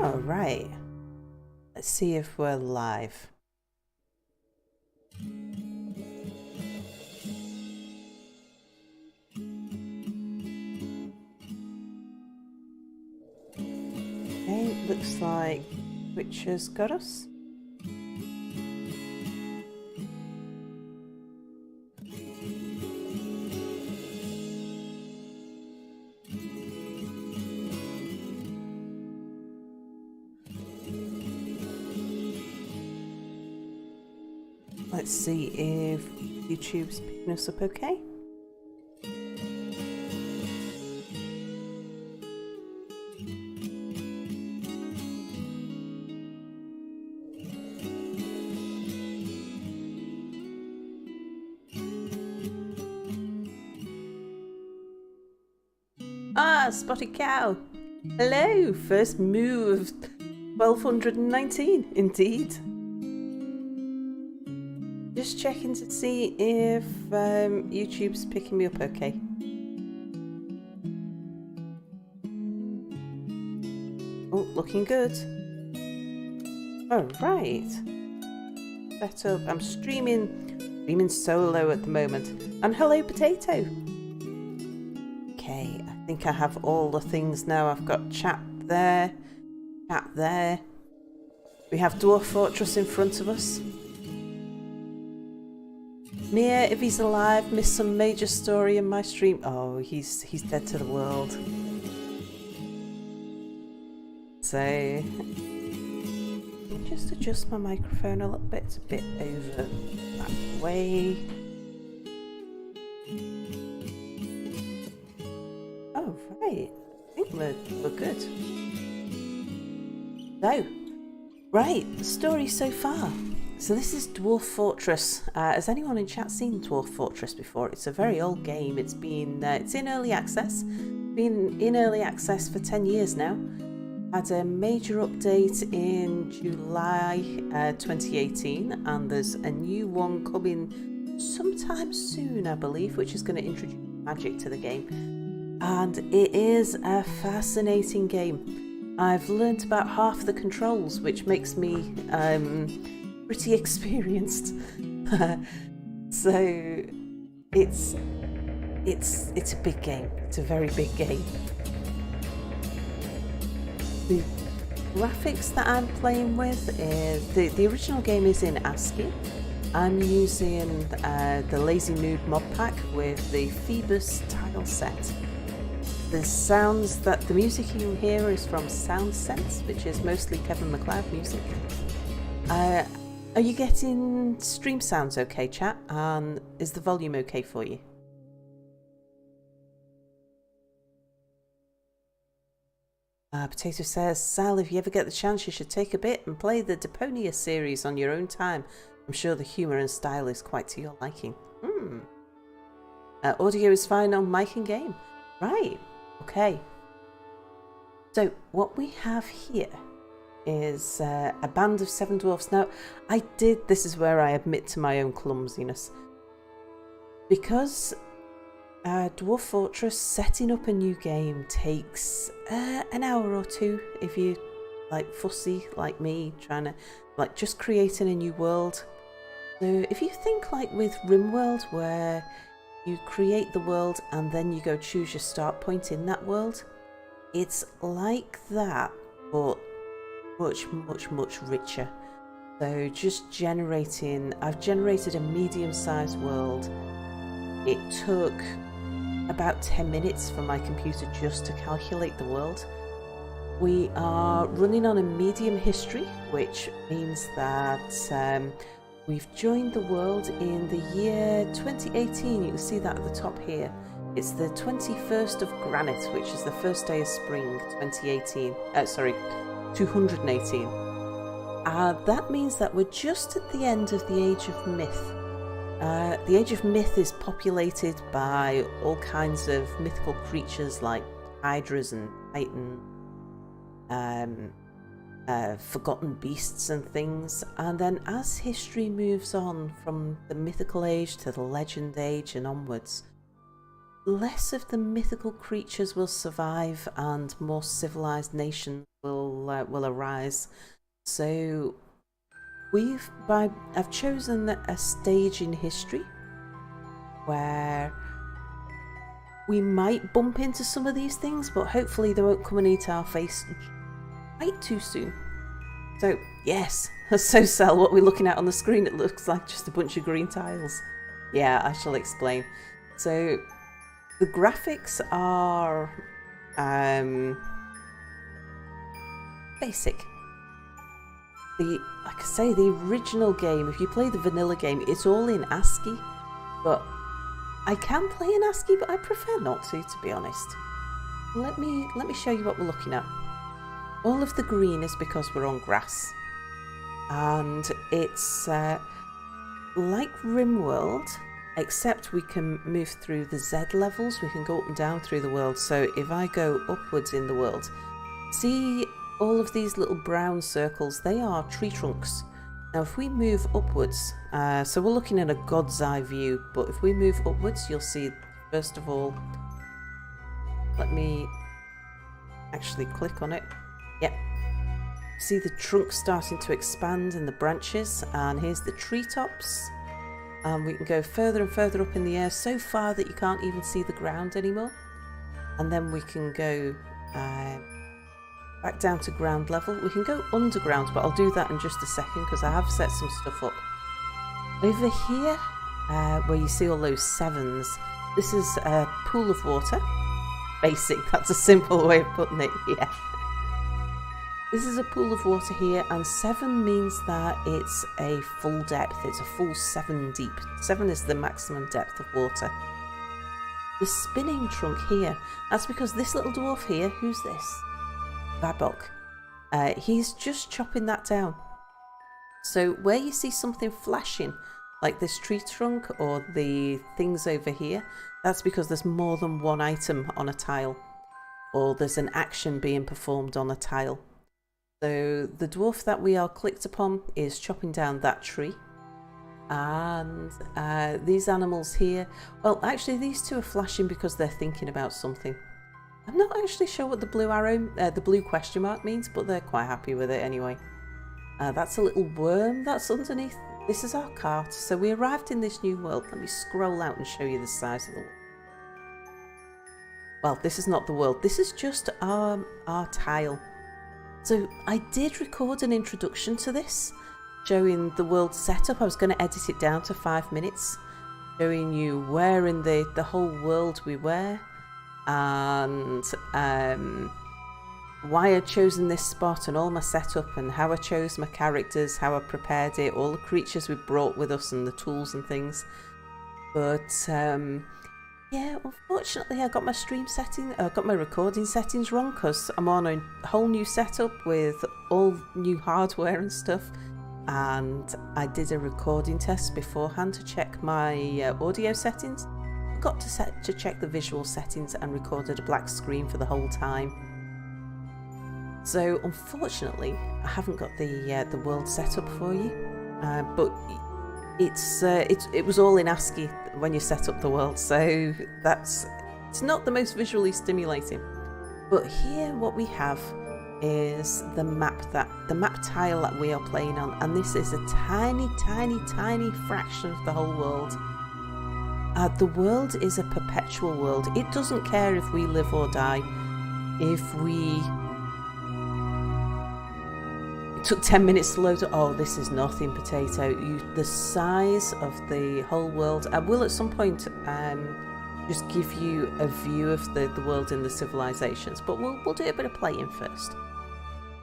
All right. Let's see if we're live. Okay, looks like Twitch has got us. Let's see if YouTube's picking us up okay. Ah, Spotted Cow! Hello! First move of 1219, indeed. Just checking to see if YouTube's picking me up okay. Oh, looking good. Alright. Set up. I'm streaming solo at the moment. And hello, Potato! Okay, I think I have all the things now. I've got chat there, chat there. We have Dwarf Fortress in front of us. Mia, if he's alive, missed some major story in my stream. Oh, he's dead to the world. So, just adjust my microphone a little bit. It's a bit over that way. Oh, right. I think we're good. So, right, the story so far. So this is Dwarf Fortress. Has anyone in chat seen Dwarf Fortress before? It's a very old game. It's in early access. Been in early access for 10 years now. Had a major update in July 2018, and there's a new one coming sometime soon, I believe, which is going to introduce magic to the game. And it is a fascinating game. I've learnt about half the controls, which makes me pretty experienced. So it's a big game. It's a very big game. The graphics that I'm playing with is the original game is in ASCII. I'm using the Lazy Mood mod pack with the Phoebus tile set. The music you hear is from SoundSense, which is mostly Kevin MacLeod music. Are you getting stream sounds okay, chat? And is the volume okay for you? Potato says, Sal, if you ever get the chance, you should take a bit and play the Deponia series on your own time. I'm sure the humour and style is quite to your liking. Audio is fine on mic and game. Right, okay. So, what we have here is a band of 7 dwarfs. Now, this is where I admit to my own clumsiness. Because Dwarf Fortress, setting up a new game takes an hour or two if you fussy like me, trying to just creating a new world. So if you think with RimWorld, where you create the world and then you go choose your start point in that world, it's like that, but much richer. So just I've generated a medium-sized world. It took about 10 minutes for my computer just to calculate the world. We are running on a medium history, which means that we've joined the world in the year 2018. You can see that at the top here. It's the 21st of Granite, which is the first day of spring 2018. 218. That means that we're just at the end of the Age of Myth. The Age of Myth is populated by all kinds of mythical creatures like hydras and titan, forgotten beasts and things. And then as history moves on from the mythical age to the legend age and onwards, less of the mythical creatures will survive and more civilized nations will will arise. So I've chosen a stage in history where we might bump into some of these things, but hopefully they won't come and eat our face quite too soon. So yes, so Sal, what we're looking at on the screen, it looks like just a bunch of green tiles. Yeah, I shall explain. So the graphics are basic. Like I say, the original game, if you play the vanilla game, it's all in ASCII, but I can play in ASCII, but I prefer not to be honest. Let me show you what we're looking at. All of the green is because we're on grass, and it's like RimWorld, except we can move through the Z levels. We can go up and down through the world. So if I go upwards in the world, see all of these little brown circles, they are tree trunks. Now if we move upwards, so we're looking at a God's eye view, but if we move upwards, you'll see, first of all, let me actually click on it. Yep. See the trunks starting to expand and the branches, and here's the treetops. We can go further and further up in the air, so far that you can't even see the ground anymore. And then we can go back down to ground level. We can go underground, but I'll do that in just a second because I have set some stuff up. Over here, where you see all those sevens, this is a pool of water. Basic, that's a simple way of putting it, yeah. This is a pool of water here, and 7 means that it's a full depth. It's a full 7 deep. 7 is the maximum depth of water. The spinning trunk here, that's because this little dwarf here, who's this? Babok. He's just chopping that down. So where you see something flashing, like this tree trunk or the things over here, that's because there's more than one item on a tile, or there's an action being performed on a tile. So the dwarf that we are clicked upon is chopping down that tree. And these animals here, well actually these two are flashing because they're thinking about something. I'm not actually sure what the blue arrow, the blue question mark means, but they're quite happy with it anyway. That's a little worm that's underneath. This is our cart. So we arrived in this new world. Let me scroll out and show you the size of the world. Well, this is not the world. This is just our tile. So I did record an introduction to this, showing the world setup. I was going to edit it down to 5 minutes, showing you where in the whole world we were, and why I'd chosen this spot and all my setup and how I chose my characters, how I prepared it, all the creatures we brought with us and the tools and things. But yeah, unfortunately I got my recording settings wrong because I'm on a whole new setup with all new hardware and stuff, and I did a recording test beforehand to check my audio settings. Forgot to check the visual settings and recorded a black screen for the whole time. So unfortunately I haven't got the world set up for you, but it was all in ASCII when you set up the world, so it's not the most visually stimulating. But here what we have is the map tile that we are playing on, and this is a tiny fraction of the whole world. The world is a perpetual world. It doesn't care if we live or die. It took 10 minutes to load it. Oh, this is nothing, potato. The size of the whole world. I will at some point just give you a view of the world and the civilizations, but we'll do a bit of playing first.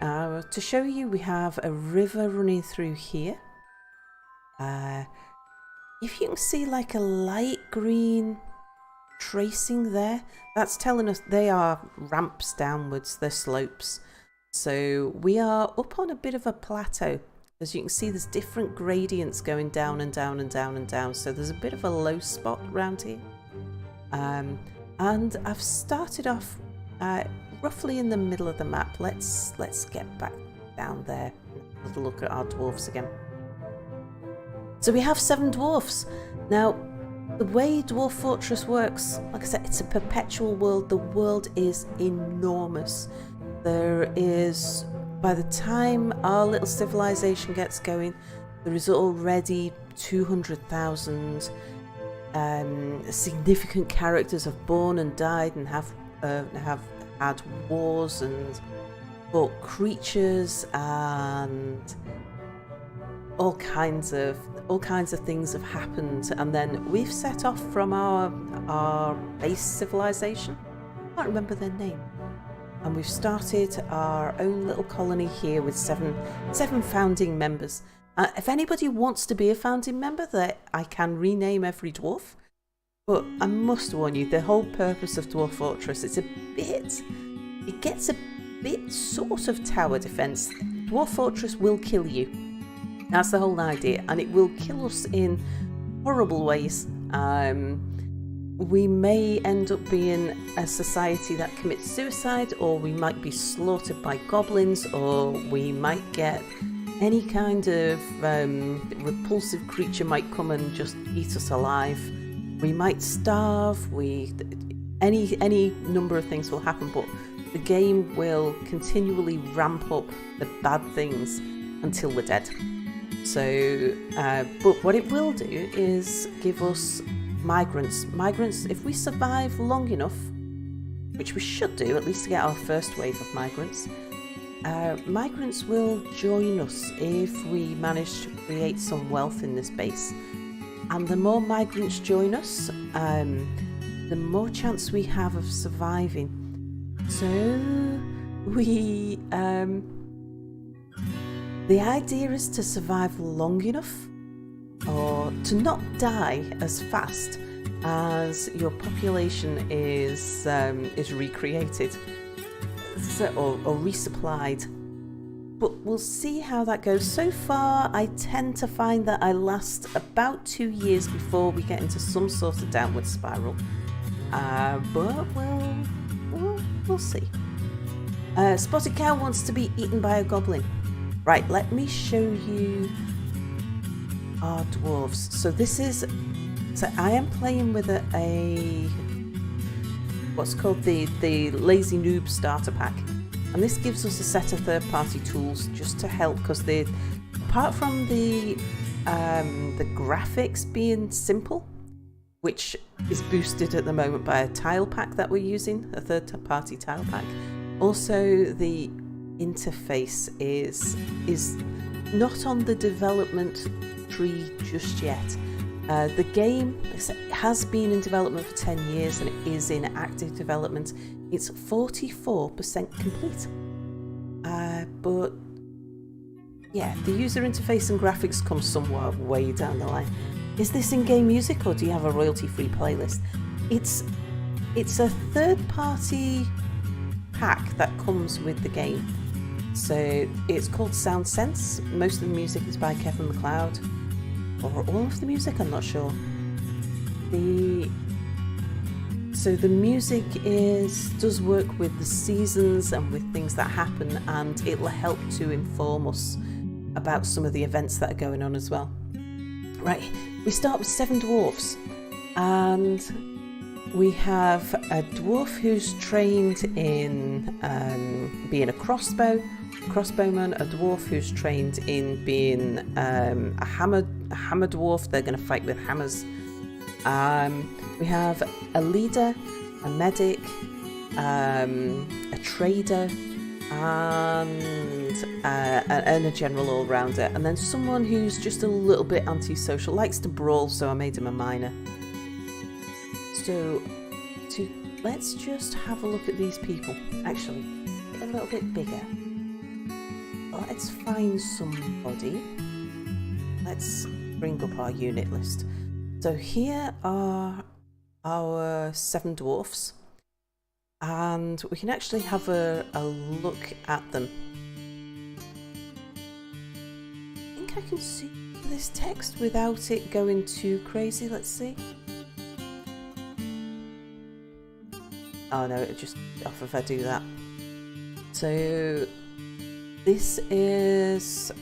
To show you, we have a river running through here. If you can see like a light green tracing there, that's telling us they are ramps downwards, they're slopes. So we are up on a bit of a plateau. As you can see, there's different gradients going down and down and down and down. So there's a bit of a low spot around here. And I've started off roughly in the middle of the map. Let's get back down there and have a look at our dwarfs again. So we have 7 dwarfs. Now, the way Dwarf Fortress works, like I said, it's a perpetual world. The world is enormous. There is by the time our little civilization gets going, there is already 200,000 significant characters have born and died and have had wars and fought creatures, and all kinds of things have happened. And then we've set off from our base civilization. I can't remember their name. And we've started our own little colony here with seven founding members. If anybody wants to be a founding member, I can rename every dwarf. But I must warn you, the whole purpose of Dwarf Fortress, it gets a bit sort of tower defense. Dwarf Fortress will kill you. That's the whole idea, and it will kill us in horrible ways. We may end up being a society that commits suicide, or we might be slaughtered by goblins, or we might get any kind of repulsive creature might come and just eat us alive. We might starve. Any number of things will happen, but the game will continually ramp up the bad things until we're dead. So, but what it will do is give us migrants. Migrants, if we survive long enough, which we should do, at least to get our first wave of migrants, migrants will join us if we manage to create some wealth in this base. And the more migrants join us, the more chance we have of surviving. So the idea is to survive long enough, or to not die as fast as your population is recreated, or resupplied. But we'll see how that goes. So far, I tend to find that I last about 2 years before we get into some sort of downward spiral. But we'll see. Spotted Cow wants to be eaten by a goblin. Right, let me show you our dwarves. So I am playing with a what's called the Lazy Noob Starter Pack. And this gives us a set of third-party tools just to help, because apart from the graphics being simple, which is boosted at the moment by a tile pack that we're using, a third-party tile pack, also the interface is not on the development tree just yet. The game has been in development for 10 years and it is in active development. It's 44% complete. But yeah, the user interface and graphics come somewhat way down the line. Is this in-game music, or do you have a royalty-free playlist? It's a third-party pack that comes with the game. So it's called Sound Sense. Most of the music is by Kevin MacLeod. Or all of the music, I'm not sure. So the music does work with the seasons and with things that happen, and it'll help to inform us about some of the events that are going on as well. Right, we start with 7 dwarfs, and we have a dwarf who's trained in being a crossbowman, a dwarf who's trained in being a hammer dwarf. They're going to fight with hammers. We have a leader, a medic, a trader, and a general all-rounder, and then someone who's just a little bit antisocial, likes to brawl, so I made him a miner. So let's just have a look at these people. Actually, a little bit bigger. Let's find somebody. Let's bring up our unit list. So here are our 7 dwarfs, and we can actually have a look at them. I think I can see this text without it going too crazy. Let's see. Oh no, it just off if I do that. So this is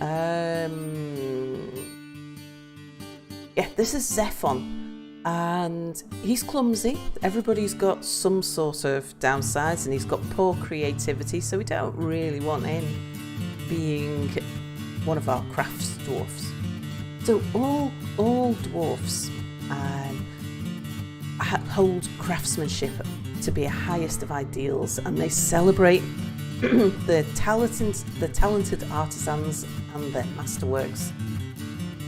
this is Zephon, and he's clumsy. Everybody's got some sort of downsides, and he's got poor creativity, so we don't really want him. being one of our crafts dwarfs. So all dwarfs hold craftsmanship to be a highest of ideals, and they celebrate the talented artisans and their masterworks.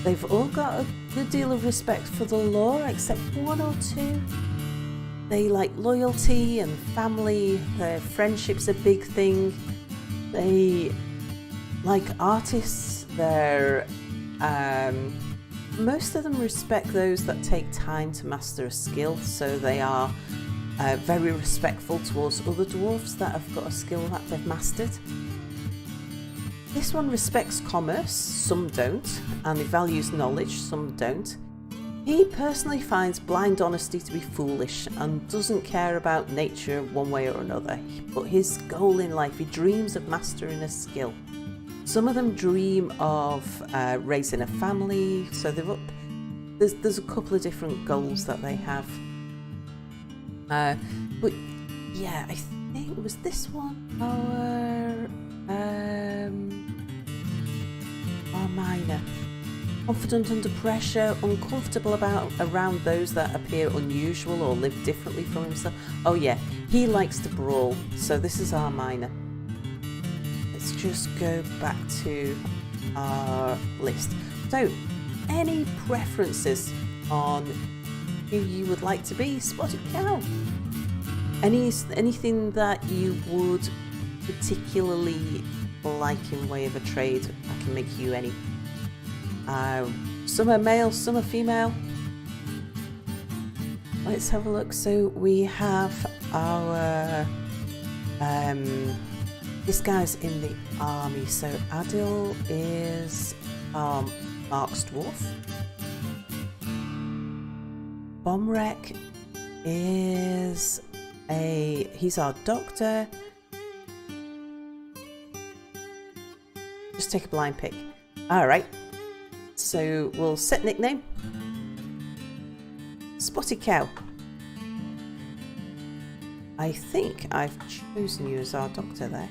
They've all got a good deal of respect for the law, except one or two. They like loyalty and family. Their friendship's a big thing. They like artists. They're most of them respect those that take time to master a skill, so they are very respectful towards other dwarves that have got a skill that they've mastered. This one respects commerce, some don't, and he values knowledge, some don't. He personally finds blind honesty to be foolish and doesn't care about nature one way or another, but his goal in life, he dreams of mastering a skill. Some of them dream of raising a family, so there's a couple of different goals that they have. But yeah, I think it was this one, our minor. Confident under pressure, uncomfortable around those that appear unusual or live differently from himself. Oh yeah, he likes to brawl, so this is our minor. Let's just go back to our list. So, any preferences on who you would like to be? Spotted Cow. Anything that you would particularly like in way of a trade? I can make you any. Some are male, some are female. Let's have a look. So we have our this guy's in the army. So Adil is Mark's dwarf. Bomrek is he's our doctor. Just take a blind pick. All right. So we'll set nickname. Spotted Cow. I think I've chosen you as our doctor there.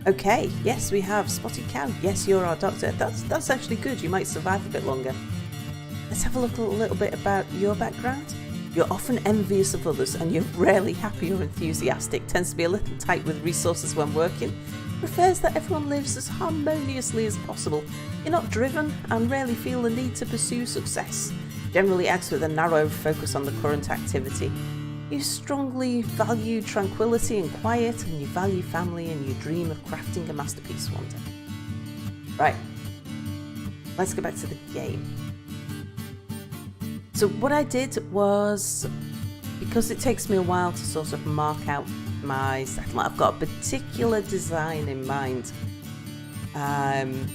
Okay, yes, we have Spotted Cow. Yes, you're our doctor. That's actually good. You might survive a bit longer. Let's have a look a little bit about your background. You're often envious of others and you're rarely happy or enthusiastic. Tends to be a little tight with resources when working. Prefers that everyone lives as harmoniously as possible. You're not driven and rarely feel the need to pursue success. Generally acts with a narrow focus on the current activity. You strongly value tranquility and quiet, and you value family, and you dream of crafting a masterpiece one day. Right, let's go back to the game. So what I did was, because it takes me a while to sort of mark out my settlement, I've got a particular design in mind. Can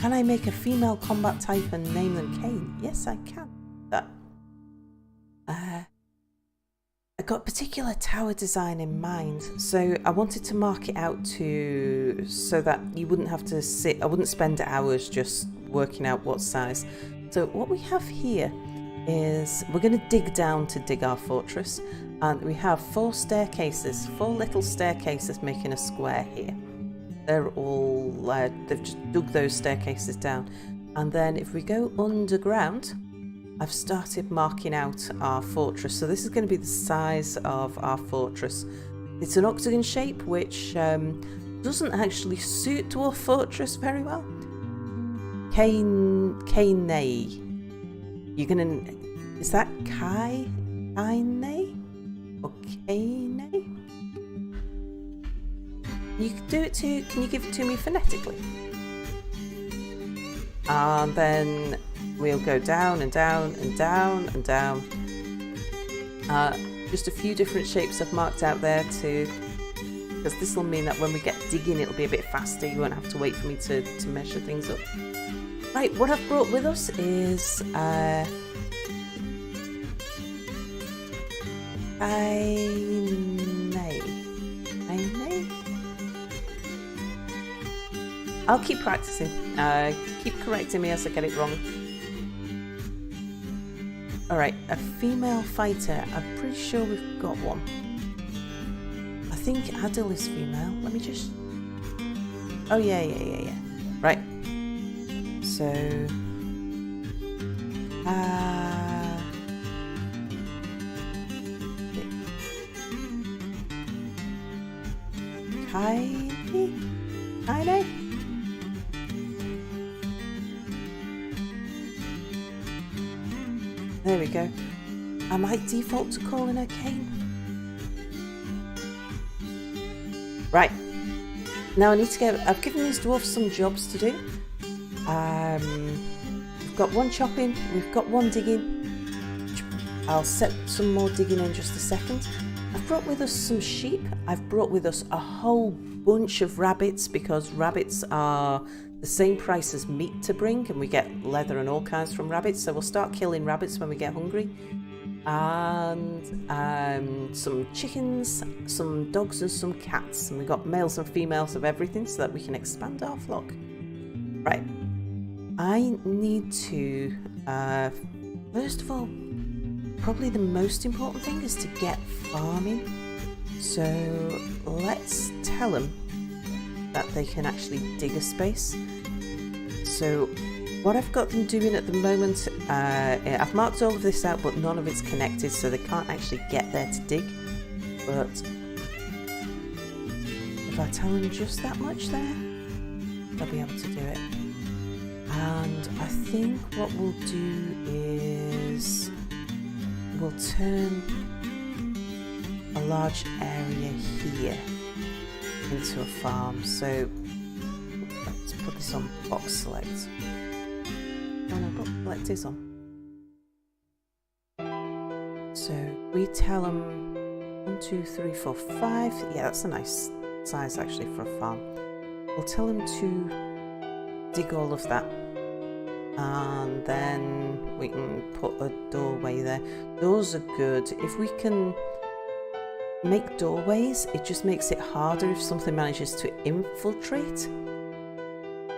I make a female combat type and name them Kane? Yes, I can. I got a particular tower design in mind, so I wanted to mark it out so that you wouldn't have to I wouldn't spend hours just working out what size. So what we have here is, we're going to dig down to dig our fortress, and we have four little staircases making a square here. They're all, they've just dug those staircases down. And then if we go underground, I've started marking out our fortress. So this is going to be the size of our fortress. It's an octagon shape, which doesn't actually suit Dwarf Fortress very well. Kane. You're gonna, is that Kaine or Kane? You can do it to, can you give it to me phonetically? And then we'll go down and down and down and down. Just a few different shapes I've marked out there because this will mean that when we get digging it'll be a bit faster. You won't have to wait for me to measure things up. Right, what I've brought with us is I'll keep practicing. Keep correcting me as I get it wrong. Alright, a female fighter. I'm pretty sure we've got one. I think Adil is female. Let me just... Oh, yeah. Right. So... Kaine? There we go. I might default to calling her Kane. Right. Now I need to get... I've given these dwarfs some jobs to do. We've got one chopping, we've got one digging. I'll set some more digging in just a second. I've brought with us some sheep. I've brought with us a whole bunch of rabbits because rabbits are the same price as meat to bring and we get leather and all kinds from rabbits. So we'll start killing rabbits when we get hungry. And some chickens, some dogs and some cats. And we've got males and females of everything so that we can expand our flock. Right. I need to, first of all, probably the most important thing is to get farming. So let's tell them that they can actually dig a space. So what I've got them doing at the moment, I've marked all of this out, but none of it's connected, so they can't actually get there to dig. But if I tell them just that much there, they'll be able to do it. And I think what we'll do is we'll turn a large area here into a farm. So let's put this on box select. Oh no, box select is on. So we tell them 1, 2, 3, 4, 5. Yeah, that's a nice size actually for a farm. We'll tell them to dig all of that. And then we can put a doorway there. Doors are good. If we can make doorways, it just makes it harder if something manages to infiltrate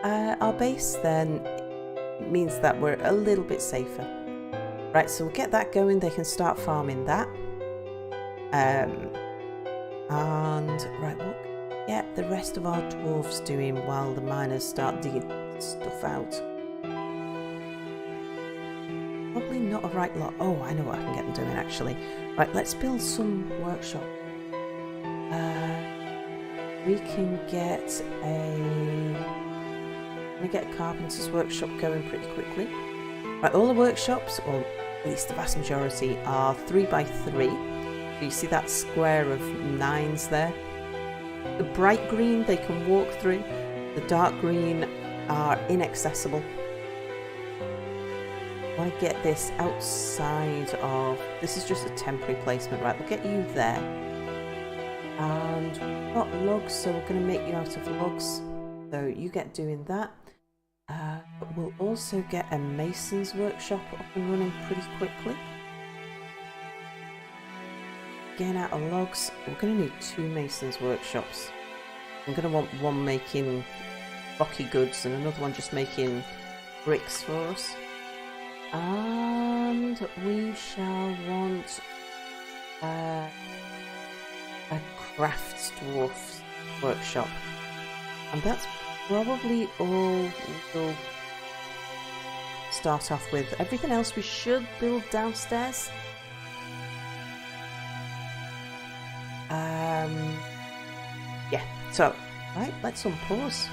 our base, then it means that we're a little bit safer. Right, so we'll get that going. They can start farming that. And right, what get the rest of our dwarves doing while the miners start digging stuff out? Probably not a right lot. Oh, I know what I can get them doing actually. Right, let's build some workshop. We can get a carpenter's workshop going pretty quickly. Right, all the workshops, or at least the vast majority, are 3 by 3. So you see that square of 9s there. The bright green they can walk through. The dark green are inaccessible. I want to get this outside of... This is just a temporary placement, right? We'll get you there. And we've got logs, so we're going to make you out of logs. So you get doing that. But we'll also get a mason's workshop up and running pretty quickly. Getting out of logs, we're going to need 2 mason's workshops. I'm going to want one making rocky goods and another one just making bricks for us. And we shall want a crafts dwarf workshop. And that's probably all we'll start off with. Everything else we should build downstairs. Yeah, so, right, let's unpause.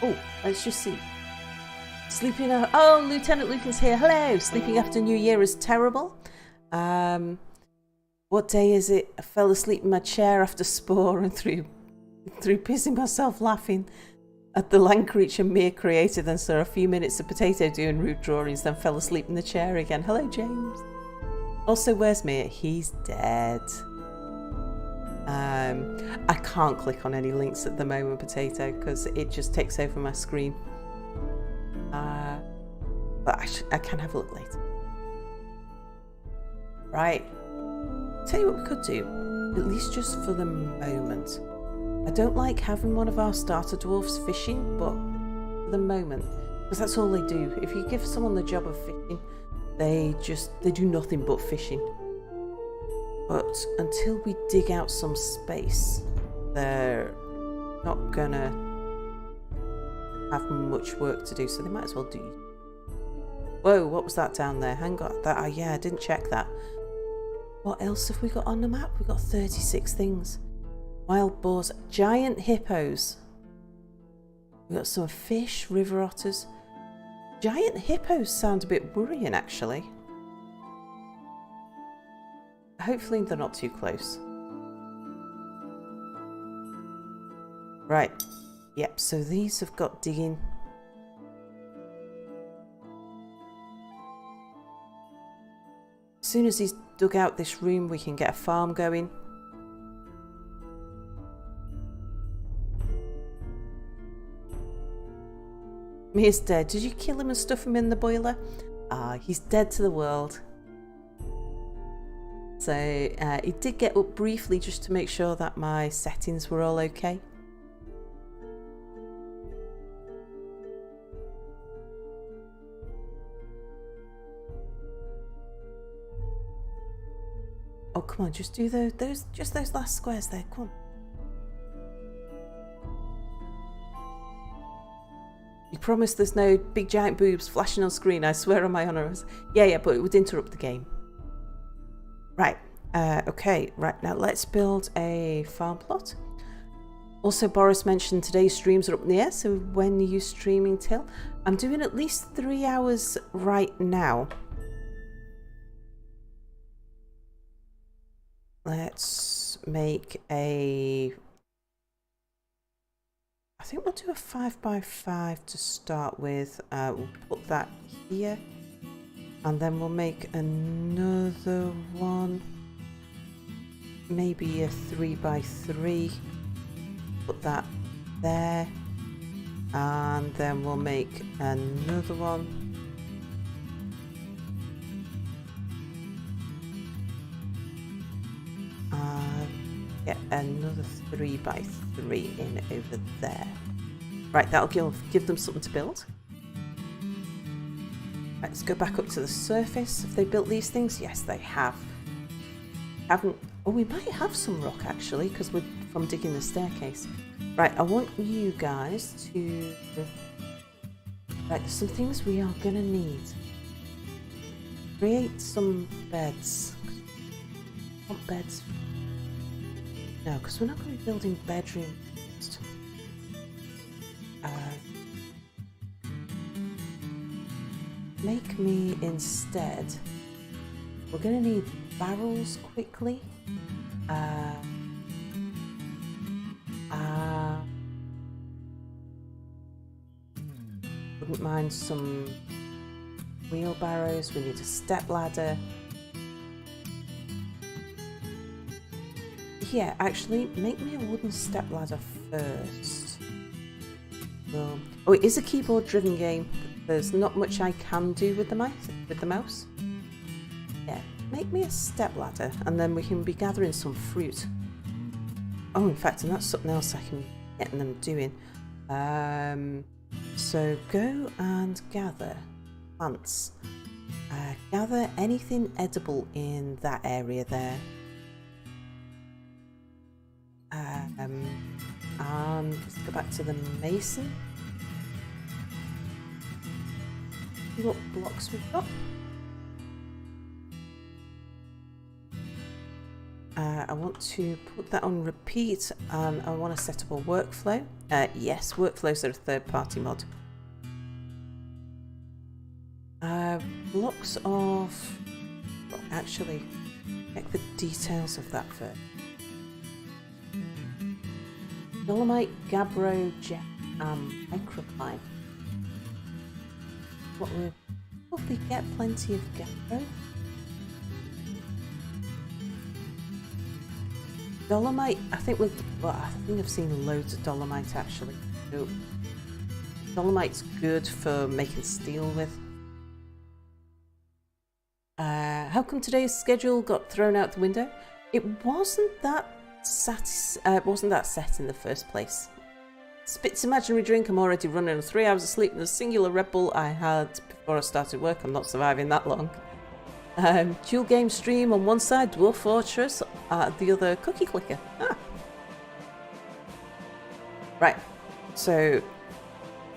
Oh, let's just see. Sleeping... Oh, Lieutenant Lucan's here. Hello! Sleeping after New Year is terrible. What day is it? I fell asleep in my chair after Spore and through pissing myself laughing at the land creature Mia created, and saw a few minutes of Potato doing rude drawings, then fell asleep in the chair again. Hello, James. Also, where's Mia? He's dead. I can't click on any links at the moment, Potato, because it just takes over my screen. But I can have a look later. Right. Tell you what we could do, at least just for the moment. I don't like having one of our starter dwarfs fishing, but for the moment, because that's all they do. If you give someone the job of fishing, they do nothing but fishing. But until we dig out some space, they're not gonna have much work to do, so they might as well do. Whoa, what was that down there? Hang on, that, yeah, I didn't check that. What else have we got on the map? We've got 36 things. Wild boars, giant hippos. We've got some fish, river otters. Giant hippos sound a bit worrying, actually. Hopefully they're not too close. Right. Yep, so these have got digging. As soon as he's dug out this room, we can get a farm going. Mia's dead. Did you kill him and stuff him in the boiler? Ah, he's dead to the world. So he did get up briefly just to make sure that my settings were all okay. Oh, come on, just do those last squares there, come on. You promised there's no big giant boobs flashing on screen, I swear on my honour. Yeah, but it would interrupt the game. Right, okay, right, now let's build a farm plot. Also, Boris mentioned today's streams are up in the air, so when are you streaming till? I'm doing at least 3 hours right now. Let's make a... I think we'll do a 5x5 to start with. We'll put that here. And then we'll make another one. Maybe a 3x3. Put that there. And then we'll make another one. Get another 3x3 in over there. Right, that'll give them something to build. Right, let's go back up to the surface. Have they built these things? Yes, they have. Haven't... Oh, we might have some rock actually, because we're from digging the staircase. Right, I want you guys to... Right, there's some things we are going to need. Create some beds. I want beds. No, because we're not going to be building bedrooms. Make me instead. We're going to need barrels quickly. Wouldn't mind some wheelbarrows. We need a step ladder. Yeah, actually, make me a wooden step ladder first. So, oh, it is a keyboard-driven game. There's not much I can do with the mouse. Yeah, make me a step ladder, and then we can be gathering some fruit. Oh, in fact, and that's something else I can get them doing. So go and gather plants. Gather anything edible in that area there. And let's go back to the mason. See what blocks we've got. I want to put that on repeat, and I want to set up a workflow. Yes, workflows are a third-party mod. Blocks of... Well, actually, check the details of that first. Dolomite, gabbro, jet, and microcline. What we'll probably get plenty of gabbro. Dolomite, I think I've seen loads of dolomite actually. So, dolomite's good for making steel with. How come today's schedule got thrown out the window? It wasn't that set in the first place. Spit's imaginary drink. I'm already running on 3 hours of sleep and a singular Red Bull I had before I started work. I'm not surviving that long. Dual game stream on one side, Dwarf Fortress, the other Cookie Clicker. Ah. Right, so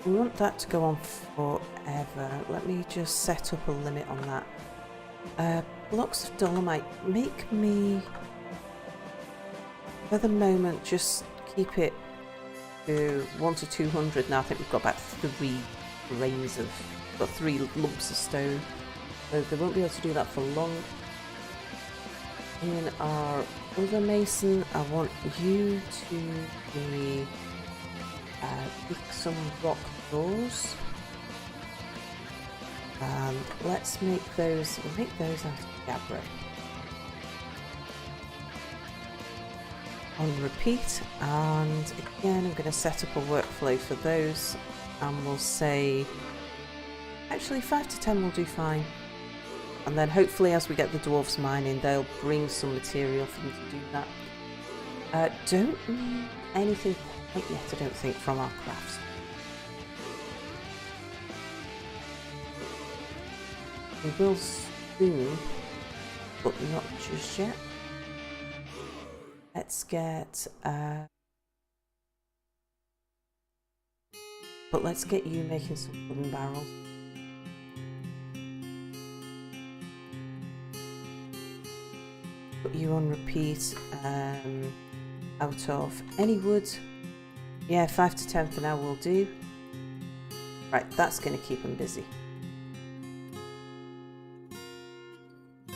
we want that to go on forever. Let me just set up a limit on that. Blocks of dolomite, make me, for the moment, just keep it to 1 to 200 now. I think we've got about 3 grains of, got 3 lumps of stone. So they won't be able to do that for long. In our other mason, I want you to give me pick some rock doors. And let's make those, we'll make those out of gabbro. On repeat, and again I'm going to set up a workflow for those, and we'll say actually 5 to 10 will do fine, and then hopefully as we get the dwarves mining they'll bring some material for them to do that. Don't need anything quite yet, I don't think, from our crafts. We will soon, but not just yet. Let's get, but let's get you making some wooden barrels. Put you on repeat, out of any wood. Yeah, 5 to 10 for now will do. Right, that's going to keep them busy.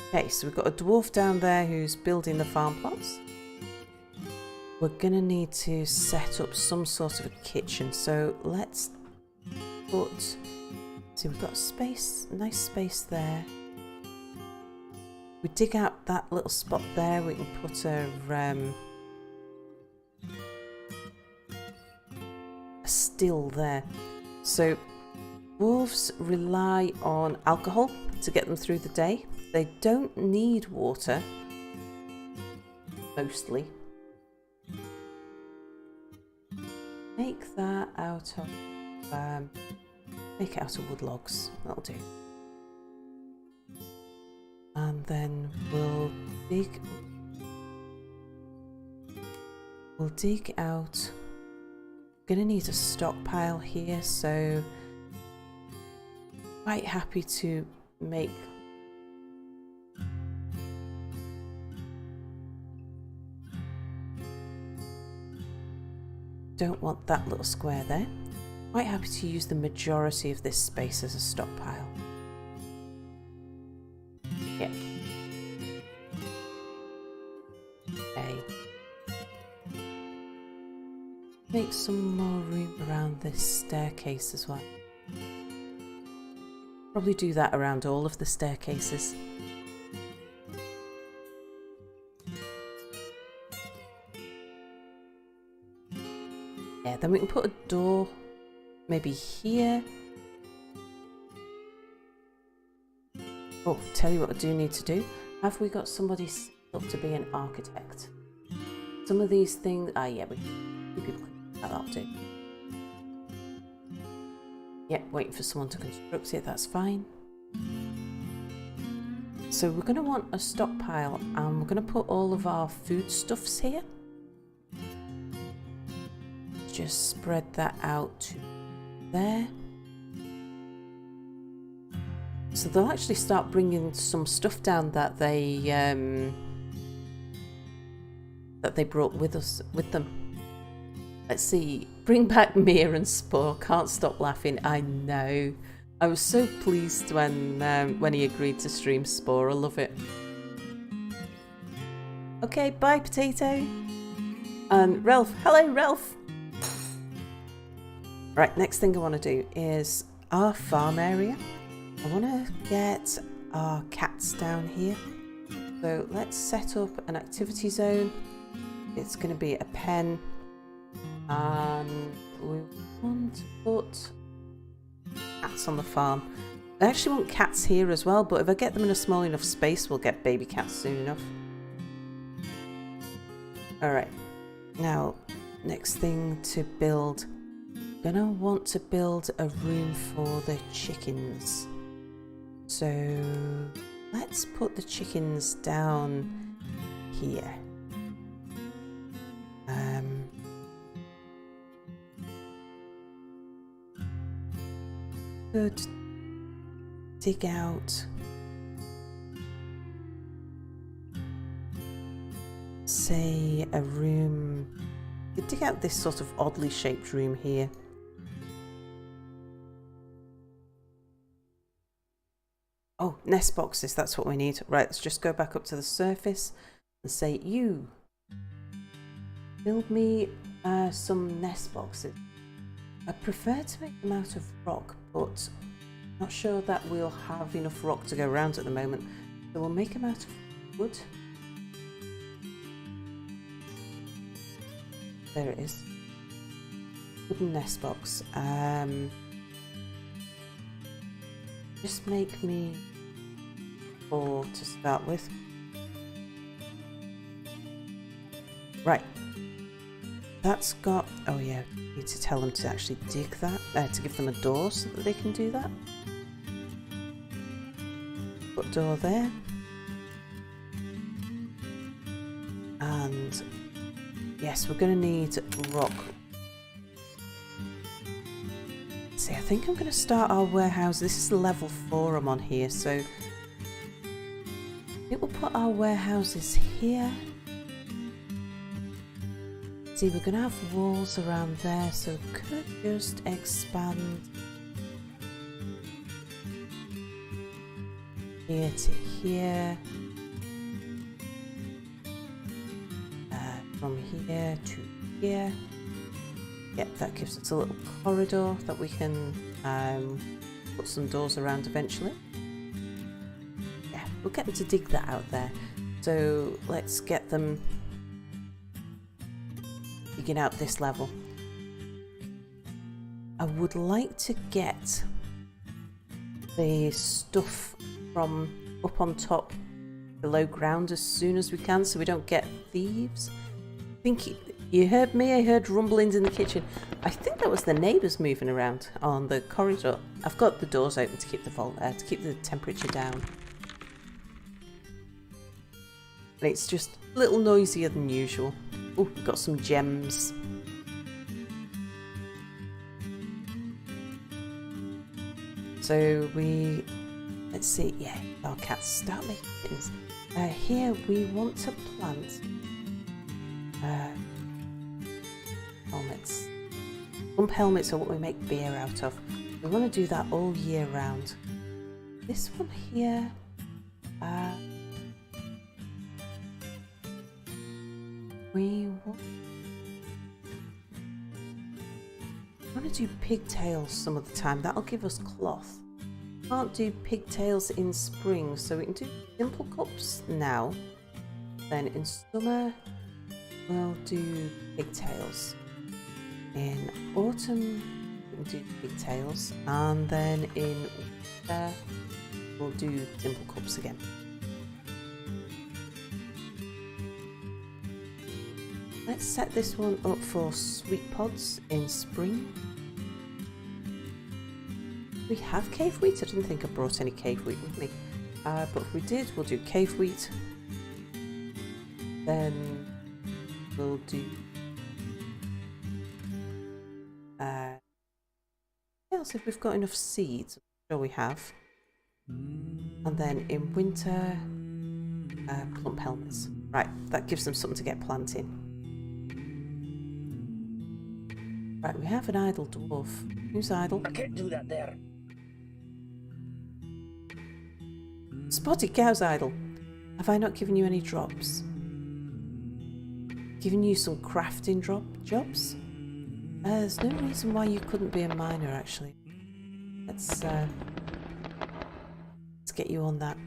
Okay, so we've got a dwarf down there who's building the farm plots. We're going to need to set up some sort of a kitchen, so let's put, see, we've got space, nice space there. We dig out that little spot there, we can put a still there. So dwarves rely on alcohol to get them through the day. They don't need water, mostly. Make that out of, make it out of wood logs, that'll do. And then we'll dig out, gonna need a stockpile here, so quite happy to make don't want that little square there. Quite happy to use the majority of this space as a stockpile. Yeah. Okay. Make some more room around this staircase as well. Probably do that around all of the staircases. Yeah, then we can put a door maybe here. Oh, tell you what I do need to do. Have we got somebody set up to be an architect? Some of these things, yeah, that'll do. Yeah, waiting for someone to construct it, that's fine. So we're going to want a stockpile, and we're going to put all of our foodstuffs here. Just spread that out to there. So they'll actually start bringing some stuff down that they brought with them. Let's see. Bring back Mir and Spore. Can't stop laughing. I know. I was so pleased when he agreed to stream Spore. I love it. Okay, bye, Potato. And Ralph. Hello, Ralph. Right, next thing I want to do is our farm area. I want to get our cats down here. So let's set up an activity zone. It's going to be a pen. And we want to put cats on the farm. I actually want cats here as well, but if I get them in a small enough space, we'll get baby cats soon enough. Alright, now next thing to build. Gonna want to build a room for the chickens. So let's put the chickens down here. Could dig out, say, a room. Could dig out this sort of oddly shaped room here. Oh, nest boxes, that's what we need. Right, let's just go back up to the surface and say, you, build me some nest boxes. I prefer to make them out of rock, but not sure that we'll have enough rock to go around at the moment. So we'll make them out of wood. There it is. Wooden nest box. Just make me 4 to start with. Right. That's got, oh yeah, need to tell them to actually dig that, to give them a door so that they can do that. Put door there. And yes, we're going to need rock. See, I think I'm going to start our warehouse. This is level 4 I'm on here, so I think we'll put our warehouses here. See, we're going to have walls around there, so we could just expand here to here, from here to here. Yep, that gives us a little corridor that we can put some doors around eventually. Yeah, we'll get them to dig that out there. So let's get them digging out this level. I would like to get the stuff from up on top below ground as soon as we can so we don't get thieves. I think you heard me, I heard rumblings in the kitchen. I think that was the neighbours moving around on the corridor. I've got the doors open to keep the temperature down. And it's just a little noisier than usual. Oh, we've got some gems. So let's see, yeah, our cats start making things. Here we want to plant helmets. Pump helmets are what we make beer out of. We want to do that all year round. This one here, we want to do pigtails some of the time. That'll give us cloth. Can't do pigtails in spring, so we can do simple cups now. Then in summer, we'll do pigtails. In autumn, we'll do pigtails, and then in winter, we'll do simple cups again. Let's set this one up for sweet pods in spring. We have cave wheat. I didn't think I brought any cave wheat with me, but if we did, we'll do cave wheat. Then we'll do what else if we've got enough seeds. I'm sure we have. And then in winter, plump helmets. Right, that gives them something to get planting. Right, we have an idle dwarf. Who's idle? I can't do that there. Spotted cow's idle. Have I not given you any drops? Given you some crafting jobs? There's no reason why you couldn't be a miner, actually. Let's get you on that.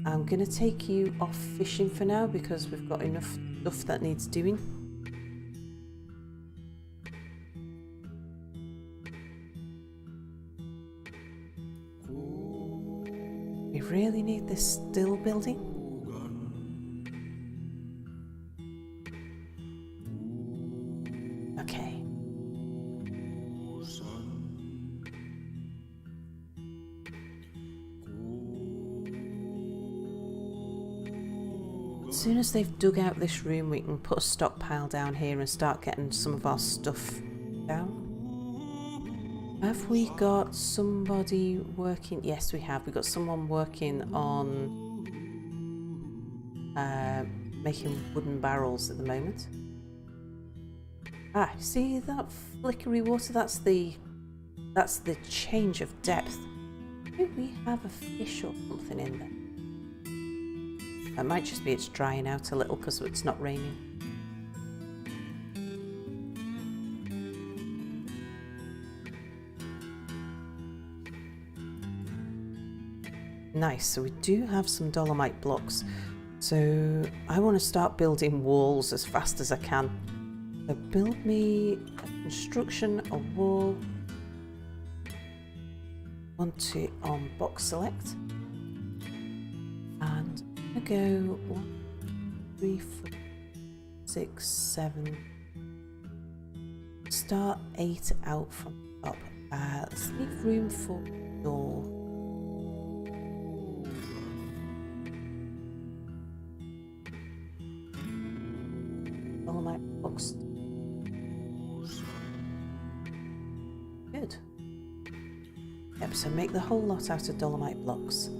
I'm going to take you off fishing for now because we've got enough stuff that needs doing. We really need this still building. Okay. soon as they've dug out this room, we can put a stockpile down here and start getting some of our stuff down. Have we got somebody working? Yes, we have. We've got someone working on making wooden barrels at the moment. Ah, see that flickery water? That's the change of depth. Do we have a fish or something in there? It might just be it's drying out a little because it's not raining. Nice, so we do have some dolomite blocks. So I want to start building walls as fast as I can. So build me a construction, a wall. Want it on box select. And I'm going to go 1, 2, 3, 4, 6, 7. Start 8 out from the top. Let's leave room for the door. Dolomite blocks. Good. Yep, so make the whole lot out of dolomite blocks.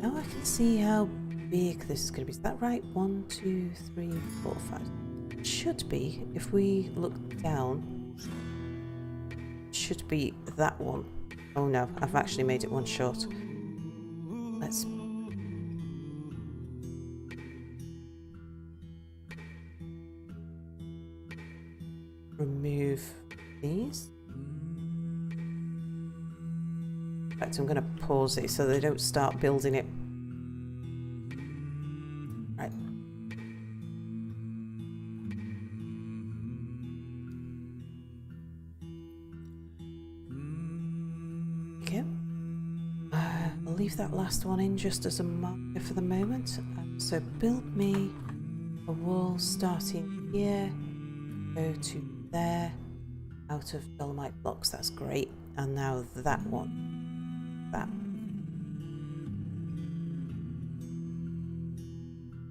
Now I can see how big this is going to be. Is that right? 1, 2, 3, 4, 5. It should be, if we look down, it should be that one. Oh no, I've actually made it one short. Let's remove these. In fact, I'm going to pause it so they don't start building it. Right. Okay. I'll leave that last one in just as a marker for the moment. So build me a wall starting here, go to there, out of dolomite blocks. That's great. And now that one.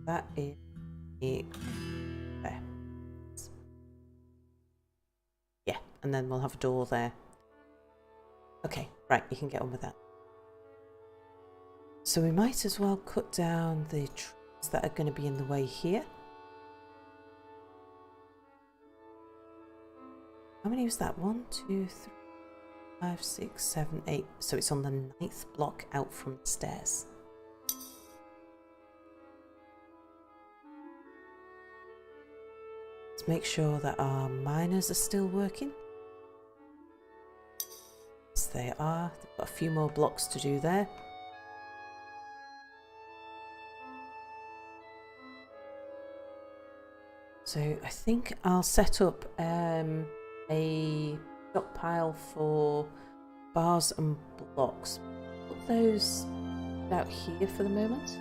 That is it there. Yeah, and then we'll have a door there. Okay, right, you can get on with that. So we might as well cut down the trees that are going to be in the way here. How many was that? 1, 2, 3, 5, 6, 7, 8. So it's on the 9th block out from the stairs. Let's make sure that our miners are still working. Yes, they are. They've got a few more blocks to do there. So I think I'll set up a stockpile for bars and blocks. Put those out here for the moment.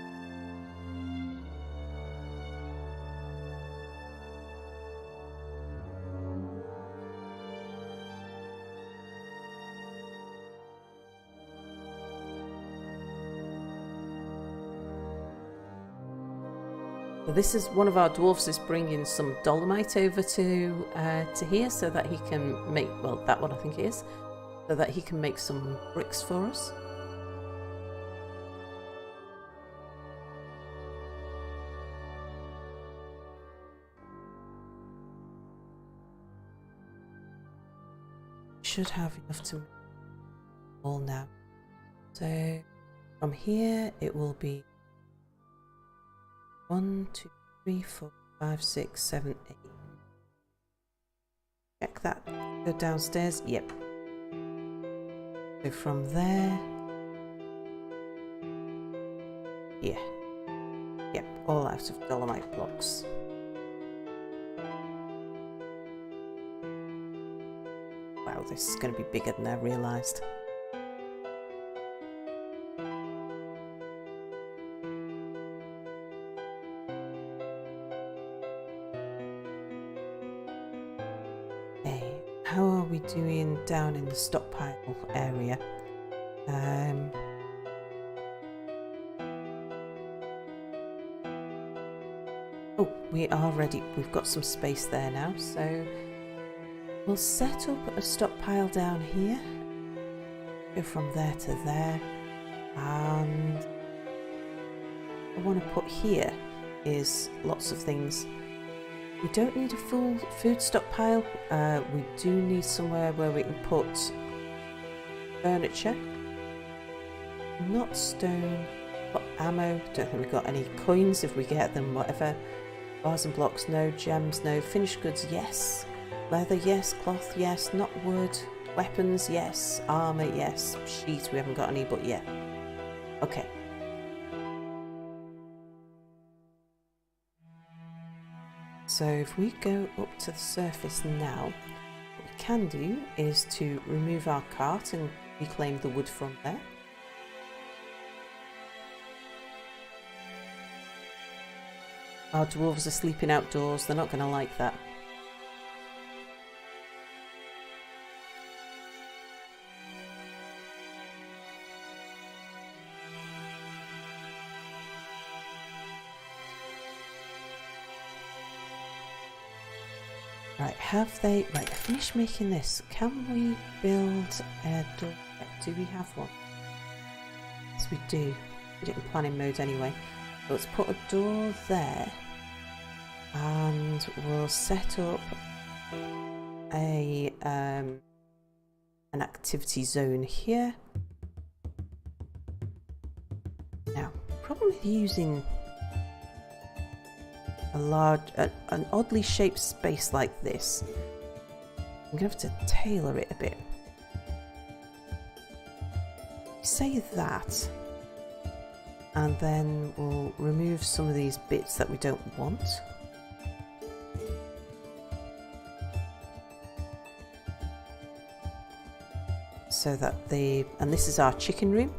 This is one of our dwarfs is bringing some dolomite over to here so that he can make, well, that one I think it is, so that he can make some bricks for us. Should have enough to all now. So from here it will be 1, 2, 3, 4, 5, 6, 7, 8. Check that. Go downstairs. Yep. So from there. Yeah. Yep. All out of dolomite blocks. Wow, this is going to be bigger than I realised. How are we doing down in the stockpile area? Oh, we are ready. We've got some space there now, so we'll set up a stockpile down here. Go from there to there. And I want to put here is lots of things. We don't need a full food stockpile. We do need somewhere where we can put furniture, not stone, but ammo. Don't think we've got any coins if we get them, whatever. Bars and blocks, no. Gems, no. Finished goods, yes. Leather, yes. Cloth, yes. Not wood. Weapons, yes. Armour, yes. Sheet, we haven't got any, but yeah. Okay. So if we go up to the surface now, what we can do is to remove our cart and reclaim the wood from there. Our dwarves are sleeping outdoors, they're not going to like that. Right, have they... Right, I finished making this. Can we build a door? Do we have one? Yes, we do. We did it in planning mode anyway. So let's put a door there. And we'll set up a an activity zone here. Now, problem with using a large, an oddly shaped space like this, I'm going to have to tailor it a bit. Say that, and then we'll remove some of these bits that we don't want. So that and this is our chicken room.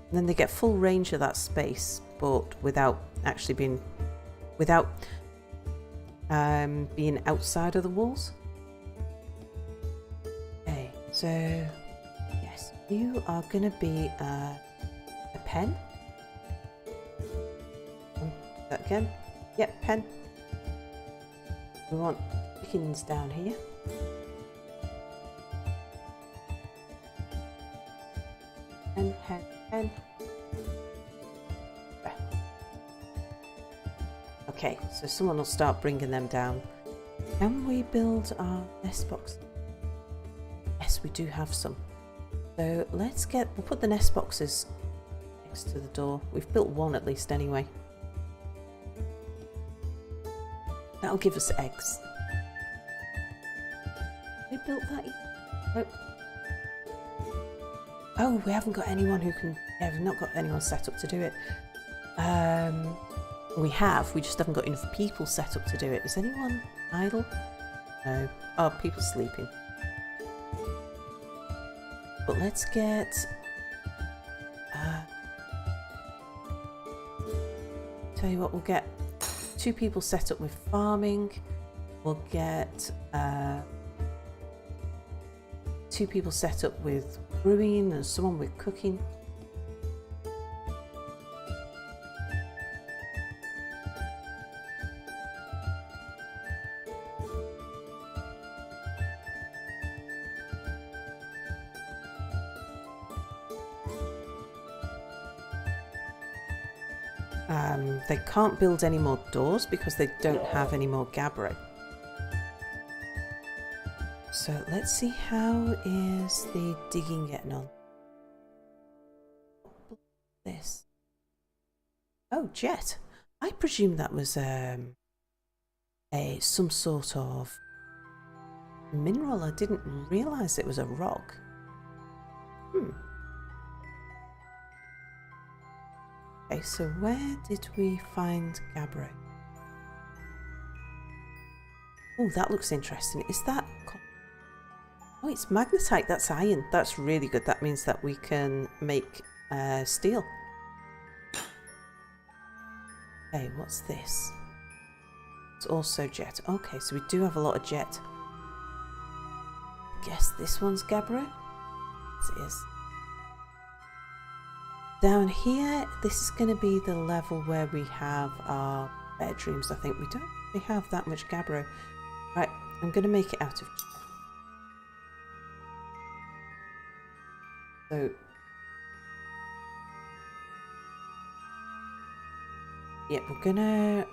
And then they get full range of that space, but without actually being being outside of the walls. Okay, so yes, you are going to be a pen. That again. Yep, pen. We want chickens down here. Pen. Okay, so someone will start bringing them down. Can we build our nest box? Yes, we do have some. So we'll put the nest boxes next to the door. We've built one at least anyway. That'll give us eggs. We built that? Nope. Oh, we haven't got anyone who can... Yeah, we've not got anyone set up to do it. We just haven't got enough people set up to do it. Is anyone idle? No. Oh, people sleeping. But let's get... tell you what, we'll get 2 people set up with farming. We'll get 2 people set up with brewing and someone with cooking. They can't build any more doors because they don't have any more gabbro. So let's see, how is the digging getting on? This. Oh, jet. I presume that was some sort of mineral. I didn't realise it was a rock. Okay, so where did we find gabbro? Oh, that looks interesting. Is that... Oh, it's magnetite. That's iron. That's really good. That means that we can make steel. Okay, what's this? It's also jet. Okay, so we do have a lot of jet. Guess this one's gabbro? Yes, it is. Down here, this is going to be the level where we have our bedrooms, I think. We don't really have that much gabbro. Right, I'm going to make it out of chair. So, yeah, we're going to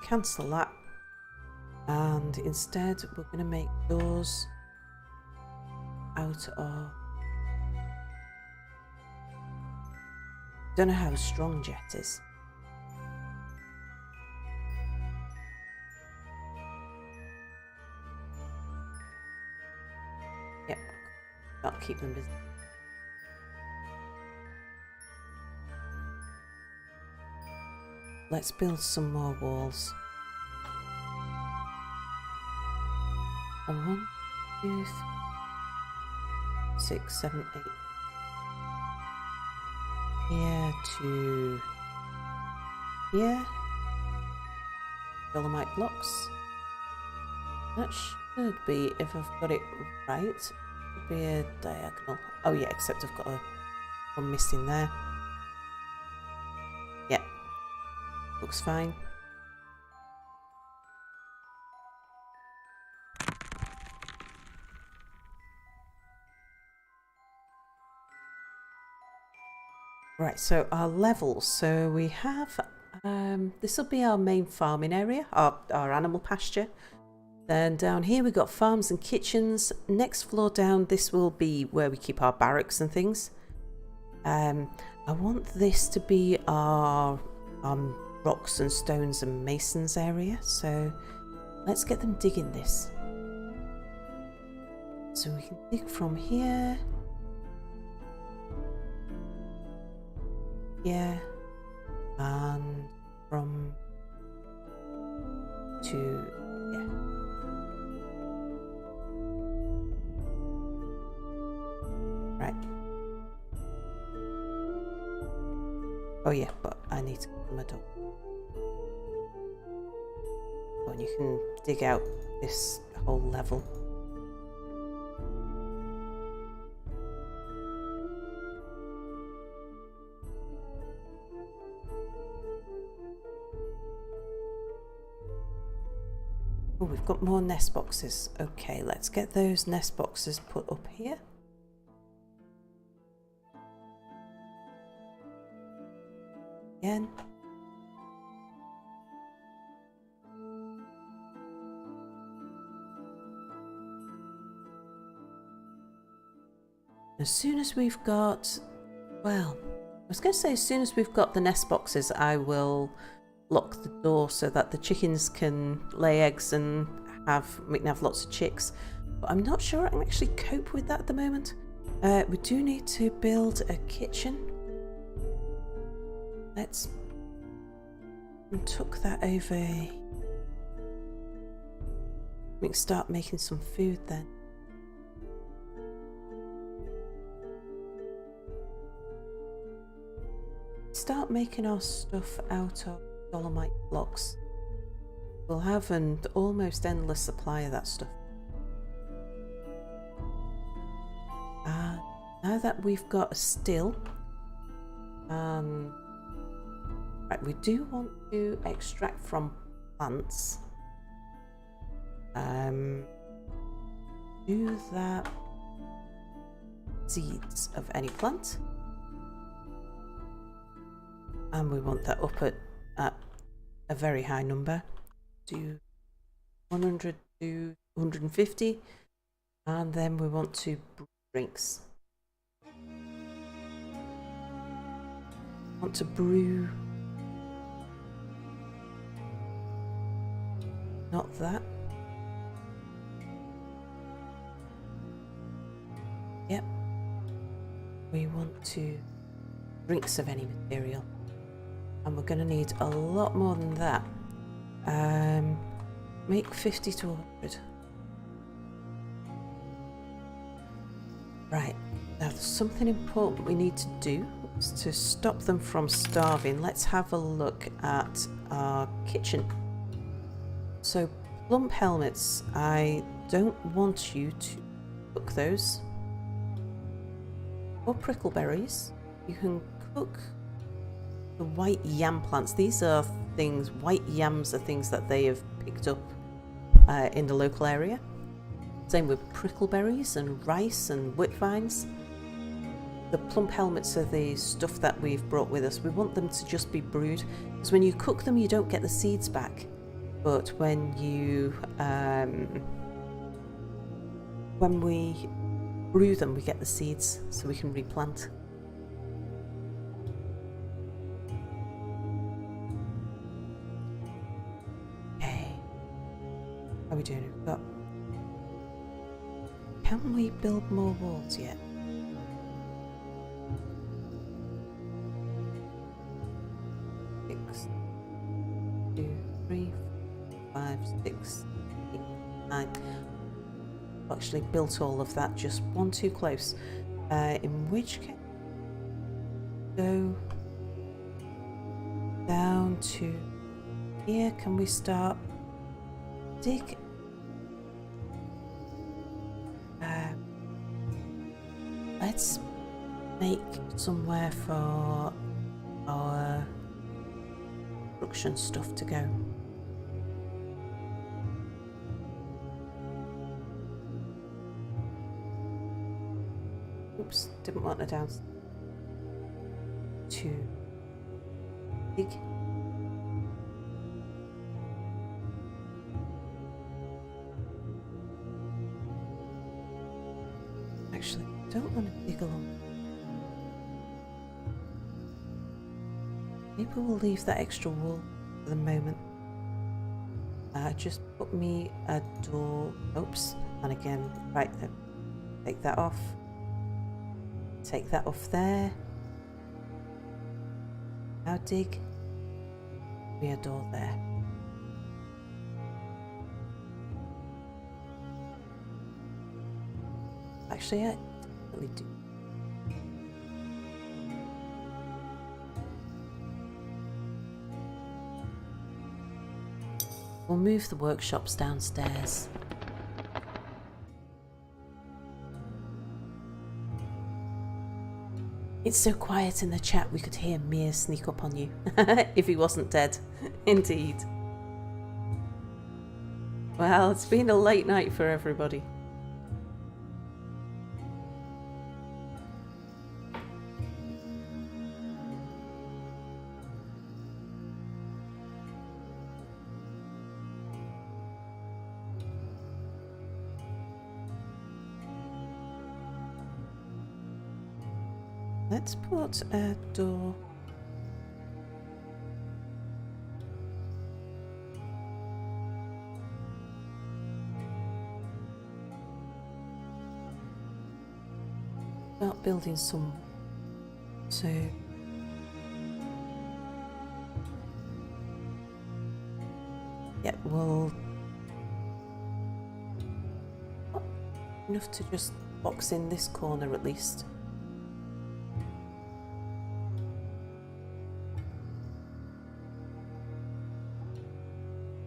cancel that. And instead, we're going to make doors out of... Don't know how strong jet is. Yep, that'll keep them busy. Let's build some more walls. 1, 2, 3, 6, 7, 8. Here to here. Dolomite blocks. That should be, if I've got it right, should be a diagonal. Oh yeah, except I've got one missing there. Yeah, looks fine. Right, so our levels. So we have, this will be our main farming area, our animal pasture. Then down here we've got farms and kitchens. Next floor down, this will be where we keep our barracks and things. I want this to be our rocks and stones and masons area. So let's get them digging this. So we can dig from here. Yeah, and from to yeah. Right. Oh yeah, but I need to give them a door. Oh, and you can dig out this whole level. Oh, we've got more nest boxes. Okay, let's get those nest boxes put up here. Again. As soon as we've got, well, I was going to say as soon as we've got the nest boxes, I will lock the door so that the chickens can lay eggs and we can have lots of chicks. But I'm not sure I can actually cope with that at the moment. We do need to build a kitchen. Let's tuck that over. We can start making some food then. Start making our stuff out of Dolomite blocks. We'll have an almost endless supply of that stuff. Now that we've got a still, right, we do want to extract from plants. Do that. Seeds of any plant. And we want that up at a very high number. Do 100 to 150. And then we want to brew drinks. Want to brew. Not that. Yep. We want to drinks of any material. And we're going to need a lot more than that. Make 50 to 100. Right, now there's something important we need to do to stop them from starving. Let's have a look at our kitchen. So plump helmets, I don't want you to cook those. Or prickleberries. You can cook the white yam plants. These are things. White yams are things that they have picked up in the local area. Same with prickleberries and rice and whip vines. The plump helmets are the stuff that we've brought with us. We want them to just be brewed, because when you cook them you don't get the seeds back, but when we brew them we get the seeds, so we can replant. Okay, how are we doing? We've got... Can we build more walls yet? 6, 2, 3, 5, 6, 8, 9. Actually built all of that, just one too close. In which case, go down to here. Can we start dig? Let's make somewhere for our construction stuff to go. Oops, didn't want to down. To dig. Actually, I don't want to dig along. Maybe we'll leave that extra wall for the moment. Just put me a door. Oops, and again, right then. Take that off. Take that off there. Now dig. Be a door there. Actually, I definitely do. We'll move the workshops downstairs. It's so quiet in the chat we could hear Mir sneak up on you if he wasn't dead. Indeed. Well, it's been a late night for everybody. Let's put a door. Start building some. So yeah, we'll enough to just box in this corner at least.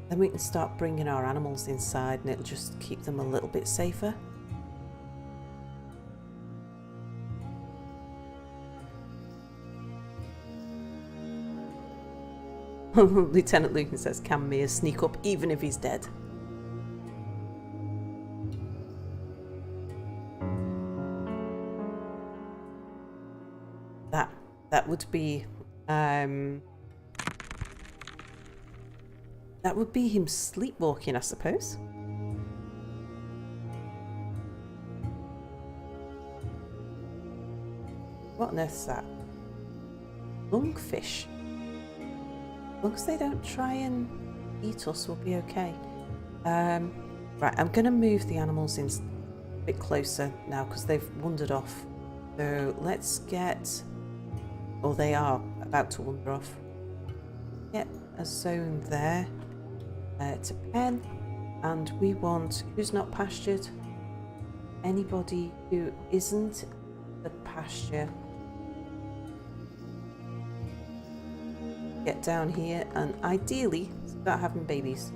Then we can start bringing our animals inside and it'll just keep them a little bit safer. Lieutenant Lucan says, can Mir sneak up even if he's dead? That would be that would be him sleepwalking, I suppose. What on earth's that? Lungfish. As long as they don't try and eat us, we'll be okay. Right, I'm going to move the animals in a bit closer now because they've wandered off. So let's get... or they are about to wander off. Get a zone there. To pen, and we want who's not pastured. Anybody who isn't the pasture, get down here and ideally start having babies.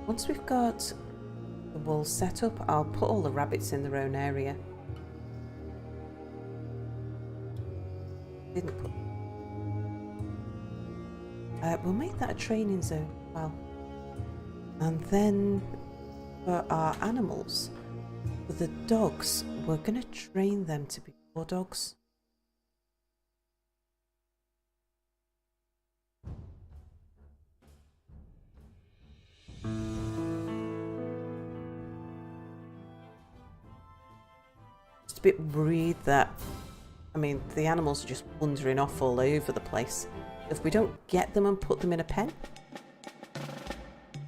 Once we've got the wool set up, I'll put all the rabbits in their own area. Didn't put. We'll make that a training zone. Well, and then for our animals, for the dogs, we're going to train them to be war dogs. Just a bit worried that, I mean, the animals are just wandering off all over the place. If we don't get them and put them in a pen.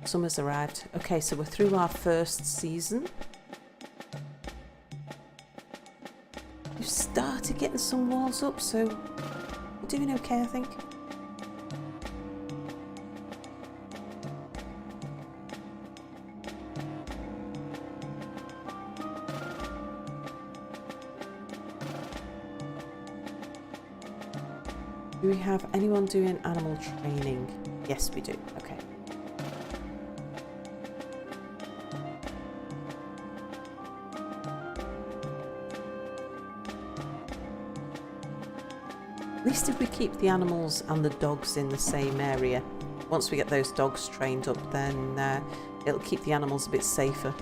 Summer's arrived. Okay, so we're through our first season. We've started getting some walls up, so we're doing okay, I think. Do we have anyone doing animal training? Yes, we do. Okay. At least if we keep the animals and the dogs in the same area, once we get those dogs trained up, then it'll keep the animals a bit safer.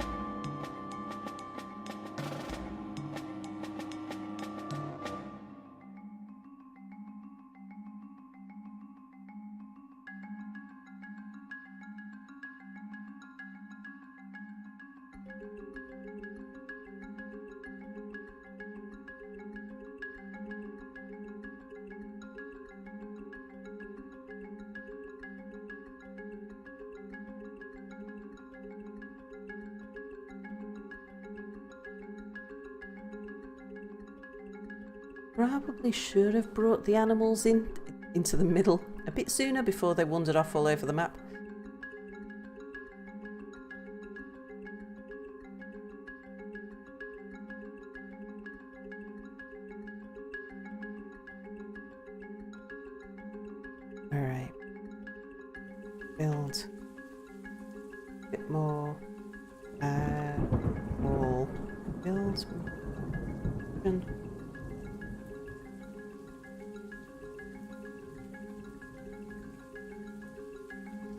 Probably should have brought the animals into the middle a bit sooner before they wandered off all over the map. Alright. Build a bit more wall. Build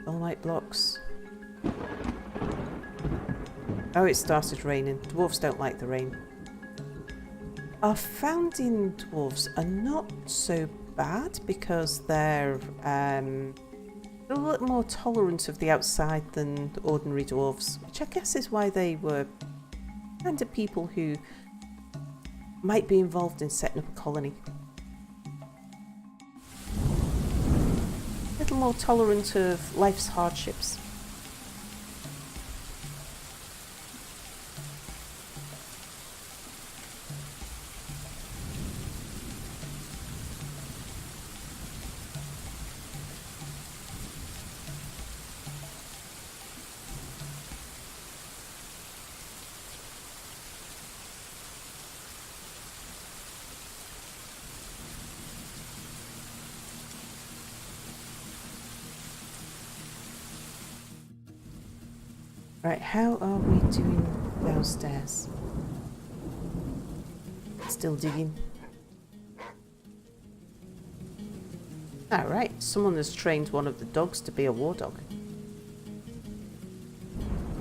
Dolomite blocks. Oh, it started raining. Dwarves don't like the rain. Our founding dwarves are not so bad because they're a little more tolerant of the outside than ordinary dwarves, which I guess is why they were kind of people who might be involved in setting up a colony. A little more tolerant of life's hardships. Right, how are we doing downstairs? Still digging. Alright, someone has trained one of the dogs to be a war dog.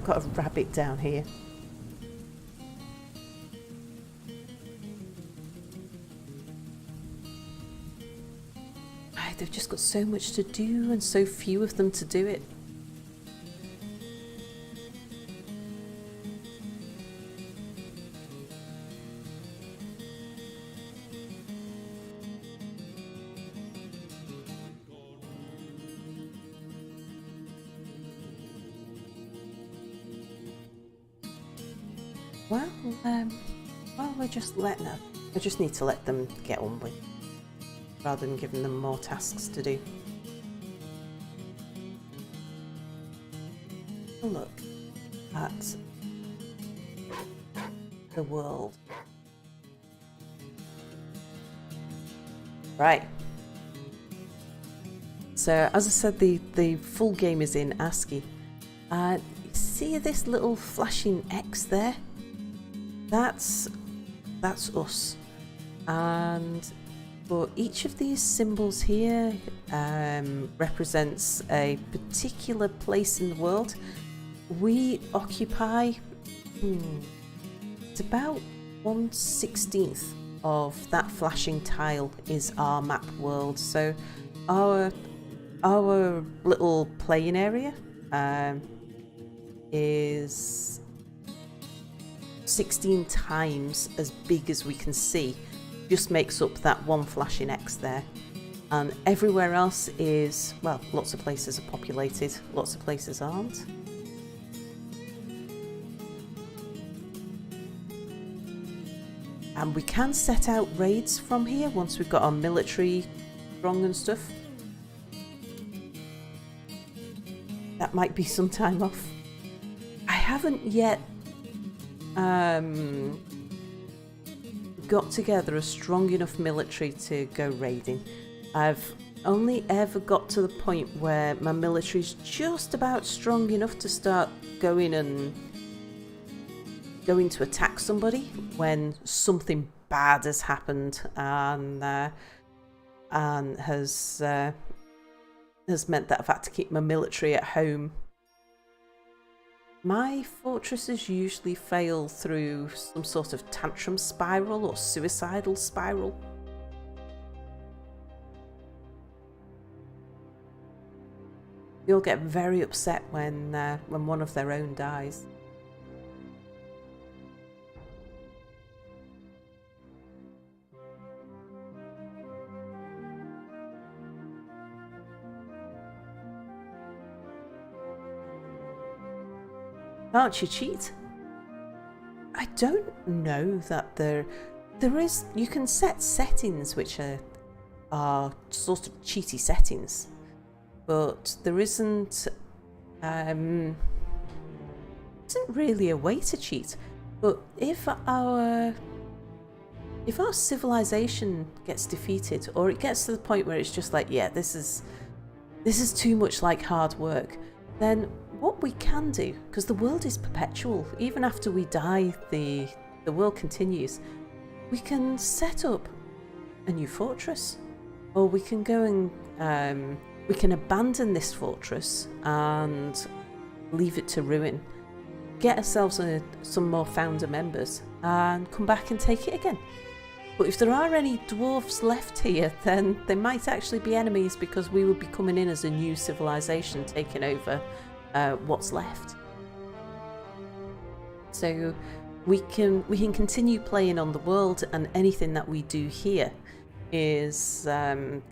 Got a rabbit down here. They've just got so much to do and so few of them to do it. Well, we're just letting them. I just need to let them get on with, rather than giving them more tasks to do. Look at the world. Right. So, as I said, the full game is in ASCII. See this little flashing X there? That's us. And But each of these symbols here represents a particular place in the world. We occupy, it's about 1/16 of that flashing tile is our map world. So our little playing area is 16 times as big as we can see. Just makes up that one flashing X there. And everywhere else is, well, lots of places are populated, lots of places aren't. And we can set out raids from here once we've got our military strong and stuff. That might be some time off. I haven't yet got together a strong enough military to go raiding. I've only ever got to the point where my military's just about strong enough to start going to attack somebody when something bad has happened and has meant that I've had to keep my military at home. My fortresses usually fail through some sort of tantrum spiral or suicidal spiral. They'll get very upset when one of their own dies. Can't you cheat? I don't know that there is. You can set settings which are sort of cheaty settings, but there isn't really a way to cheat. But if our civilization gets defeated, or it gets to the point where it's just like, yeah, this is too much like hard work, then what we can do, because the world is perpetual, even after we die, the world continues. We can set up a new fortress, or we can go and we can abandon this fortress and leave it to ruin, get ourselves some more founder members, and come back and take it again. But if there are any dwarves left here, then they might actually be enemies, because we would be coming in as a new civilization, taking over what's left. So we can continue playing on the world, and anything that we do here is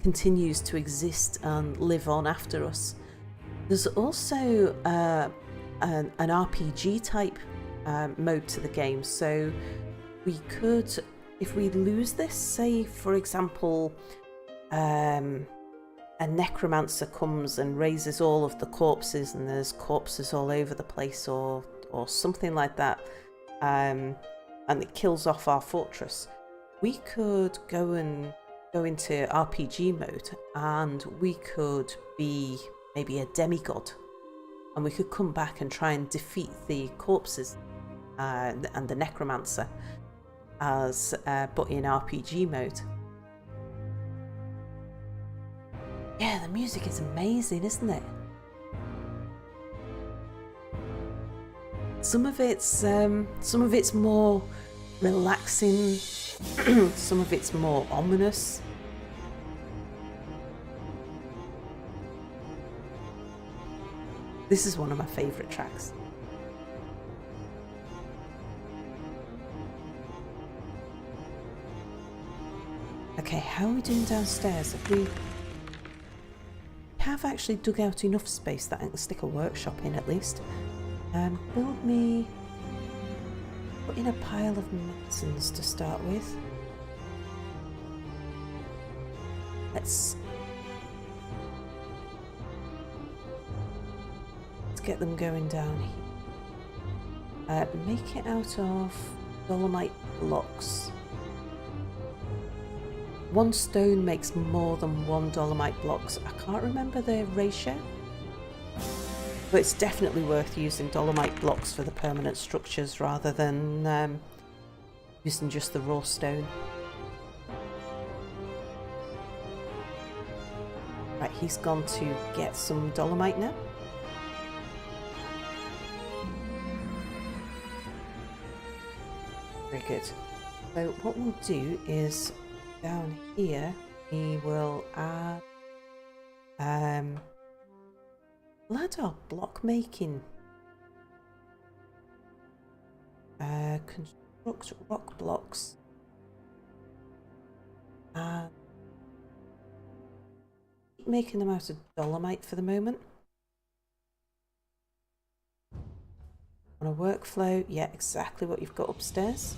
continues to exist and live on after us. There's also an RPG type mode to the game, so we could, if we lose this, say for example a necromancer comes and raises all of the corpses, and there's corpses all over the place, or something like that, and it kills off our fortress. We could go into RPG mode, and we could be maybe a demigod, and we could come back and try and defeat the corpses and the necromancer but in RPG mode. Yeah, the music is amazing, isn't it? Some of it's more relaxing, some of it's more ominous. This is one of my favourite tracks. Okay, how are we doing downstairs? Have actually dug out enough space that I can stick a workshop in at least. Put in a pile of medicines to start with. Let's get them going down here. Make it out of dolomite blocks. One stone makes more than one dolomite blocks. I can't remember the ratio, but it's definitely worth using dolomite blocks for the permanent structures rather than using just the raw stone. Right, he's gone to get some dolomite now. Very good. So what we'll do is down here we will add we'll add our block making. Construct rock blocks. Keep making them out of dolomite for the moment. On a workflow, yeah, exactly what you've got upstairs.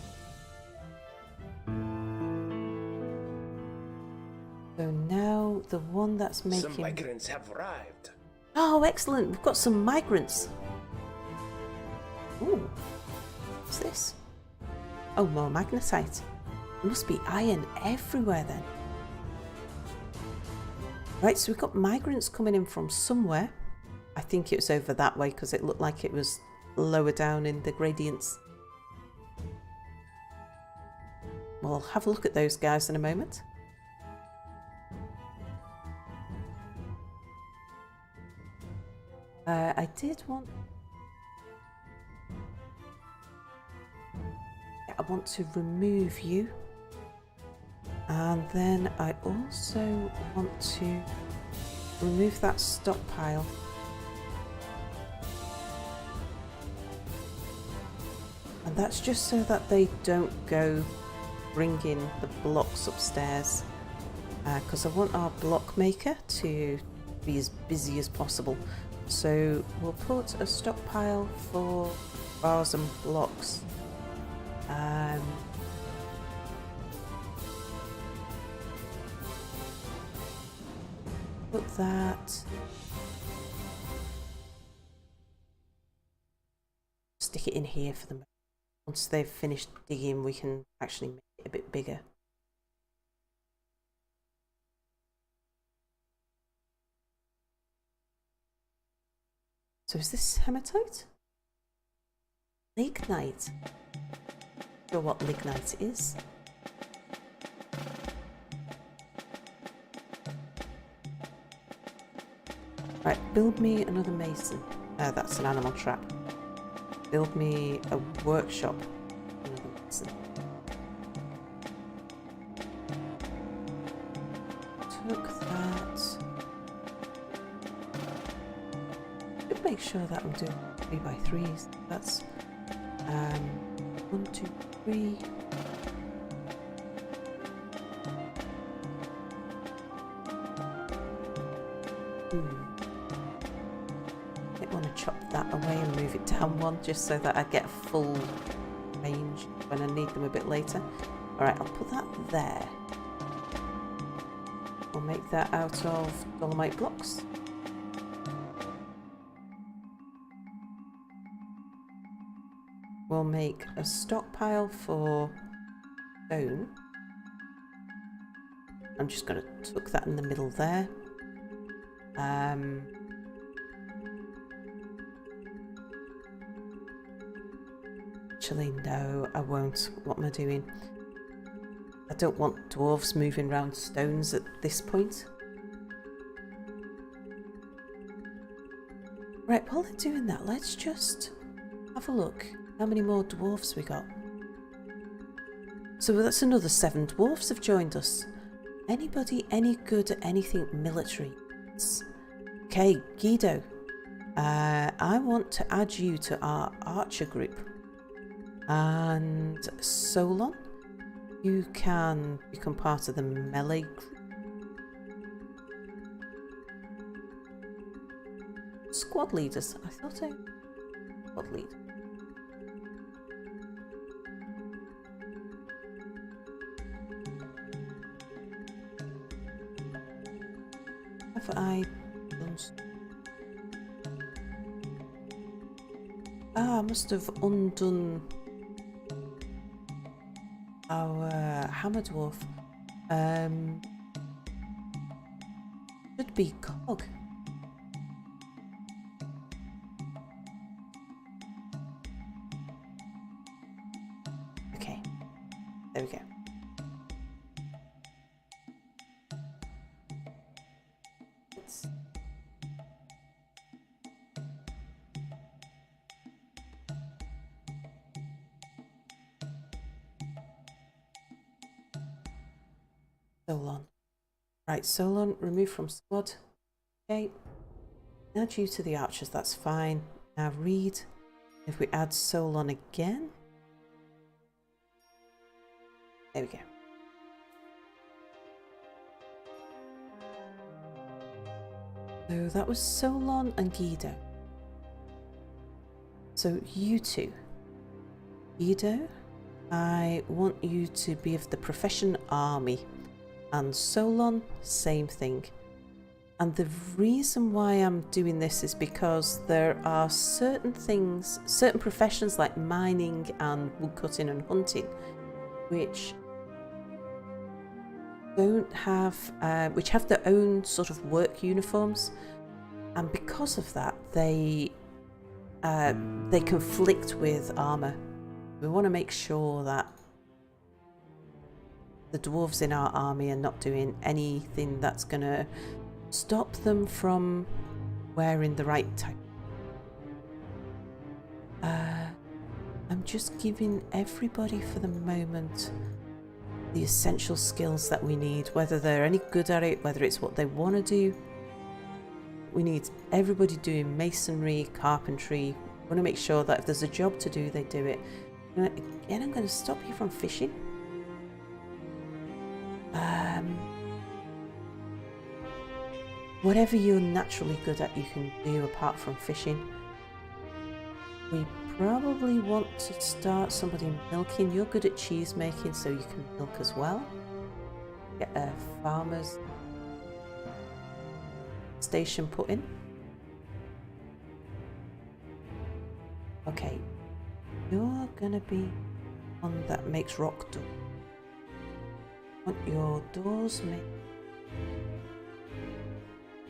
So now the one that's making... Some migrants have arrived. Oh, excellent. We've got some migrants. Ooh. What's this? Oh, more magnetite. There must be iron everywhere then. Right, so we've got migrants coming in from somewhere. I think it was over that way because it looked like it was lower down in the gradients. We'll have a look at those guys in a moment. I did want... I want to remove you. And then I also want to remove that stockpile. And that's just so that they don't go bringing the blocks upstairs. Because I want our block maker to be as busy as possible. So we'll put a stockpile for bars and blocks. Put that. Stick it in here for them. Once they've finished digging, we can actually make it a bit bigger. So is this hematite? Lignite. Not sure what lignite is. Right, build me another mason. That's an animal trap. Build me a workshop. Another mason. Took that. Should make sure that I'm doing 3x3s. That's 1, 2, 3. I want to chop that away and move it down one just so that I get full range when I need them a bit later. Alright, I'll put that there. We'll make that out of dolomite blocks. We'll make a stockpile for stone. I'm just going to tuck that in the middle there. Actually, no, I won't. What am I doing? I don't want dwarves moving around stones at this point. Right, while they're doing that, let's just have a look. How many more dwarves we got? So that's another 7 dwarves have joined us. Anybody any good at anything military? Okay, Guido. I want to add you to our archer group. And Solon, you can become part of the melee group. Squad leaders. I thought I... Squad leader. Have I done... I must have undone our hammer dwarf. Should be cog. Okay, there we go. bits. Solon. Right, Solon, remove from squad. Okay. Add you to the archers, that's fine. Now read. If we add Solon again. There we go. So that was Solon and Guido. So you two. Guido, I want you to be of the profession army. And Solon, same thing. And the reason why I'm doing this is because there are certain things, certain professions like mining and woodcutting and hunting, which don't have, which have their own sort of work uniforms, and because of that, they conflict with armor. We want to make sure that the dwarves in our army are not doing anything that's going to stop them from wearing the right type. I'm just giving everybody for the moment the essential skills that we need, whether they're any good at it, whether it's what they want to do. We need everybody doing masonry, carpentry. We want to make sure that if there's a job to do, they do it. And again, I'm going to stop you from fishing. Whatever you're naturally good at, you can do apart from fishing. We probably want to start somebody milking. You're good at cheese making, so you can milk as well. Get a farmer's station put in. Okay, you're gonna be one that makes rock doors. Want your doors made.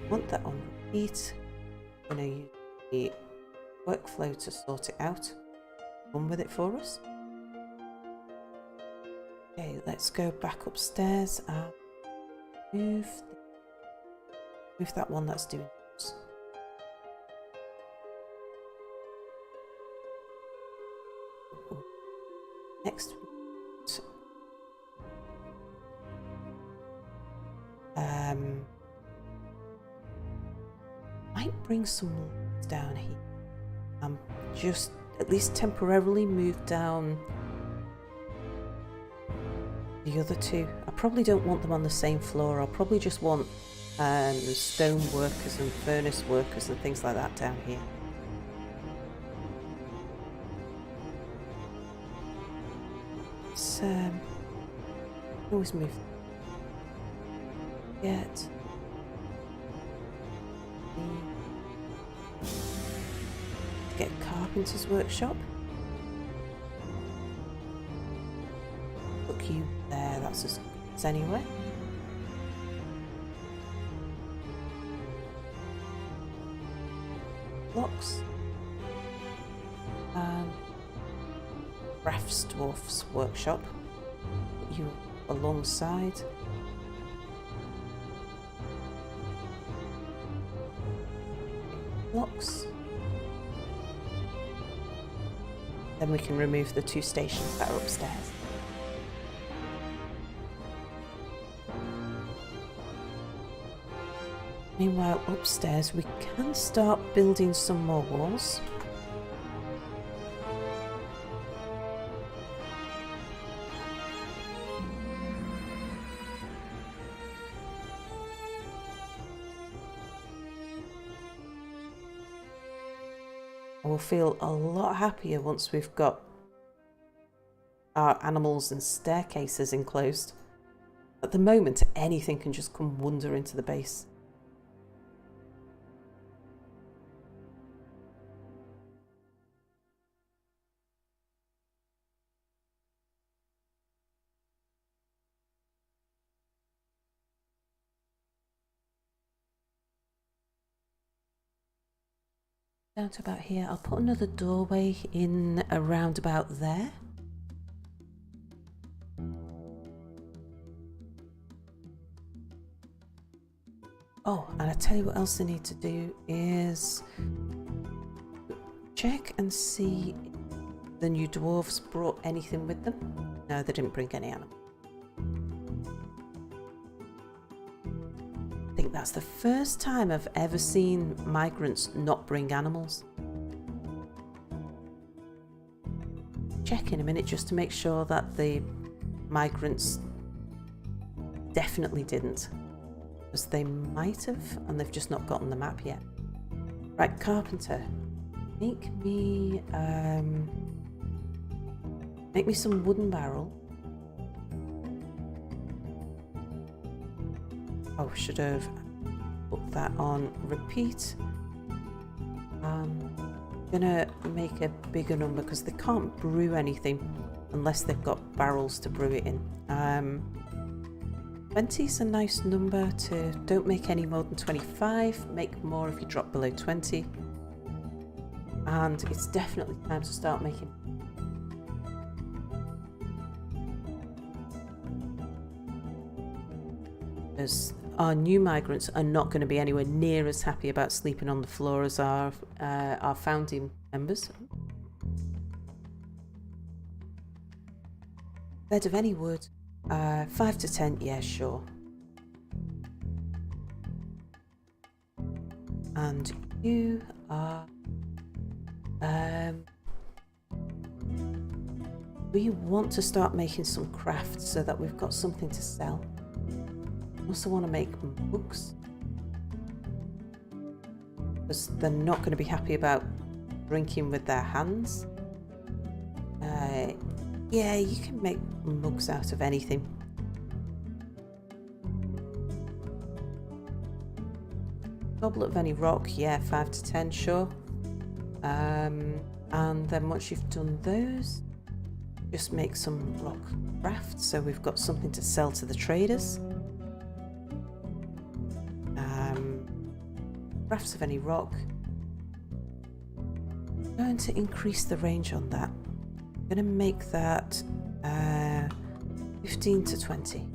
Want that on repeat. I'm gonna use the workflow to sort it out. Run with it for us. Okay, let's go back upstairs and move that one that's doing this. Next, might bring some down here. Just at least temporarily move down the other two. I probably don't want them on the same floor. I'll probably just want stone workers and furnace workers and things like that down here. So always move. Get a carpenter's workshop. Look you there, that's as good as anyway. Blocks. And Crafts Dwarf's workshop. Put you alongside. Blocks. Then we can remove the two stations that are upstairs. Meanwhile, upstairs we can start building some more walls. We'll feel a lot happier once we've got our animals and staircases enclosed. At the moment, anything can just come wander into the base. Down to about here. I'll put another doorway in around about there. Oh, and I tell you what else I need to do is check and see if the new dwarves brought anything with them. No, they didn't bring any animals. I think that's the first time I've ever seen migrants not bring animals. Check in a minute just to make sure that the migrants definitely didn't, because they might have and they've just not gotten the map yet. Right, carpenter, make me some wooden barrel. Oh, should have put that on repeat. Gonna make a bigger number because they can't brew anything unless they've got barrels to brew it in. 20 is a nice number to don't make any more than 25, make more if you drop below 20. And it's definitely time to start making. As our new migrants are not going to be anywhere near as happy about sleeping on the floor as our founding members. Bed of any wood, 5 to 10, yeah, sure. And you are, we want to start making some crafts so that we've got something to sell. Also want to make books because they're not going to be happy about drinking with their hands. Yeah, you can make mugs out of anything. Goblet of any rock, yeah, 5 to 10, sure. And then once you've done those, just make some rock crafts so we've got something to sell to the traders. Crafts of any rock. I'm going to increase the range on that. I'm going to make that 15 to 20.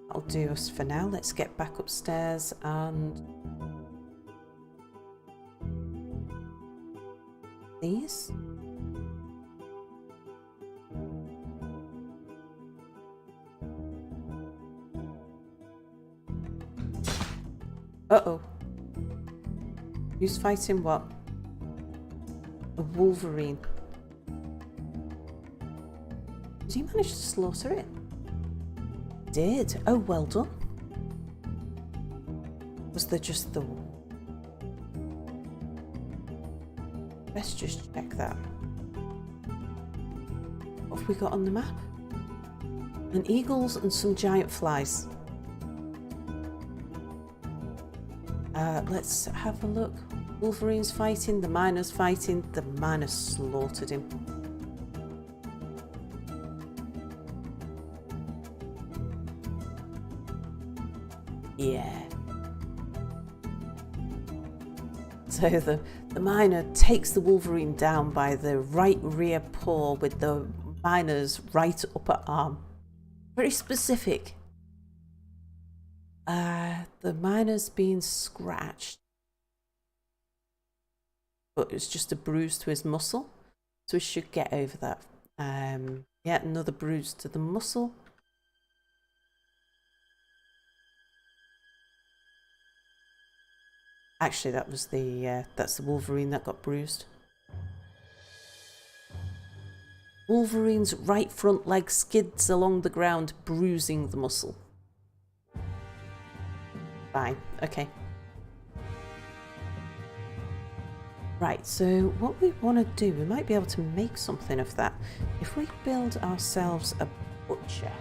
That'll do us for now. Let's get back upstairs and these. Uh-oh. Who's fighting what? A wolverine. Did you manage to slaughter it? Did. Oh, well done. Was there just the... Let's just check that. What have we got on the map? An eagles and some giant flies. Let's have a look. Wolverine's fighting, the miner's fighting. The miner slaughtered him. Yeah. So the miner takes the wolverine down by the right rear paw with the miner's right upper arm. Very specific. The miner's being scratched, but it's just a bruise to his muscle, so we should get over that. Yeah, another bruise to the muscle. Actually, that was that's the wolverine that got bruised. Wolverine's right front leg skids along the ground, bruising the muscle. Fine, okay. Right, so what we want to do, we might be able to make something of that. If we build ourselves a butcher.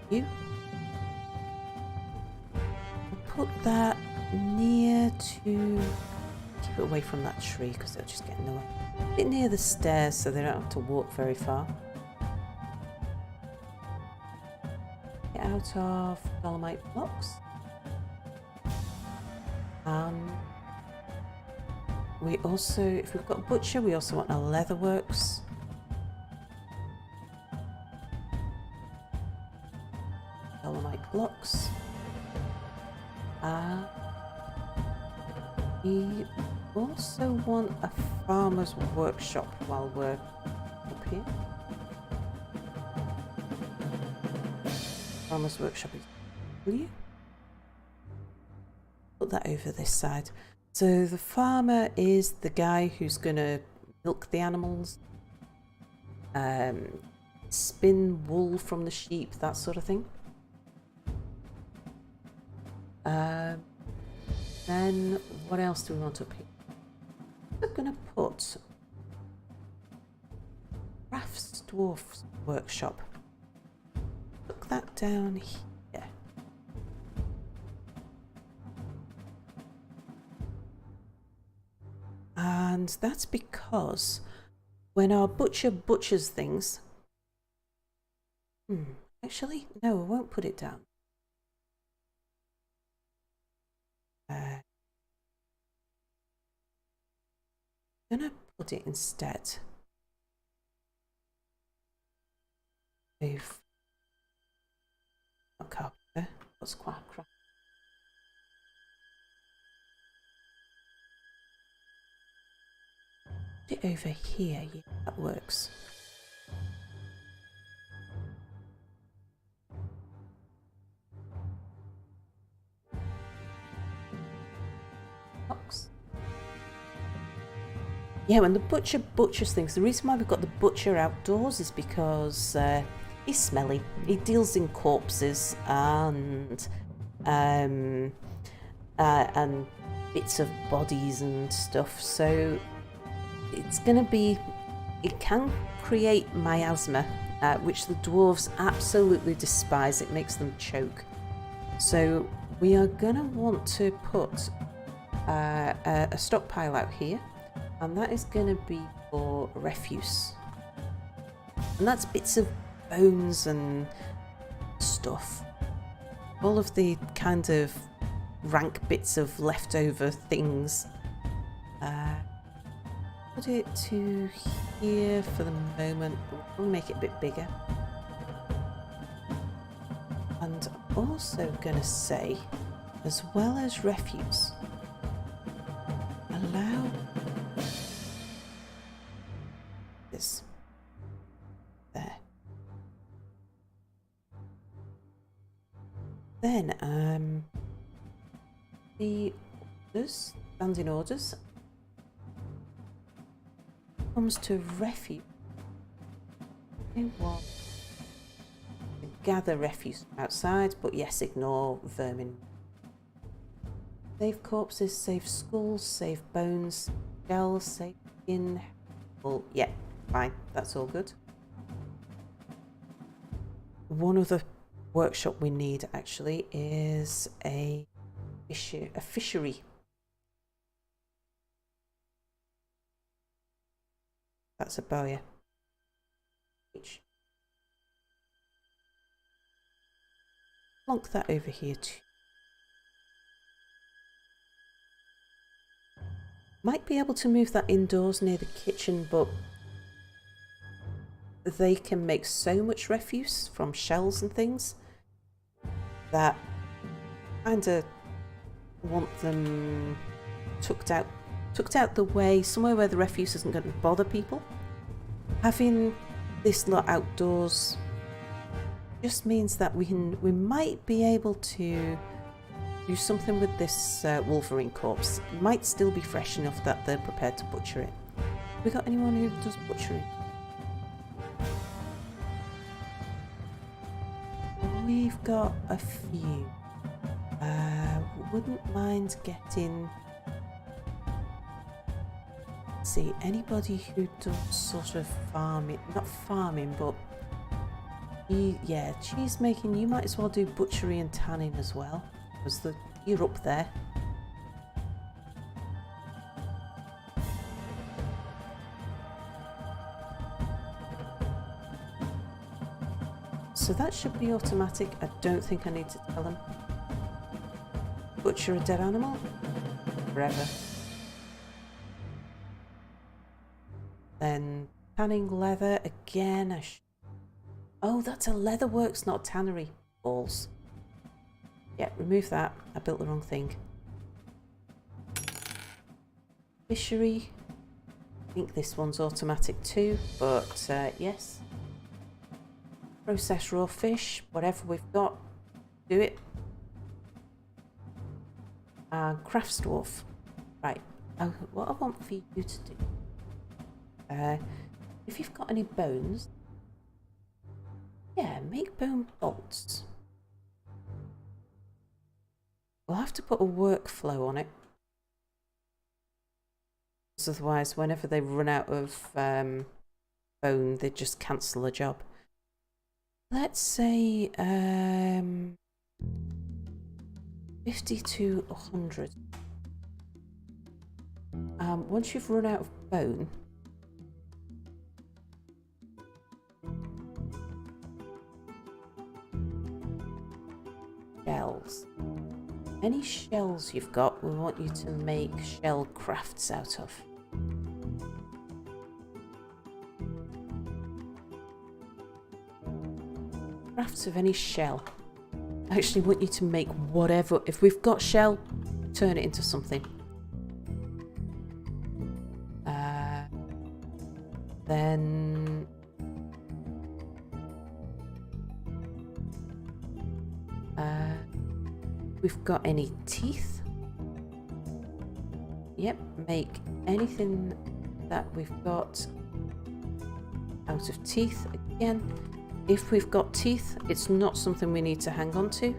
You. We'll put that near to... Keep it away from that tree because they'll just get in the way. A bit near the stairs so they don't have to walk very far. Get out of dolomite blocks. We also, if we've got a butcher, we also want a leatherworks. Dolomite blocks. We also want a farmer's workshop while we're up here. Farmer's workshop is blue. Put that over this side. So the farmer is the guy who's going to milk the animals, spin wool from the sheep, that sort of thing. Then what else do we want up here? We're going to put Crafts Dwarf's workshop. Look that down here. And that's because when our butcher butchers things... actually, no, I won't put it down. I'm gonna put it instead. We've got carpenter. What's quite crap. Put it over here. Yeah, that works. Box. Yeah, when the butcher butchers things, the reason why we've got the butcher outdoors is because he's smelly. He deals in corpses and bits of bodies and stuff. So it's going to be, it can create miasma, which the dwarves absolutely despise. It makes them choke. So we are going to want to put a stockpile out here, and that is going to be for refuse. And that's bits of bones and stuff. All of the kind of rank bits of leftover things. Put it to here for the moment. We'll make it a bit bigger. And I'm also going to say, as well as refuse, allow this there. Then the orders, standing orders, comes to refuse. We want to gather refuse from outside, but yes, ignore vermin. Save corpses, save skulls, save bones, shells, save skin. Well, yeah, fine, that's all good. One other workshop we need actually is a fishery. That's a bowyer. Plonk that over here too. Might be able to move that indoors near the kitchen, but they can make so much refuse from shells and things that I kinda want them tucked out the way, somewhere where the refuse isn't going to bother people. Having this lot outdoors just means that we might be able to do something with this wolverine corpse. It might still be fresh enough that they're prepared to butcher it. We got anyone who does butchering? We've got a few. Wouldn't mind getting... See, anybody who does sort of farming, not farming, but yeah, cheese making. You might as well do butchery and tanning as well, because you're up there. So that should be automatic. I don't think I need to tell them. Butcher a dead animal. forever. Then tanning leather again. Oh, that's a leatherworks, not a tannery. Balls. Yeah, remove that. I built the wrong thing. Fishery. I think this one's automatic too, but yes. Process raw fish. Whatever we've got, do it. Crafts dwarf. Right. What I want for you to do. If you've got any bones, yeah, make bone bolts. We'll have to put a workflow on it. Because otherwise, whenever they run out of bone, they just cancel a job. Let's say 50 to 100. Once you've run out of bone, shells. Any shells you've got, we want you to make shell crafts out of. Crafts of any shell. I actually want you to make whatever. If we've got shell, turn it into something. Then we've got any teeth. Yep, make anything that we've got out of teeth again. If we've got teeth, it's not something we need to hang on to.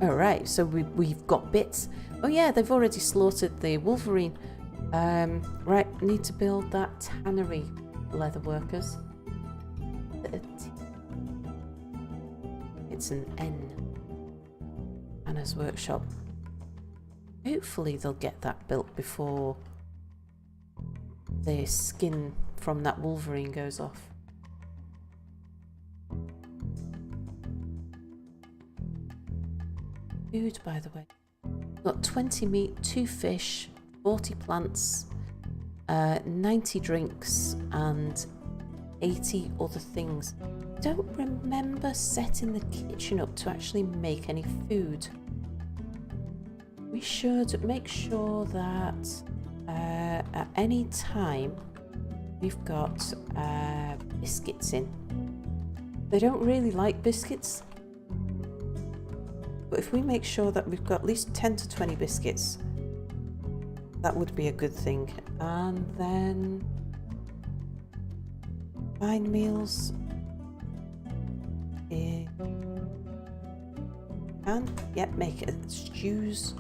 Alright, so we've got bits. Oh yeah, they've already slaughtered the wolverine. Right, need to build that tannery, leather workers. It's an N. Anna's workshop. Hopefully they'll get that built before the skin from that wolverine goes off. Food, by the way. Got 20 meat, 2 fish, 40 plants, 90 drinks, and 80 other things. Don't remember setting the kitchen up to actually make any food. We should make sure that at any time we've got biscuits in. They don't really like biscuits, but if we make sure that we've got at least 10 to 20 biscuits, that would be a good thing. And then fine meals in, and yep, make it stews.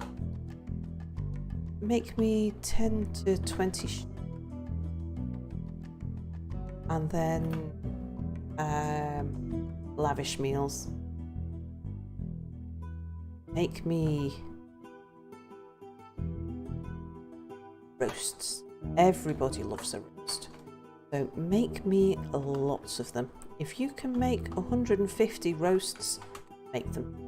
Make me 10 to 20 and then lavish meals. Make me roasts. Everybody loves a roast, so make me lots of them. If you can make 150 roasts, make them.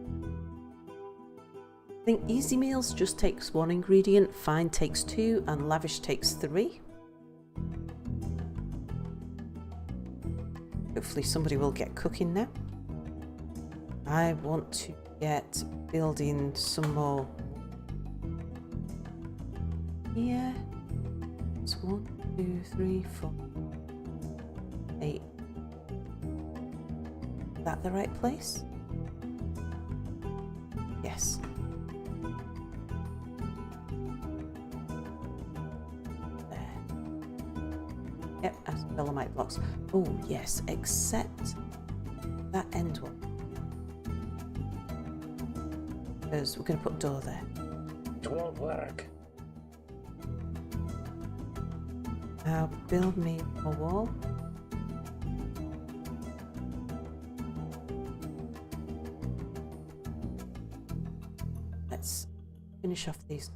I think easy meals just takes 1 ingredient, fine takes 2, and lavish takes 3. Hopefully somebody will get cooking now. I want to get building some more. Here. It's 1, 2, 3, 4, 8. Is that the right place? Yes. Yep, as dolomite blocks. Oh yes, except that end one. Because we're going to put a door there. It won't work. Now build me a wall. Let's finish off these.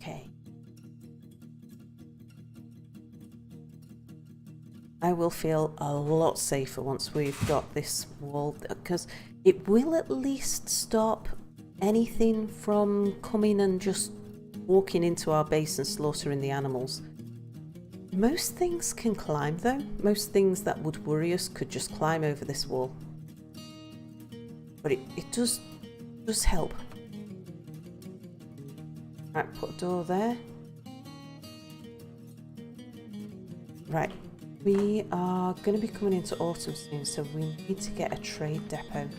Okay. I will feel a lot safer once we've got this wall, because it will at least stop anything from coming and just walking into our base and slaughtering the animals. Most things can climb though. Most things that would worry us could just climb over this wall. But it does help. Right, put a door there. Right. We are going to be coming into autumn soon, so we need to get a trade depot.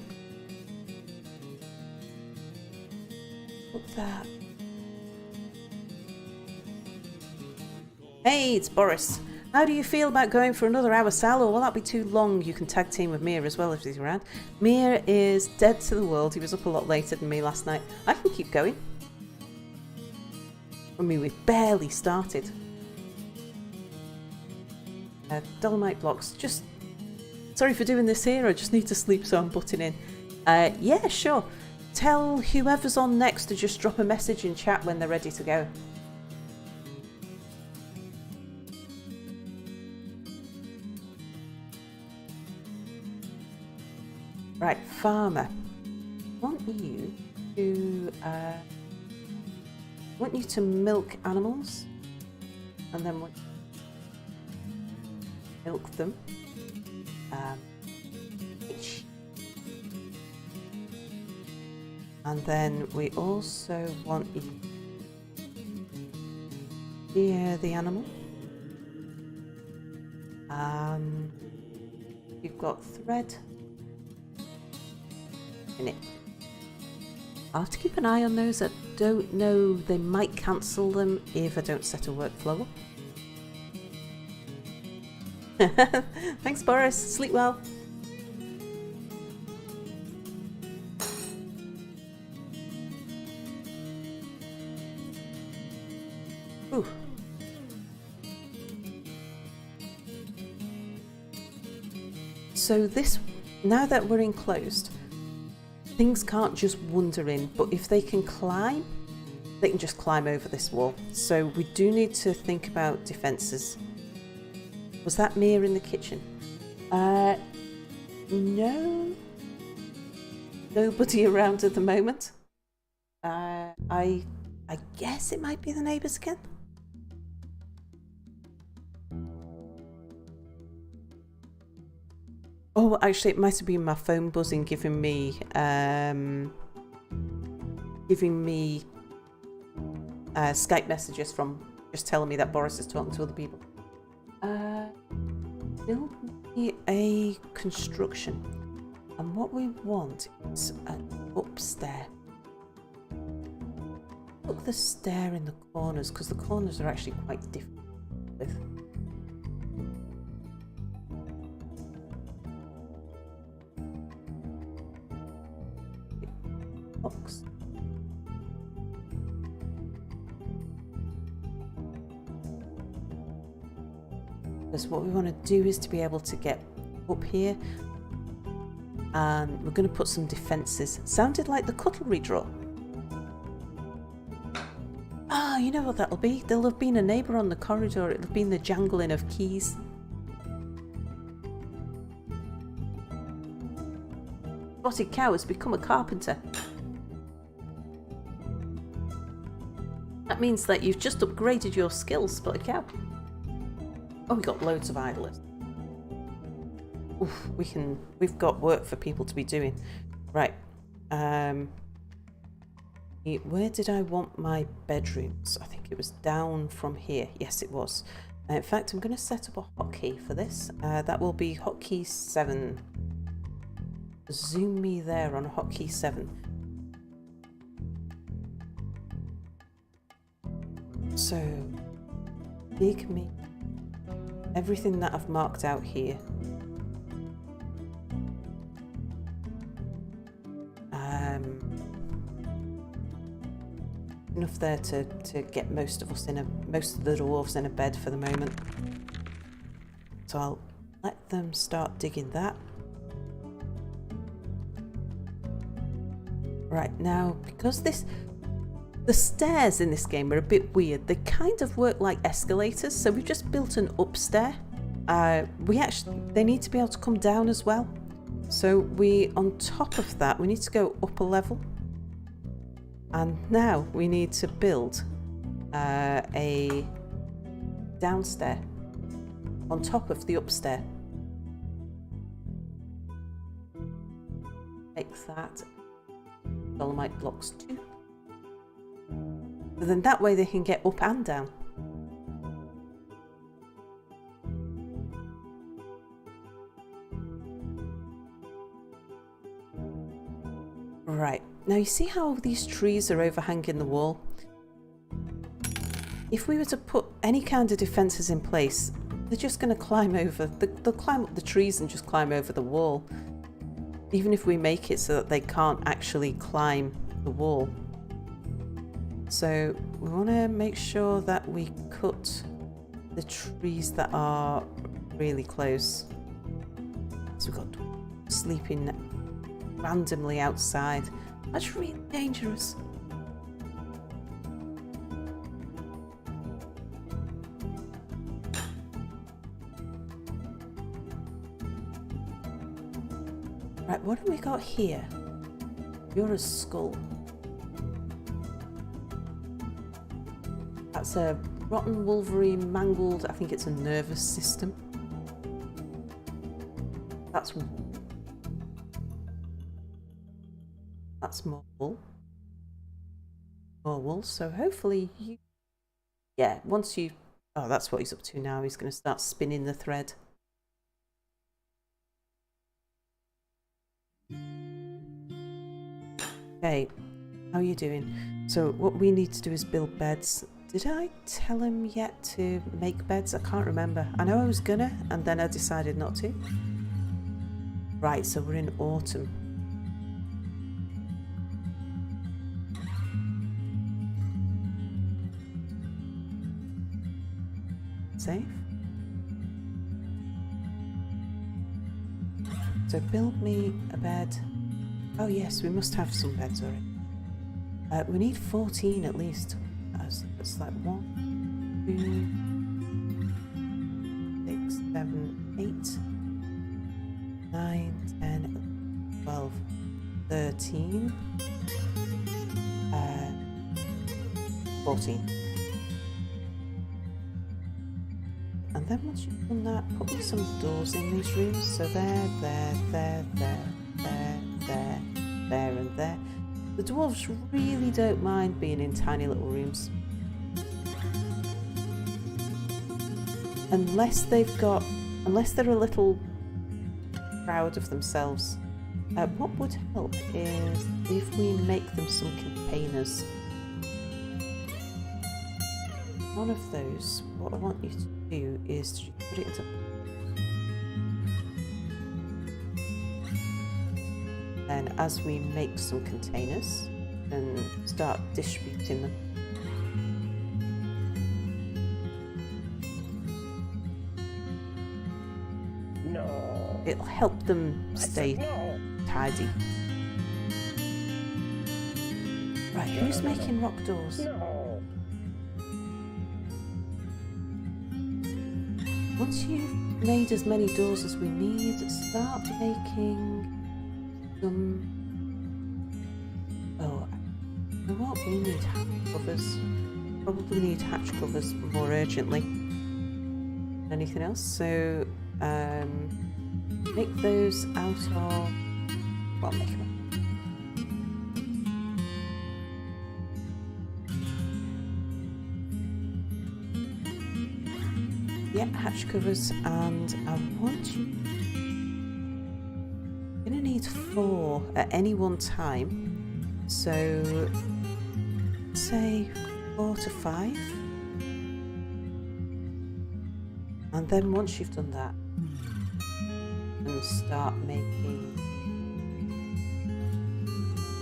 Put that. Hey, it's Boris. How do you feel about going for another hour, Sal? Or will that be too long? You can tag team with Mir as well if he's around. Mir is dead to the world. He was up a lot later than me last night. I can keep going. I mean, we've barely started. Dolomite blocks. Just sorry for doing this here. I just need to sleep, so I'm butting in. Yeah, sure. Tell whoever's on next to just drop a message in chat when they're ready to go. Right, farmer. I want you to milk animals, and then milk them. And then we also want you to shear the animal. You've got thread in it. I'll have to keep an eye on those. I don't know, they might cancel them if I don't set a workflow up. Thanks, Boris. Sleep well. Ooh. So this, now that we're enclosed, things can't just wander in, but if they can climb, they can just climb over this wall. So we do need to think about defences. Was that Mia in the kitchen? No. Nobody around at the moment. I guess it might be the neighbours again. Oh, actually, it might have been my phone buzzing, giving me Skype messages from just telling me that Boris is talking to other people. Build me a construction, and what we want is an upstair. Look, the stair in the corners, because the corners are actually quite different. Box. Because what we want to do is to be able to get up here, and we're going to put some defences. Sounded like the cutlery drawer. Ah, you know what that'll be? There'll have been a neighbour on the corridor. It'll have been the jangling of keys. Spotted Cow has become a carpenter. That means that you've just upgraded your skills, Spotted Cow. Oh, we got loads of idlers. Oof, we've got work for people to be doing. Right. Where did I want my bedrooms? I think it was down from here. Yes, it was. In fact, I'm going to set up a hotkey for this. That will be hotkey 7. Zoom me there on hotkey 7. So, dig me everything that I've marked out here. Enough there to get most of the dwarves in a bed for the moment. So I'll let them start digging that. Right, now, because The stairs in this game are a bit weird. They kind of work like escalators, so we've just built an upstair. They need to be able to come down as well. So on top of that, we need to go up a level. And now we need to build a downstair on top of the upstair. Make that dolomite blocks too. But then that way they can get up and down. Right, now you see how these trees are overhanging the wall? If we were to put any kind of defences in place, they're just going to climb over, they'll climb up the trees and just climb over the wall. Even if we make it so that they can't actually climb the wall. So we want to make sure that we cut the trees that are really close. So we've got sleeping randomly outside. That's really dangerous. Right, what have we got here? You're a skull. That's a rotten wolverine, mangled, I think it's a nervous system. That's more wool. More wool, so hopefully you... Yeah, once you... Oh, that's what he's up to now. He's going to start spinning the thread. Okay, how are you doing? So what we need to do is build beds. Did I tell him yet to make beds? I can't remember. I know I was gonna, and then I decided not to. Right, so we're in autumn. Save. So build me a bed. Oh yes, we must have some beds already. We need 14 at least. That's like 1, 2, 6, 7, 8, 9, 10, 12, 13, 14. And then once you've done that, put me some doors in these rooms. So there, and there. The dwarves really don't mind being in tiny little rooms. Unless they're a little proud of themselves. What would help is if we make them some containers. One of those, what I want you to do is to put it into... And as we make some containers, then start distributing them. No. It'll help them stay tidy. Right, who's making rock doors? No. Once you've made as many doors as we need, start making some... Oh, you know what? We need hatch covers. Probably need hatch covers more urgently than anything else. So, make those out of... Well, make them. Yep, hatch covers, and I want you... You're going to need 4 at any one time, so say 4 to 5. And then once you've done that, and start making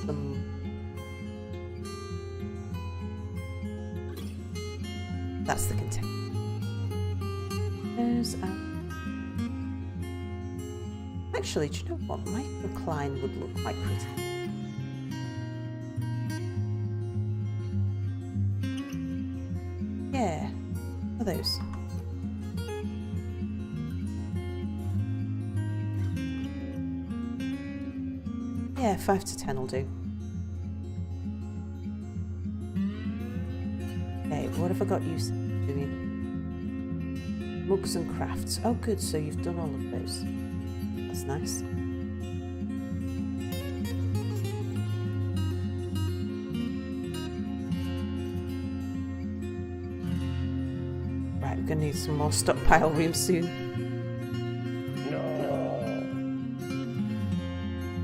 some... That's the container. Actually, do you know what? Microcline would look quite pretty. Yeah, 5 to 10 will do. Okay, what have I got you doing? Mugs and crafts. Oh good, so you've done all of those. That's nice. Right, we're gonna need some more stockpile room soon. No.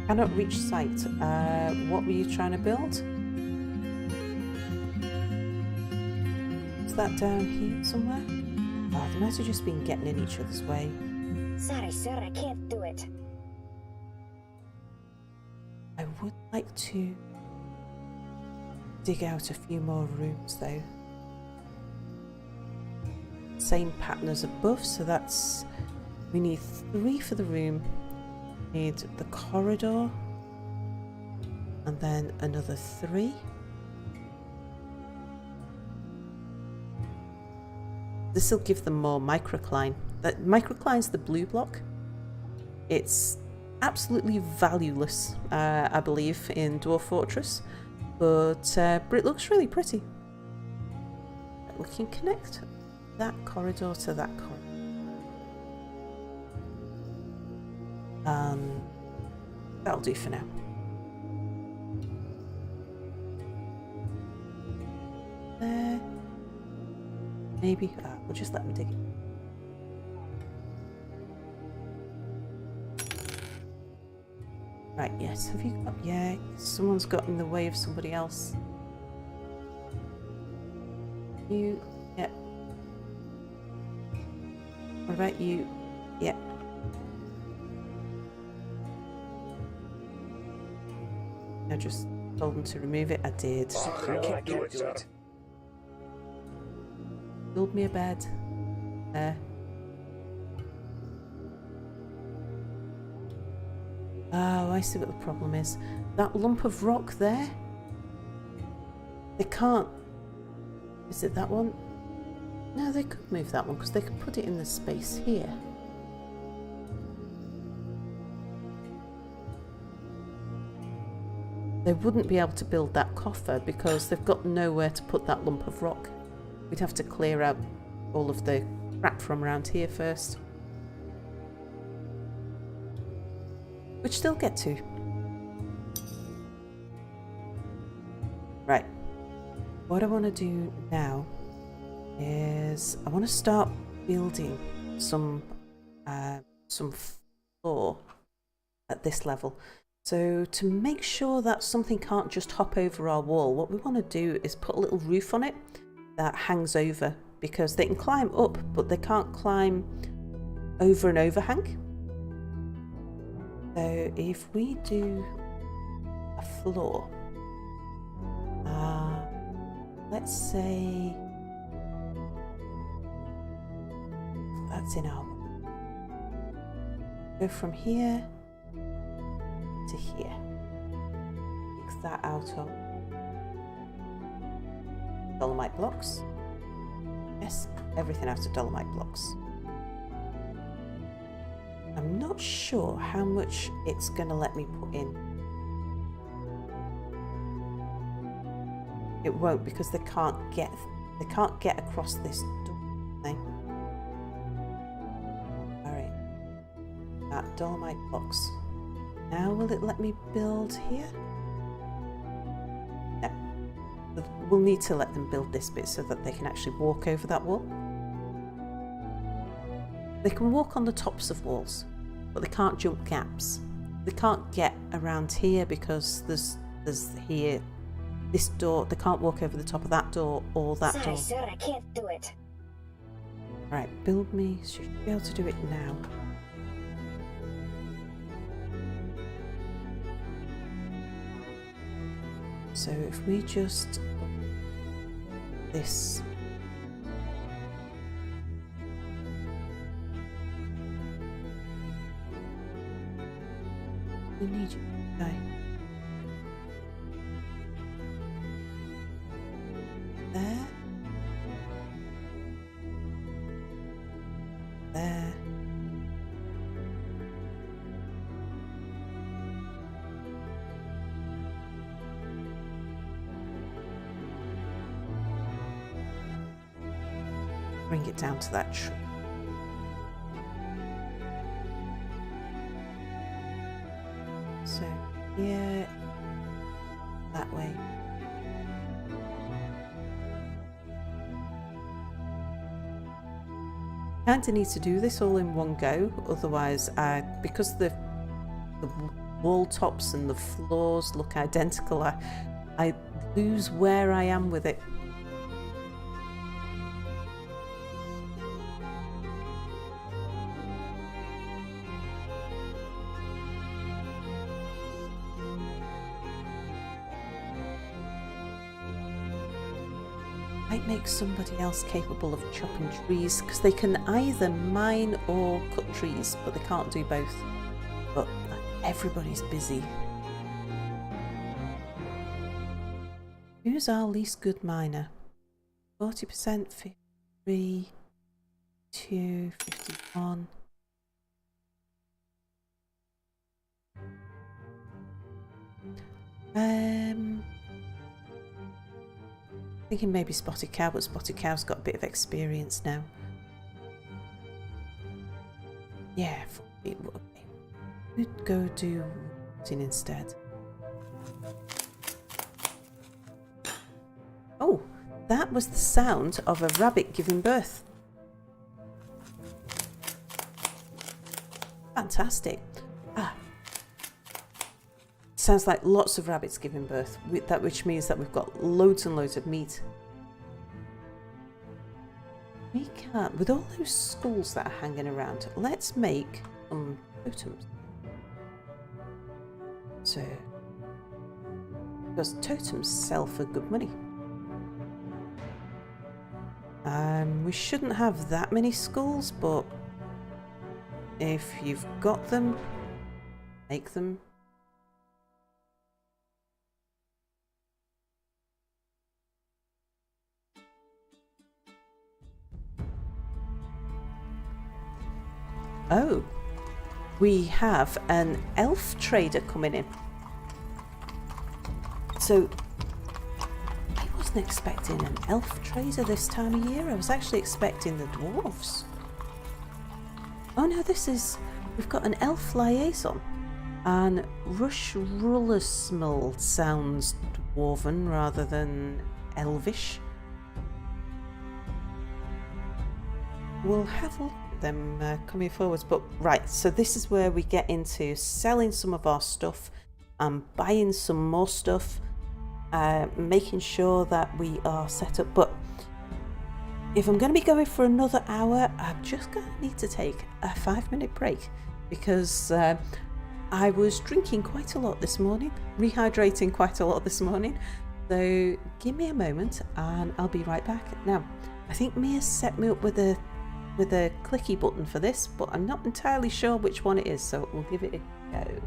Cannot reach site. What were you trying to build? Is that down here somewhere? Oh, they might have just been getting in each other's way. Sorry, sir, I can't do it. I would like to dig out a few more rooms though. Same pattern as above, so that's, we need 3 for the room, we need the corridor, and then another 3. This will give them more microcline. That microcline's the blue block. It's absolutely valueless, I believe, in Dwarf Fortress, but it looks really pretty. We can connect that corridor to that corridor. That'll do for now. There. Maybe. We'll just let them dig it. Right, yes. Have you got... Yeah, someone's got in the way of somebody else. You... Yeah. What about you? Yeah. I just told them to remove it. I did. I can't do it. Build me a bed. There. Oh, I see what the problem is. That lump of rock there? They can't... Is it that one? No, they could move that one because they could put it in the space here. They wouldn't be able to build that coffer because they've got nowhere to put that lump of rock. We'd have to clear out all of the crap from around here first. Which they'll get to. Right. What I want to do now is I want to start building some floor at this level. So to make sure that something can't just hop over our wall, what we want to do is put a little roof on it that hangs over, because they can climb up but they can't climb over an overhang. So if we do a floor, let's say that's in our, go from here to here, take that out of dolomite blocks. Yes, everything out of dolomite blocks. I'm not sure how much it's going to let me put in. It won't, because they can't get across this door thing. Alright. That dolomite blocks. Now will it let me build here? No. We'll need to let them build this bit so that they can actually walk over that wall. They can walk on the tops of walls, but they can't jump gaps. They can't get around here because there's here this door. They can't walk over the top of that door or that door. Sorry, sir, I can't do it. Right, build me. Should be able to do it now. So if we just this. We need you. Okay. There. There. bring it down to that tree. So here, that way. Kinda need to do this all in one go, otherwise because the wall tops and the floors look identical, I lose where I am with it. Might make somebody else capable of chopping trees, because they can either mine or cut trees, but they can't do both. But everybody's busy. Who's our least good miner? 40%, 53, 2, 51. Thinking maybe Spotted Cow, but Spotted Cow's got a bit of experience now. Yeah, okay. We'd go do rooting instead. Oh, that was the sound of a rabbit giving birth. Fantastic. Sounds like lots of rabbits giving birth, which means that we've got loads and loads of meat. We can't, with all those skulls that are hanging around, let's make some totems. So, because totems sell for good money. We shouldn't have that many skulls, but if you've got them, make them. Oh, we have an elf trader coming in. So, I wasn't expecting an elf trader this time of year. I was actually expecting the dwarves. Oh no, we've got an elf liaison. And Rush Rullersmell sounds dwarven rather than elvish. We'll have a look at them coming forwards, but right, so this is where we get into selling some of our stuff and buying some more stuff, making sure that we are set up. But if I'm going to be going for another hour, I'm just going to need to take a 5-minute break, because I was drinking quite a lot this morning, rehydrating quite a lot this morning. So give me a moment and I'll be right back. Now, I think Mia set me up with a clicky button for this, but I'm not entirely sure which one it is, so we'll give it a go.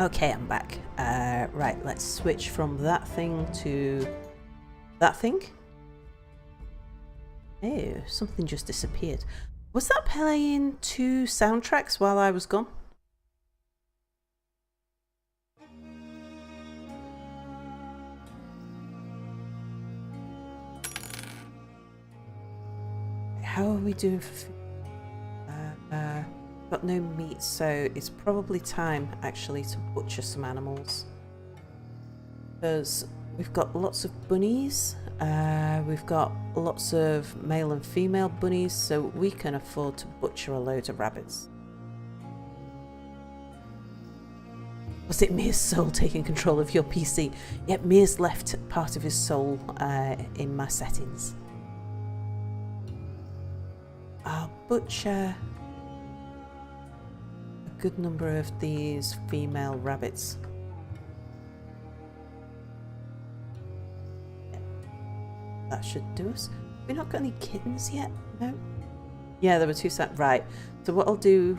Okay, I'm back. Right, let's switch from that thing to that thing. Oh, something just disappeared. Was that playing 2 soundtracks while I was gone? How are we doing for food? Got no meat, so it's probably time actually to butcher some animals. Because we've got lots of bunnies, we've got lots of male and female bunnies, so we can afford to butcher a load of rabbits. Was it Mia's soul taking control of your PC? Yep, Mia's left part of his soul in my settings. I'll butcher a good number of these female rabbits. That should do us. We've not got any kittens yet, no? Yeah, there were 2 set. Right. So what I'll do,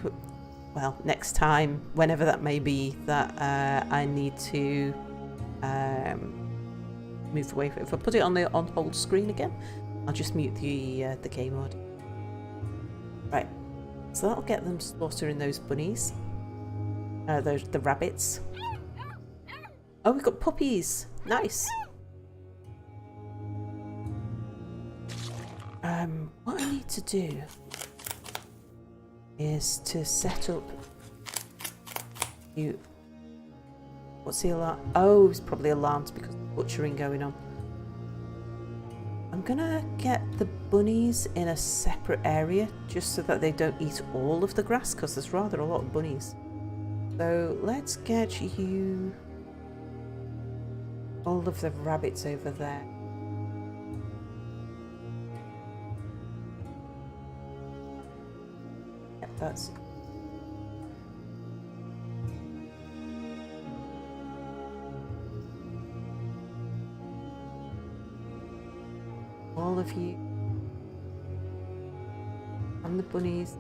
well, next time, whenever that may be, that I need to move away from it. If I put it on the on hold screen again, I'll just mute the game audio. Right. So that'll get them slaughtering those bunnies. The rabbits. Oh, we've got puppies. Nice. What I need to do is to set up you. What's the alarm? Oh, it's probably alarmed because of butchering going on. I'm gonna get the bunnies in a separate area just so that they don't eat all of the grass, because there's rather a lot of bunnies. So let's get you all of the rabbits over there. Yep, that's all of you and the bunnies.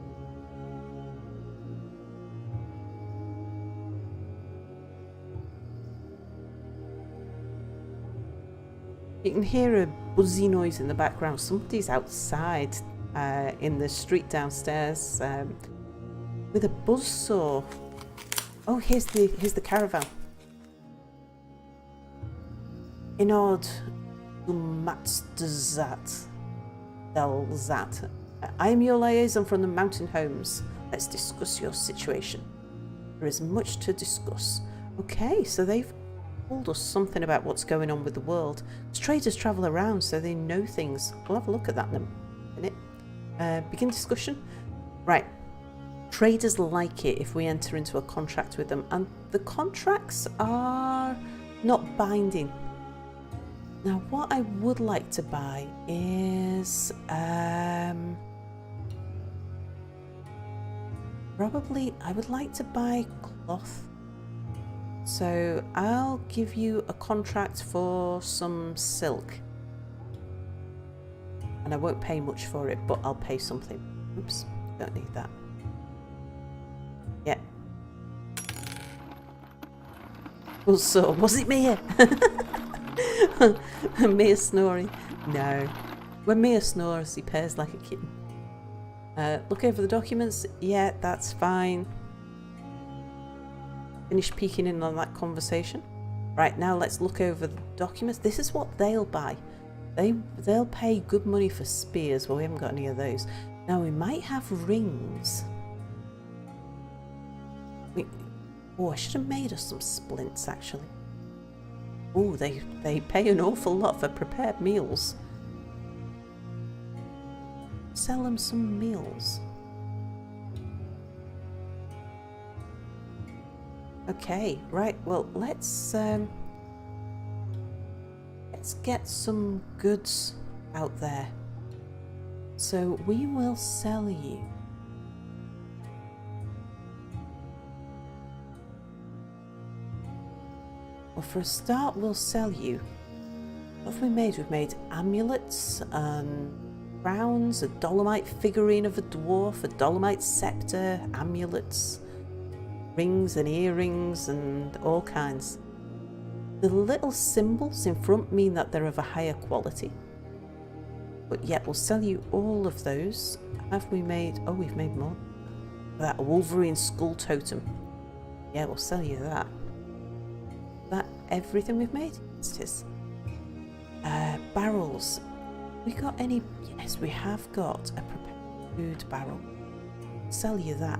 You can hear a buzzy noise in the background. Somebody's outside in the street downstairs with a buzzsaw. Oh, here's the caravan. Inord Delzat. I am your liaison from the mountain homes. Let's discuss your situation. There is much to discuss. Okay, so they've told us something about what's going on with the world. Traders travel around, so they know things. We'll have a look at that in a minute. Begin discussion. Right. Traders like it if we enter into a contract with them, and the contracts are not binding. Now, what I would like to buy is probably I would like to buy cloth. So I'll give you a contract for some silk. And I won't pay much for it, but I'll pay something. Oops, don't need that. Yeah. Also, was it Mia? Mia snoring? No. When Mia snores, he purrs like a kitten. Look over the documents. Yeah, that's fine. Finish peeking in on that conversation. Right, now let's look over the documents. This is what they'll buy. They'll pay good money for spears. Well, we haven't got any of those. Now we might have rings. Oh, I should have made us some splints actually. Oh, they pay an awful lot for prepared meals. Sell them some meals. Okay, right, well, let's get some goods out there. So we will sell you well, for a start, we'll sell you. What have we made? We've made amulets and crowns, a dolomite figurine of a dwarf, a dolomite scepter, amulets, rings and earrings and all kinds. The little symbols in front mean that they're of a higher quality. But yet we'll sell you all of those. Have we made... Oh, we've made more. That Wolverine skull totem. Yeah, we'll sell you that. Is that everything we've made? Yes, it is. Barrels. We got any... Yes, we have got a prepared food barrel. Sell you that.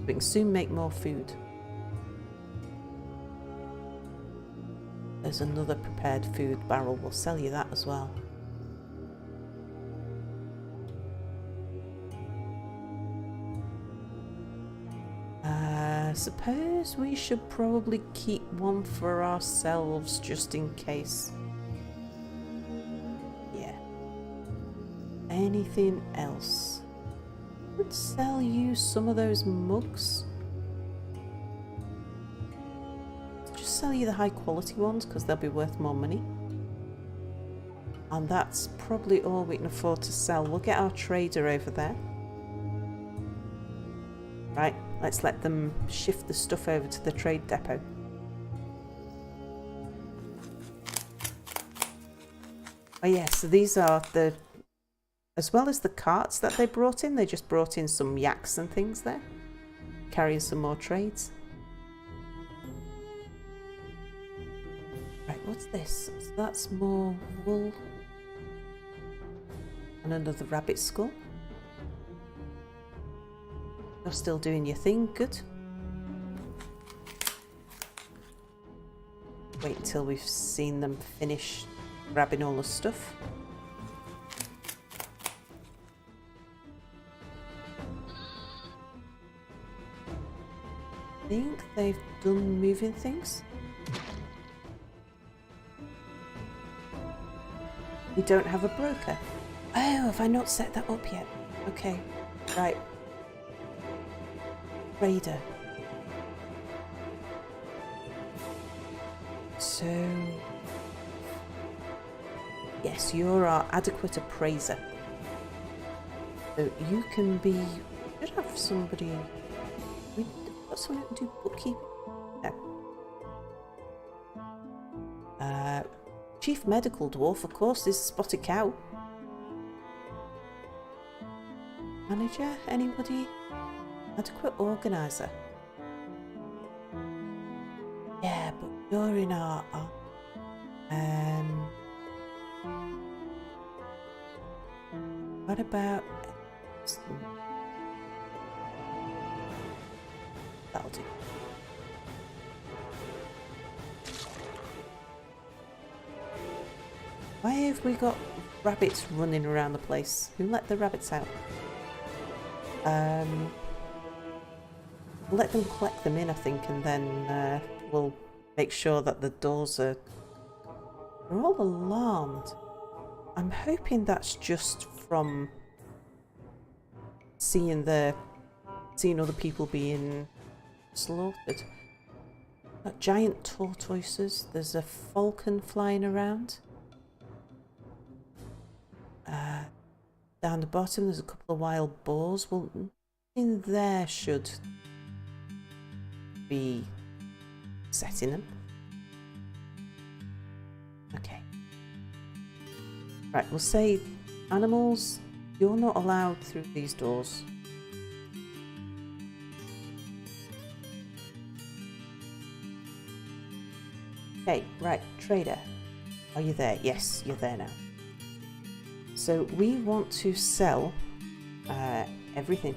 We can soon make more food. There's another prepared food barrel. We'll sell you that as well. I suppose we should probably keep one for ourselves just in case. Yeah. Anything else? Would sell you some of those mugs. Just sell you the high quality ones because they'll be worth more money. And that's probably all we can afford to sell. We'll get our trader over there. Right, let's let them shift the stuff over to the trade depot. Oh yeah, so these are the... As well as the carts that they brought in, they just brought in some yaks and things there. Carrying some more trades. Right, what's this? So that's more wool. And another rabbit skull. You're still doing your thing, good. Wait until we've seen them finish grabbing all the stuff. I think they've done moving things. We don't have a broker. Oh, have I not set that up yet? Okay, right. Trader. So, yes, you're our adequate appraiser. So you can be... We should have somebody... We've got someone who can do bookkeeping. No. Chief Medical Dwarf, of course, is Spotted Cow. Manager? Anybody? Adequate organizer. Yeah, but you're in our what about... That'll do. Why have we got rabbits running around the place? Who let the rabbits out? We'll let them collect them in, I think, and then we'll make sure that the doors are... They're all alarmed. I'm hoping that's just from seeing other people being slaughtered. Got giant tortoises. There's a falcon flying around. Down the bottom there's a couple of wild boars. Well, in there should be setting them. Okay. Right, we'll say animals, you're not allowed through these doors. Okay, right, trader. Are you there? Yes, you're there now. So we want to sell everything.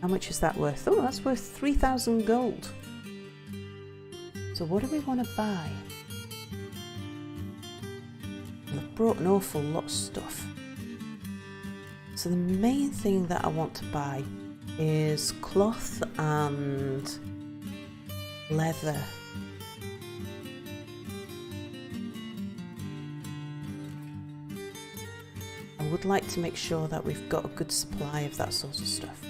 How much is that worth? Oh, that's worth 3,000 gold. So what do we want to buy? Well, I've brought an awful lot of stuff. So the main thing that I want to buy is cloth and leather. I would like to make sure that we've got a good supply of that sort of stuff.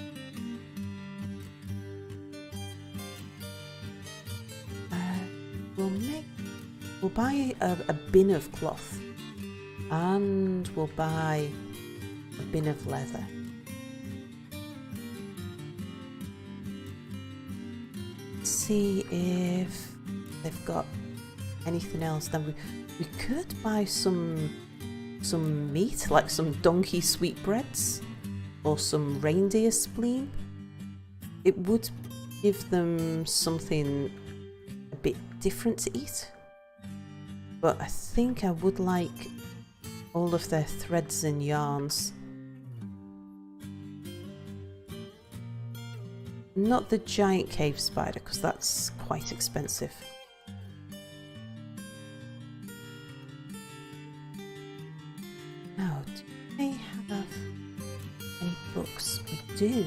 We'll buy a bin of cloth and we'll buy a bin of leather. see if they've got anything else. Then we could buy some meat, like some donkey sweetbreads or some reindeer spleen. It would give them something a bit different to eat. But I think I would like all of their threads and yarns. Not the giant cave spider, because that's quite expensive. Now, do they have any books? We do.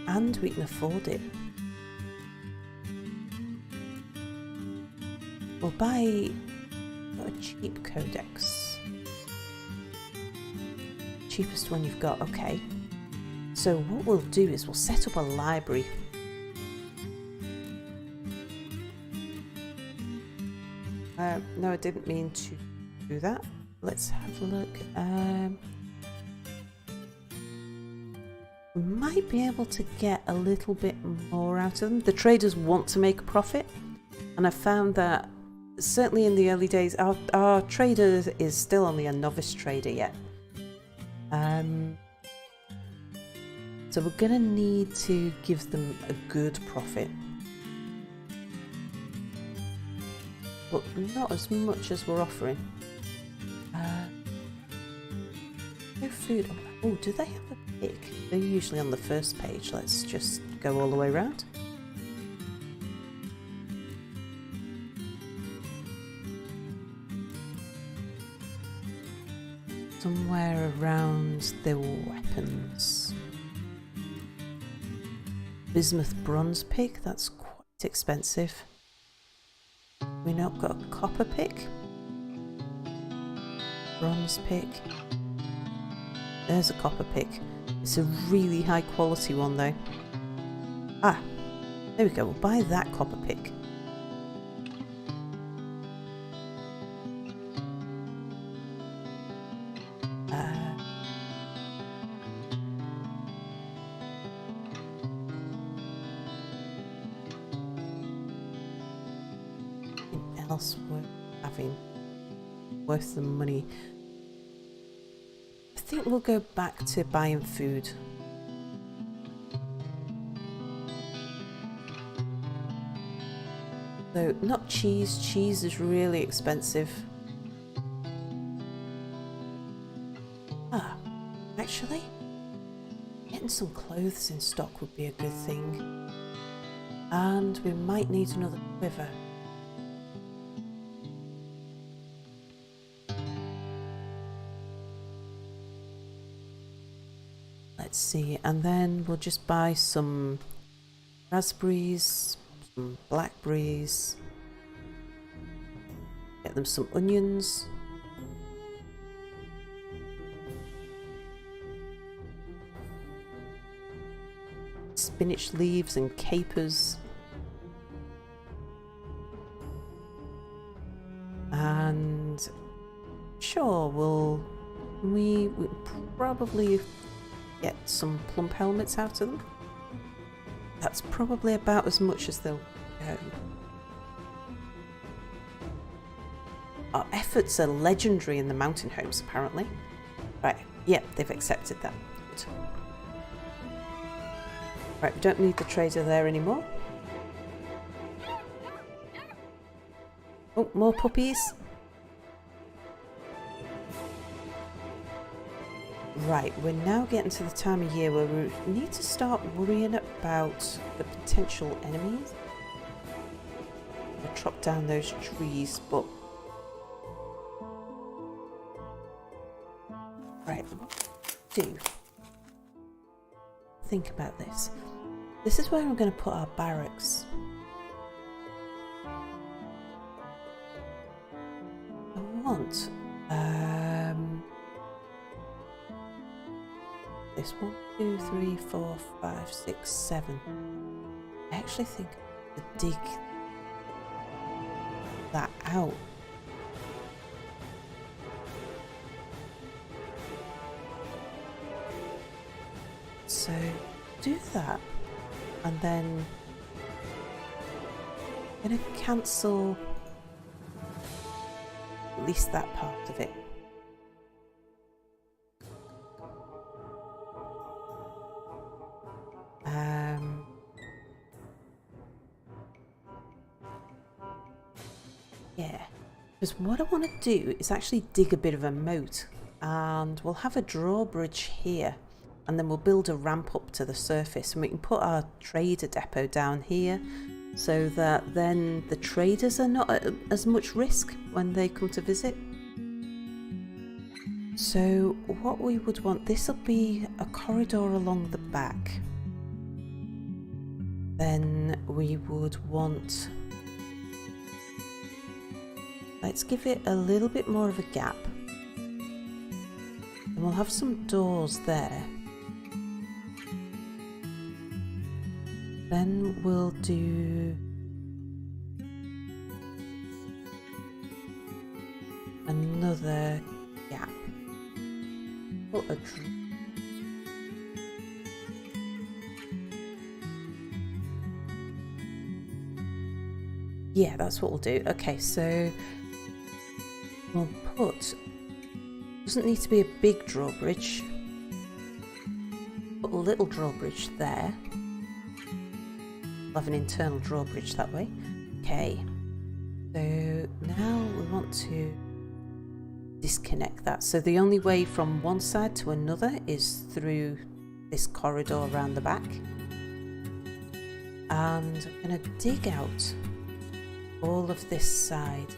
And we can afford it. We'll buy a cheap codex. Cheapest one you've got, okay. So what we'll do is we'll set up a library. No, I didn't mean to do that. Let's have a look. We might be able to get a little bit more out of them. The traders want to make a profit, and I found that certainly in the early days, our trader is still only a novice trader yet. So we're going to need to give them a good profit. But not as much as we're offering. No food. Oh, do they have a pick? They're usually on the first page. Let's just go all the way around. Somewhere around their weapons. Bismuth bronze pick, that's quite expensive. We not got a copper pick. Bronze pick. There's a copper pick. It's a really high quality one though. Ah, there we go, we'll buy that copper pick. Else worth having, worth the money. I think we'll go back to buying food. So not cheese. Cheese is really expensive. Actually, getting some clothes in stock would be a good thing. And we might need another quiver. Let's see, and then we'll just buy some raspberries, some blackberries, get them some onions, spinach leaves and capers, and sure, we probably get some plump helmets out of them. That's probably about as much as they'll go. Our efforts are legendary in the mountain homes, apparently. Right, yeah, they've accepted that. Good. Right, we don't need the trader there anymore. Oh, more puppies. Right, we're now getting to the time of year where we need to start worrying about the potential enemies. We'll chop down those trees, but... Right, do. Think about this. This is where we're going to put our barracks. I want... this 1, 2, 3, 4, 5, 6, 7. I actually think to dig that out. So do that. And then I'm going to cancel at least that part of it. Yeah, because what I want to do is actually dig a bit of a moat, and we'll have a drawbridge here, and then we'll build a ramp up to the surface, and we can put our trader depot down here so that then the traders are not at as much risk when they come to visit. So what we would want, this will be a corridor along the back. Then we would want, let's give it a little bit more of a gap. And we'll have some doors there. Then we'll do another gap. Put a yeah, that's what we'll do. Okay, so we'll put, doesn't need to be a big drawbridge. Put a little drawbridge there. We'll have an internal drawbridge that way. Okay, so now we want to disconnect that. So the only way from one side to another is through this corridor around the back. And I'm going to dig out all of this side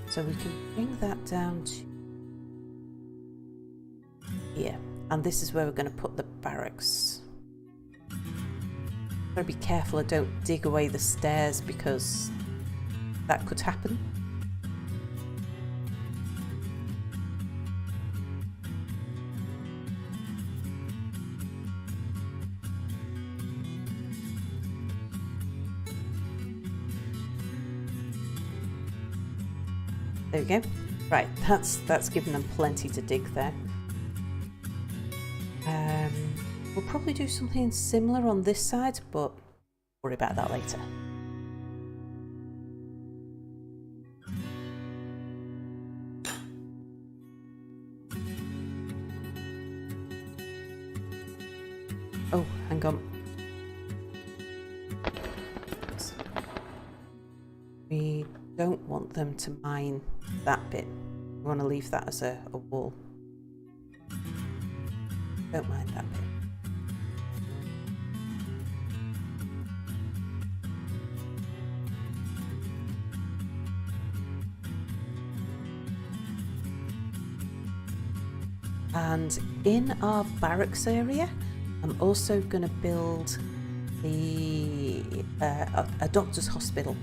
so we can bring that down to here, and this is where we're going to put the barracks. Gotta be careful I don't dig away the stairs because that could happen. There we go. Right, that's given them plenty to dig there. We'll probably do something similar on this side, but worry about that later. Oh, hang on. We don't want them to mine that bit. We want to leave that as a wall. Don't mind that bit. And in our barracks area, I'm also going to build the a doctor's hospital.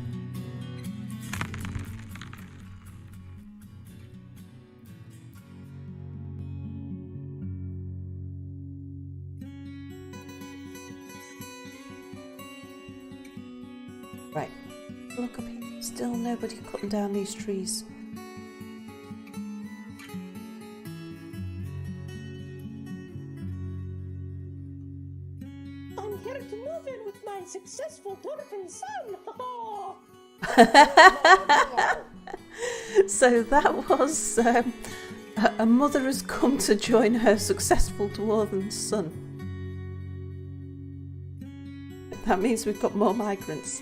Right, look up here. Still nobody cutting down these trees. I'm here to move in with my successful Dwarf son. So that was a mother has come to join her successful dwarven son. That means we've got more migrants.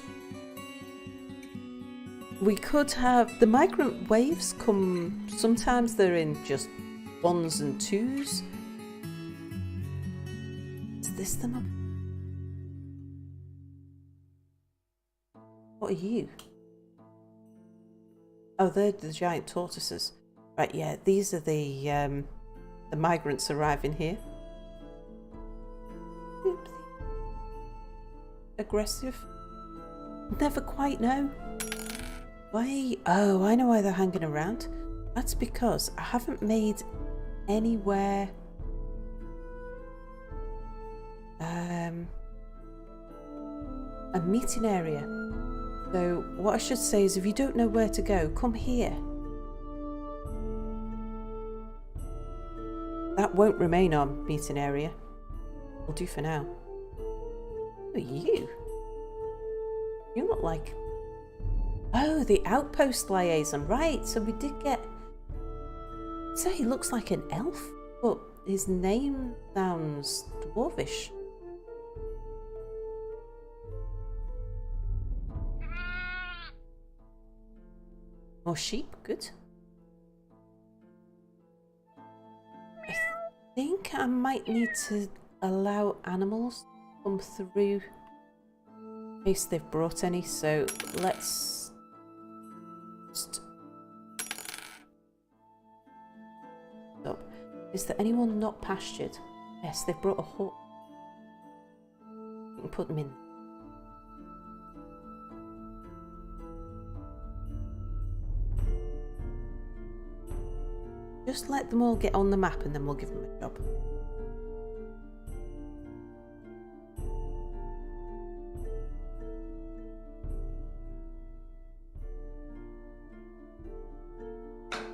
We could have the migrant waves come, sometimes they're in just 1s and 2s. Is this them up? What are you? Oh, they're the giant tortoises. Right, yeah, these are the migrants arriving here. Oops. Aggressive? Never quite know. Why? Oh, I know why they're hanging around. That's because I haven't made anywhere a meeting area. So what I should say is if you don't know where to go, come here. That won't remain our meeting area. Will do for now. Who are you? You look like... Oh, the outpost liaison. Right, so we did get... So he looks like an elf, but his name sounds dwarvish. More sheep, good. I think I might need to allow animals to come through in case they've brought any, so let's just stop. Is there anyone not pastured? Yes, they've brought a horse. You can put them in. Just let them all get on the map and then we'll give them a job.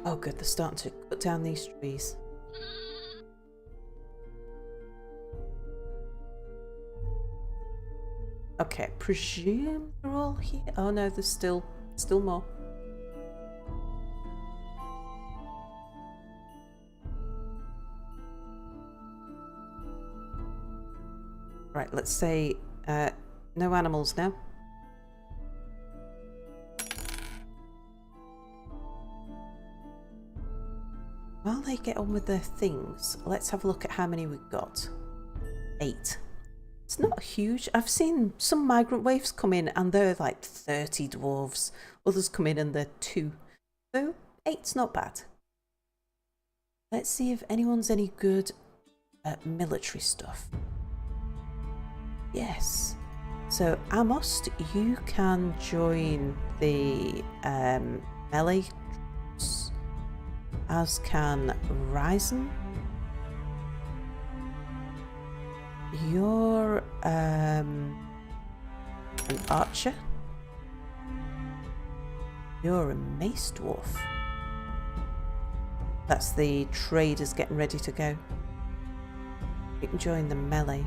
Oh good, they're starting to cut down these trees. Okay, presume they're all here. Oh no, there's still more. Right, let's say no animals now. While they get on with their things, let's have a look at how many we've got. 8. It's not huge. I've seen some migrant waves come in and they're like 30 dwarves. Others come in and they're 2. So 8's not bad. Let's see if anyone's any good at military stuff. Yes. So Amos, you can join the melee troops, as can Ryzen. You're an archer. You're a mace dwarf. That's the traders getting ready to go. You can join the melee.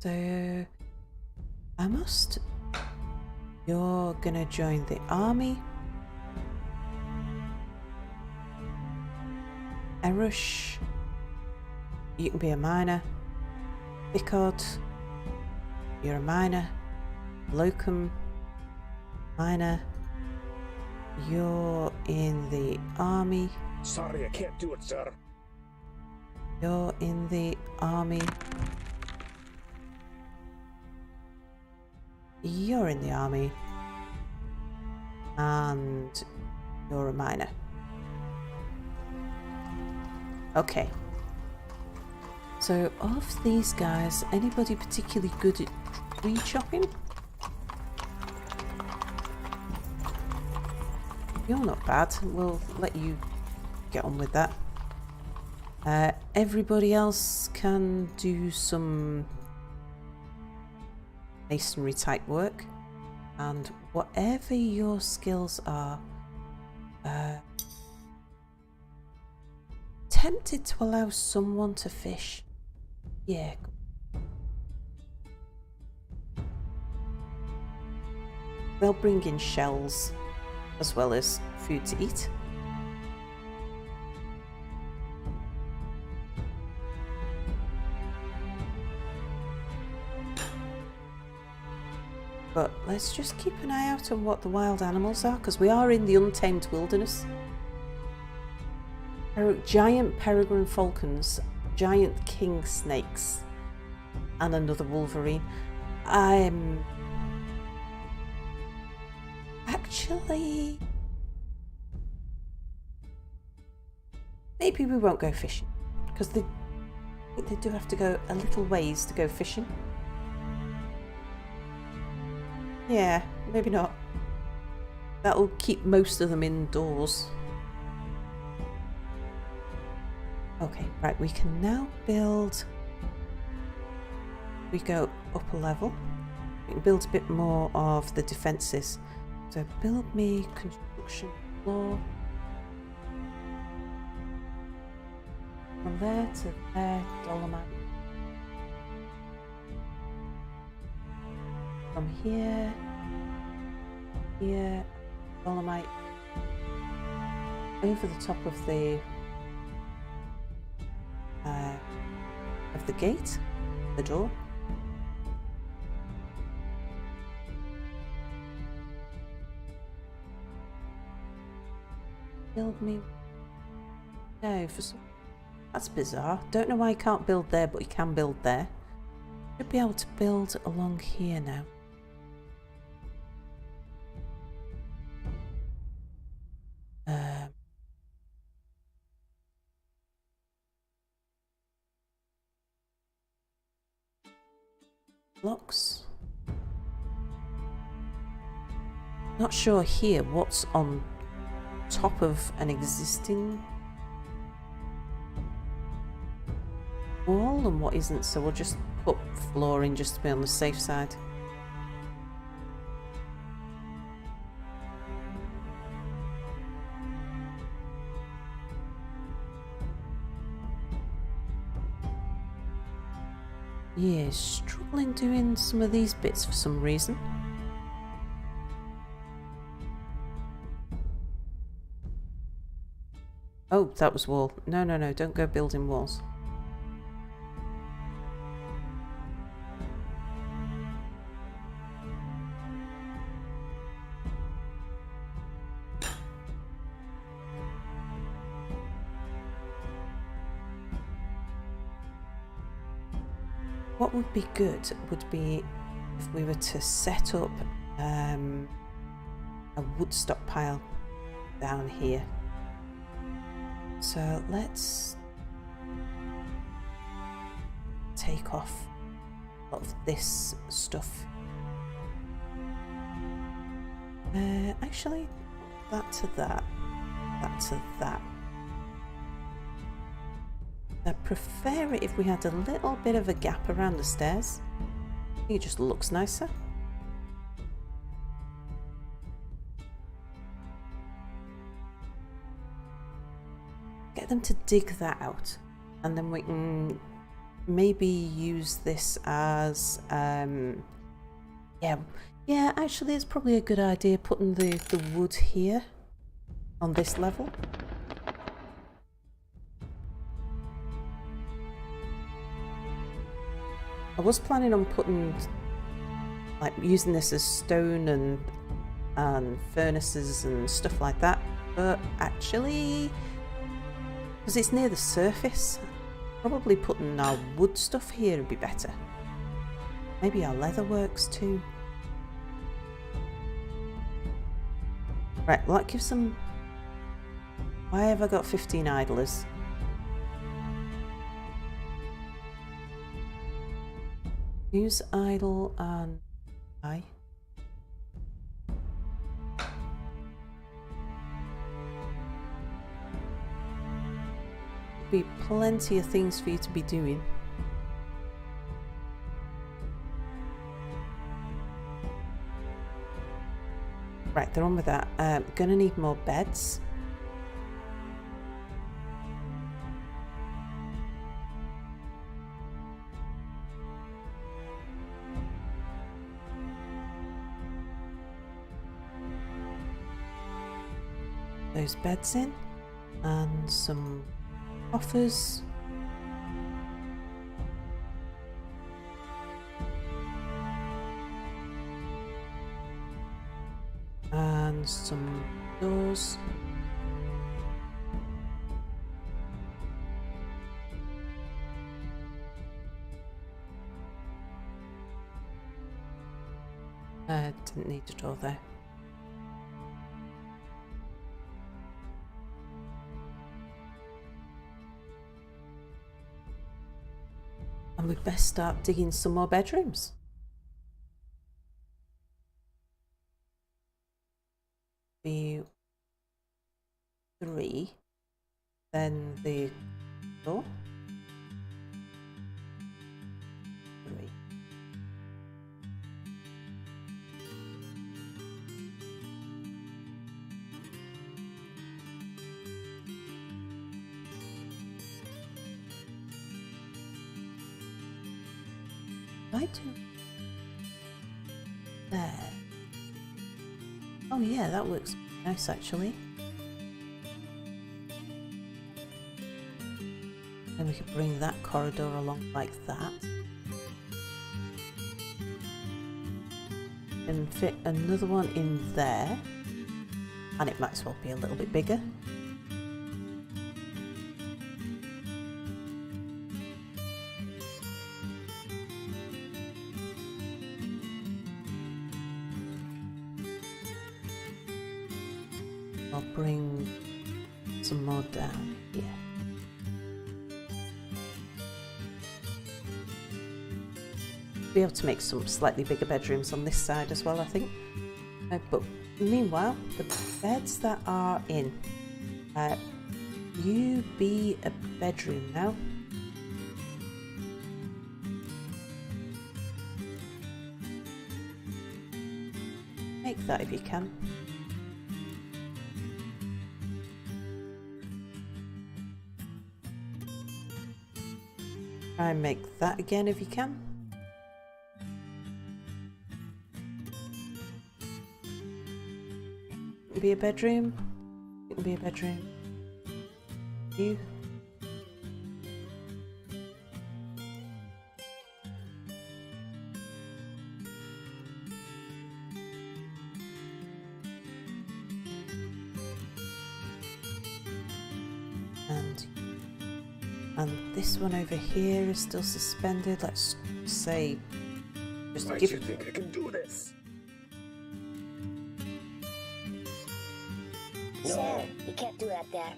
So, Amos, you're gonna join the army. Erush, you can be a miner. Bicod, you're a miner. Locum, miner. You're in the army. Sorry, I can't do it, sir. You're in the army. You're in the army. And you're a miner. Okay. So of these guys, anybody particularly good at tree chopping? You're not bad. We'll let you get on with that. Everybody else can do some masonry type work, and whatever your skills are, tempted to allow someone to fish. Yeah. They'll bring in shells as well as food to eat. But let's just keep an eye out on what the wild animals are, because we are in the untamed wilderness. Giant peregrine falcons, giant king snakes, and another wolverine. Actually, maybe we won't go fishing, because I think they do have to go a little ways to go fishing. Yeah, maybe not. That'll keep most of them indoors. Okay, right, we can now build. We go up a level. We can build a bit more of the defences. So build me construction floor. there to there, dolomite. From here, here, dolomite. Over the top of the gate, the door. Build me. No, for some. That's bizarre. Don't know why you can't build there, but you can build there. Should be able to build along here now. Blocks. Not sure here what's on top of an existing wall and what isn't, so we'll just put flooring just to be on the safe side. Yeah, struggling doing some of these bits for some reason. Oh, that was wall. No, no, no, don't go building walls. What would be good would be if we were to set up a wood stockpile down here. So let's take off a lot of this stuff. Actually, that to that, that to that. I'd prefer it if we had a little bit of a gap around the stairs. I think it just looks nicer. Get them to dig that out, and then we can maybe use this as yeah, actually it's probably a good idea putting the wood here on this level. I was planning on putting, like, using this as stone and furnaces and stuff like that, but actually, because it's near the surface, probably putting our wood stuff here would be better. Maybe our leather works too. Right, like give some. Why have I got 15 idlers? Use idle and I. Be plenty of things for you to be doing. Right, they're on with that. Gonna need more beds. Those beds in, and some offers. And some doors. Didn't need a door there. And we'd best start digging some more bedrooms. Be 3, then the door. 3. I do there. Oh yeah, that works nice actually. Then we could bring that corridor along like that. And fit another one in there. And it might as well be a little bit bigger. I'll bring some more down here. Be able to make some slightly bigger bedrooms on this side as well, I think. But meanwhile, the beds that are in, you be a bedroom now. Make that if you can. Try and make that again if you can. Be a bedroom. It can be a bedroom. You. And this one over here is still suspended. Let's say, just Why give. do you think I can do this? Sir, you can't do that there.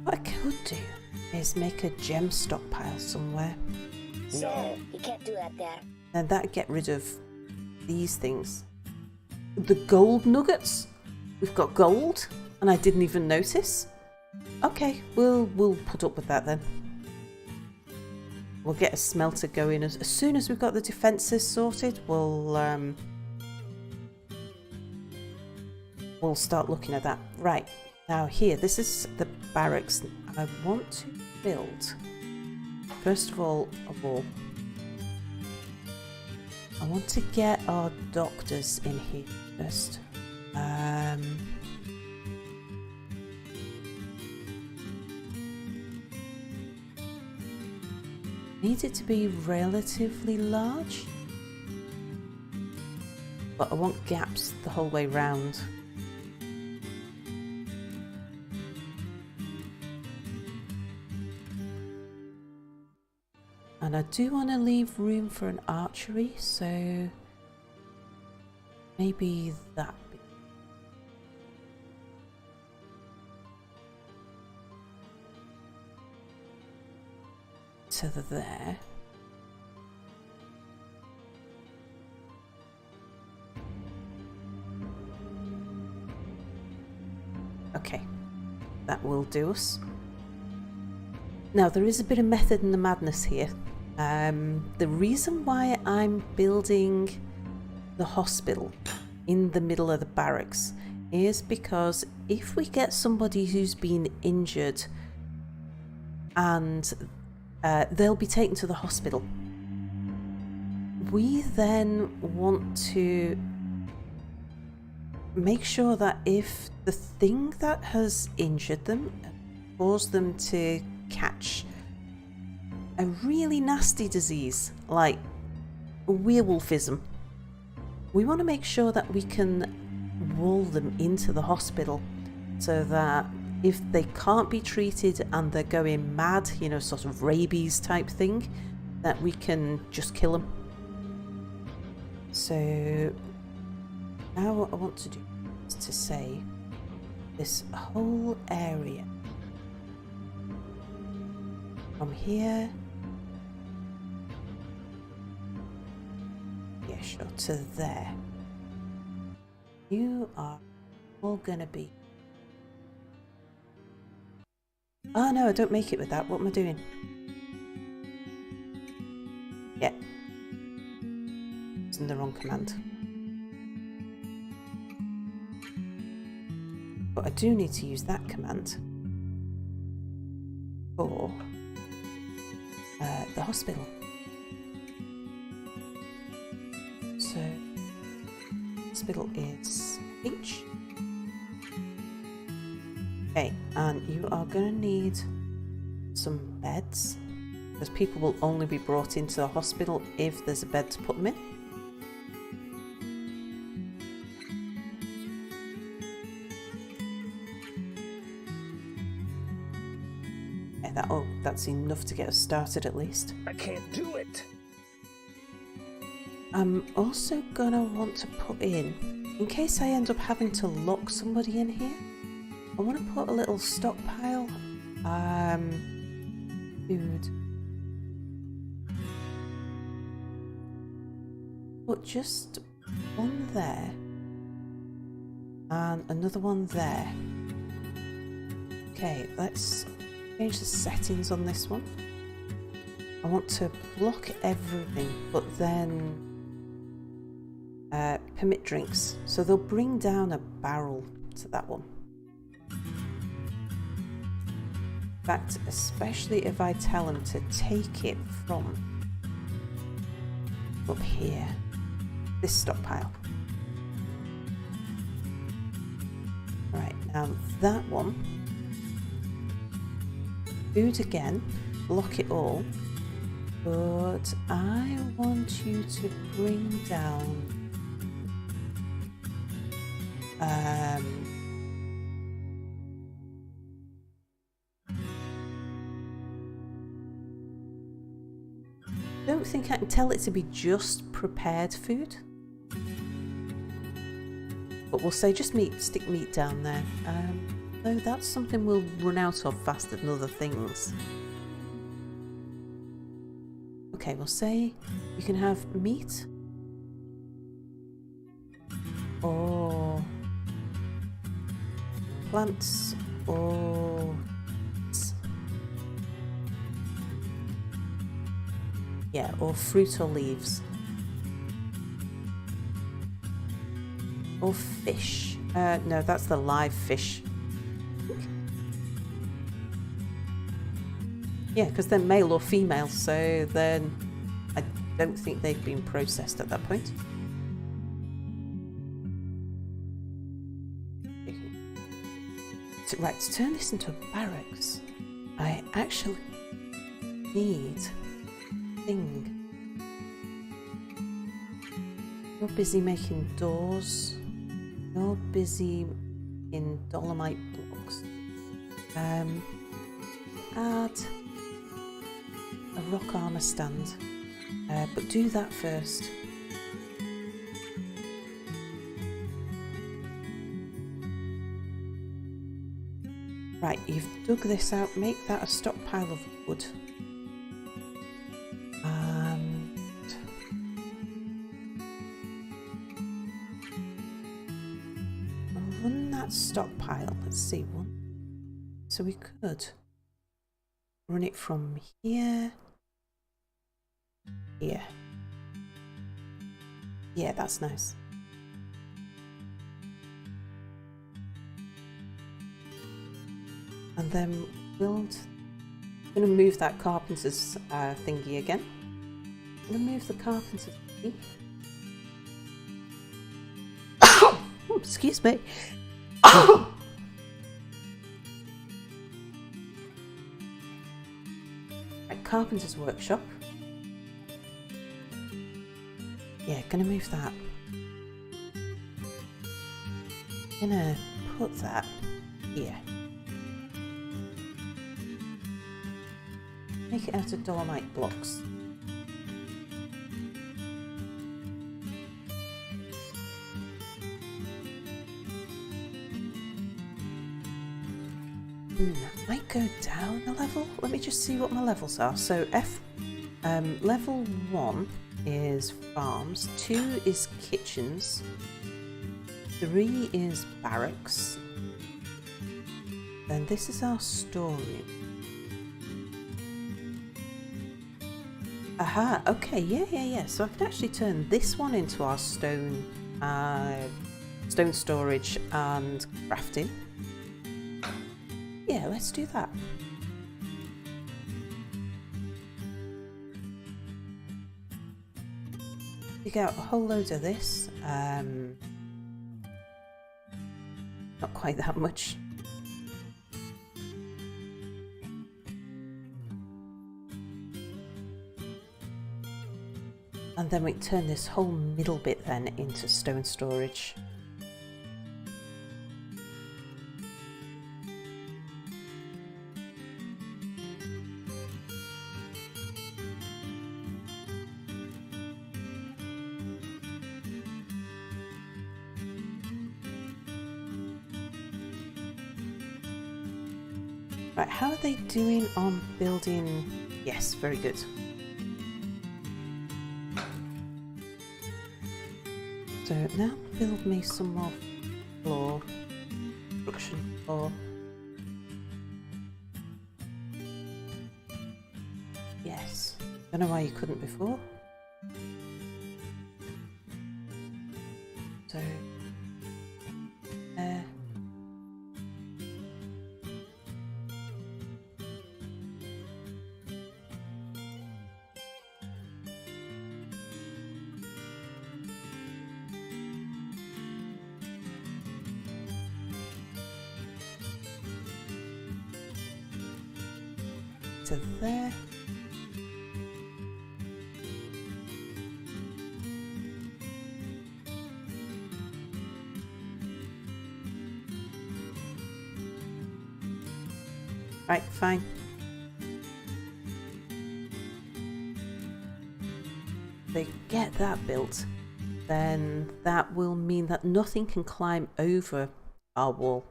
What I could do is make a gem stockpile somewhere. Sir, you can't do that there. And that'd get rid of these things. The gold nuggets. We've got gold, and I didn't even notice. Okay, we'll put up with that then. We'll get a smelter going as soon as we've got the defences sorted. We'll start looking at that. Right, now here, this is the barracks. I want to build, first of all, a wall. I want to get our doctors in here first. Need it to be relatively large, but I want gaps the whole way round. And I do want to leave room for an archery, so maybe that. To there. Okay, that will do us. Now there is a bit of method in the madness here. The reason why I'm building the hospital in the middle of the barracks is because if we get somebody who's been injured and they'll be taken to the hospital, we then want to make sure that if the thing that has injured them caused them to catch a really nasty disease like werewolfism, we want to make sure that we can wall them into the hospital so that if they can't be treated and they're going mad, you know, sort of rabies type thing, that we can just kill them. So now what I want to do is to say this whole area from here, yeah, sure, to there. You are all gonna be. Oh no, I don't make it with that. What am I doing? Yeah. Using the wrong command. But I do need to use that command for the hospital. hospital is H. Okay, and you are going to need some beds, because people will only be brought into the hospital if there's a bed to put them in. Okay, that's enough to get us started at least. I can't do it. I'm also gonna want to put in case I end up having to lock somebody in here, I want to put a little stockpile. Food. Put just one there and another one there. Okay, let's change the settings on this one. I want to block everything, but then permit drinks. So they'll bring down a barrel to that one. In fact, especially if I tell them to take it from up here, this stockpile. Right, now that one, food again, block it all, but I want you to bring down I don't think I can tell it to be just prepared food, but we'll say just meat, stick meat down there. Though that's something we'll run out of faster than other things. Okay, we'll say you can have meat or plants or or fruit or leaves or fish. No, that's the live fish. Yeah, because they're male or female, so then I don't think they've been processed at that point. So, right, to turn this into a barracks, I actually need a thing. You're busy making doors. You're busy in dolomite blocks. Add a rock armor stand, but do that first. Right, you've dug this out, make that a stockpile of wood. And run that stockpile, let's see, one. So we could run it from here. Here. Yeah, that's nice. And then build. I'm going to move that carpenter's thingy again. I'm going to move the carpenter's thingy. Oh, excuse me. Right, carpenter's workshop. Yeah, going to move that. Going to put that here. Make it out of dolomite blocks. That might go down a level. Let me just see what my levels are. So level 1 is farms, 2 is kitchens, 3 is barracks, then this is our storeroom. Aha, okay, yeah. So I can actually turn this one into our stone storage and crafting. Yeah, let's do that. Dig out a whole load of this. quite that much. And then we turn this whole middle bit then into stone storage. Right, how are they doing on building? Yes, very good. So now build me some more floor, construction floor. Yes, don't know why you couldn't before. So, there. To there. Right, fine. They get that built, then that will mean that nothing can climb over our wall.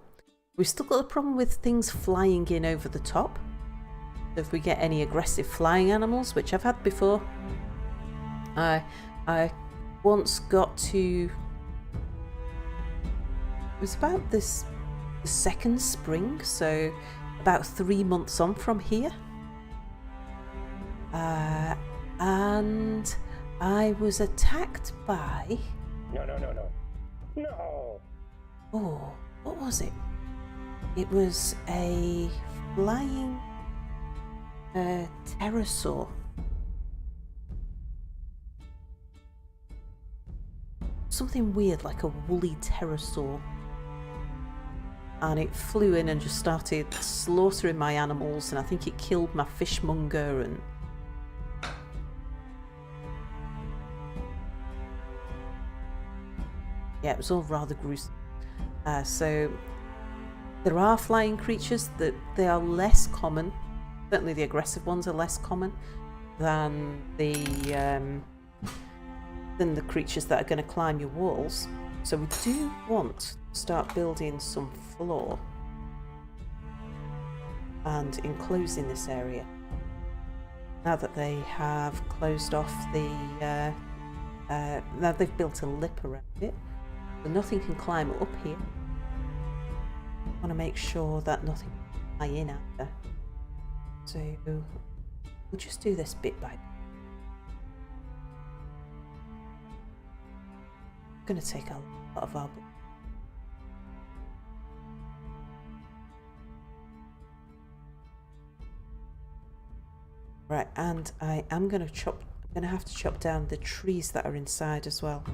We've still got the problem with things flying in over the top. If we get any aggressive flying animals, which I've had before, I once got to, it was about the second spring, so about 3 months on from here, and I was attacked by, No! oh, what was it? It was a flying pterosaur. Something weird, like a woolly pterosaur. And it flew in and just started slaughtering my animals, and I think it killed my fishmonger, and yeah, it was all rather gruesome. So there are flying creatures that they are less common. Certainly the aggressive ones are less common than the creatures that are going to climb your walls. So we do want to start building some floor and enclosing this area. Now that they have closed off the, now they've built a lip around it, so nothing can climb up here. I want to make sure that nothing can fly in either. So we'll just do this bit by bit. It's going to take a lot of our. Right, and I am going to have to chop down the trees that are inside as well.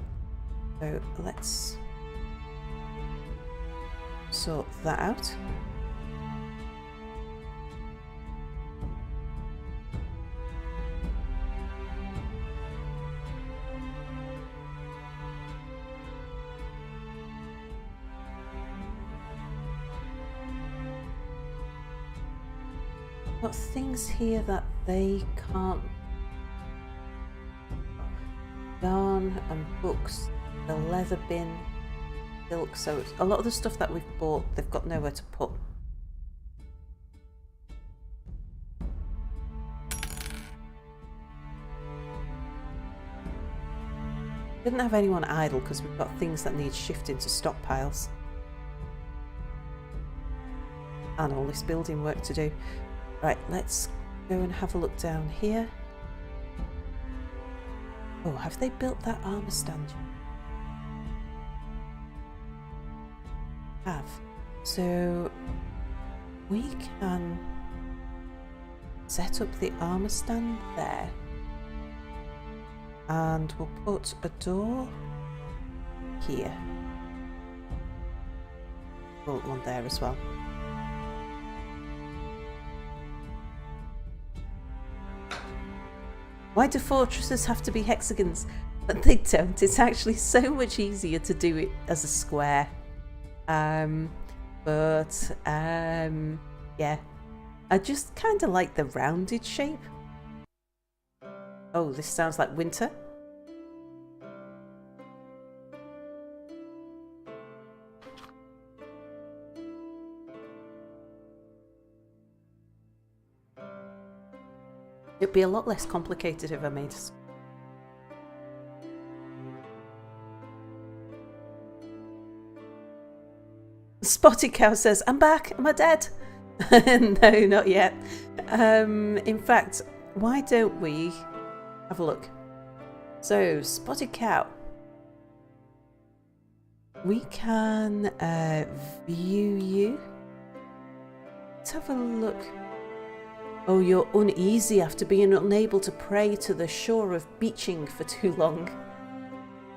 So let's sort that out. Got things here that they can't. Yarn and books, the leather bin, silk, so it's a lot of the stuff that we've bought they've got nowhere to put. Didn't have anyone idle because we've got things that need shifting to stockpiles. And all this building work to do. Right, let's go and have a look down here. Oh, have they built that armour stand? Have. So we can set up the armour stand there. And we'll put a door here. put one there as well. Why do fortresses have to be hexagons? But they don't. It's actually so much easier to do it as a square. Yeah. I just kind of like the rounded shape. Oh, this sounds like winter. It'd be a lot less complicated if I made a... Spotted Cow says, I'm back, am I dead? No, not yet. In fact, why don't we have a look? So, Spotted Cow. We can view you. Let's have a look. Oh, you're uneasy after being unable to pray to the shore of beaching for too long.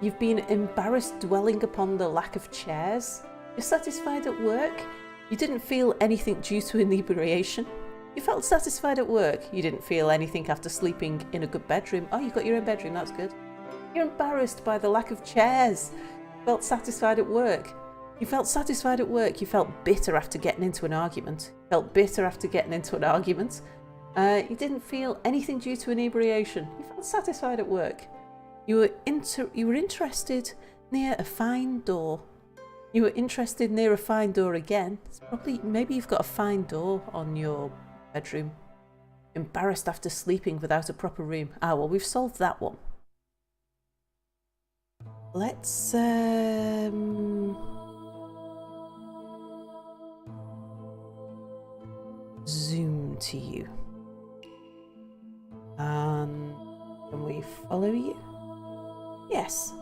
You've been embarrassed dwelling upon the lack of chairs. You're satisfied at work. You didn't feel anything due to inebriation. You felt satisfied at work. You didn't feel anything after sleeping in a good bedroom. Oh, you've got your own bedroom, that's good. You're embarrassed by the lack of chairs. You felt satisfied at work. You felt satisfied at work. You felt bitter after getting into an argument. You felt bitter after getting into an argument. You didn't feel anything due to inebriation. You felt satisfied at work. You were interested near a fine door. You were interested near a fine door again. It's probably, maybe you've got a fine door on your bedroom. Embarrassed after sleeping without a proper room. Ah, well, we've solved that one. Let's zoom to you. Can we follow you? Yes.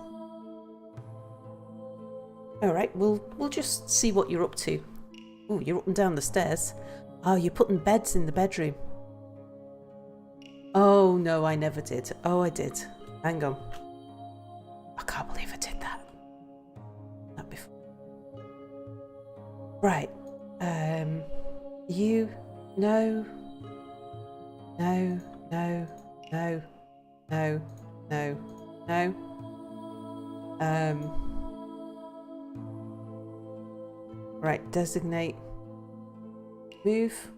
Alright, we'll just see what you're up to. Oh, you're up and down the stairs. Oh, you're putting beds in the bedroom. Oh, no, I never did. Oh, I did. Hang on. I can't believe I did that. Not before. Right. You... No. No. No. No. No. No. No. Right, designate. Move.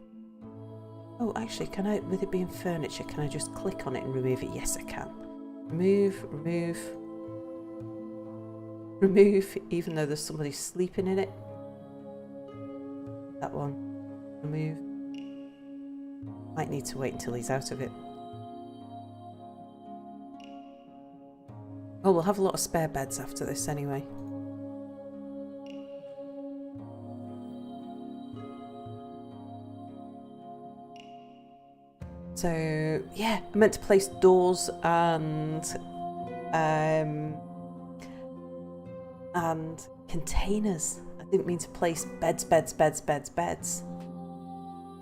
Oh, actually, can I, with it being furniture, can I just click on it and remove it? Yes, I can. Remove, remove. Remove, even though there's somebody sleeping in it. That one. Remove. Might need to wait until he's out of it. Oh, we'll have a lot of spare beds after this anyway. So, yeah, I meant to place doors and containers. I didn't mean to place beds.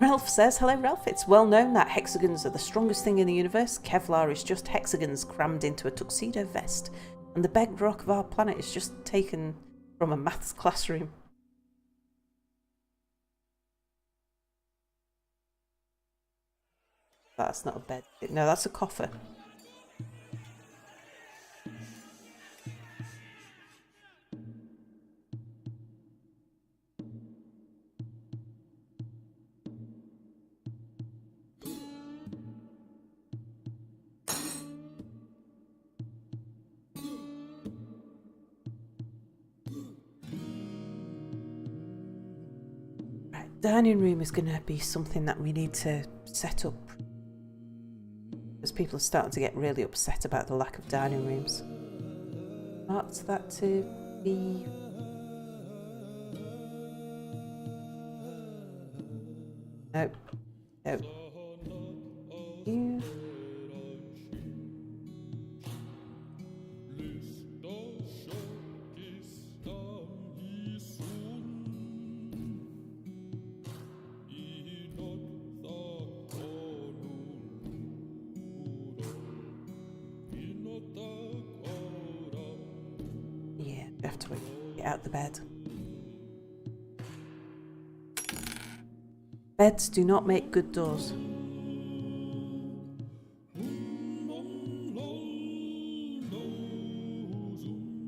Ralph says, hello Ralph, it's well known that hexagons are the strongest thing in the universe. Kevlar is just hexagons crammed into a tuxedo vest. And the bedrock of our planet is just taken from a maths classroom. That's not a bed. No, that's a coffer. Right, dining room is going to be something that we need to set up. Because people are starting to get really upset about the lack of dining rooms. Marked that to be... Nope. Nope. You... Yeah, we have to get out the bed. Beds do not make good doors.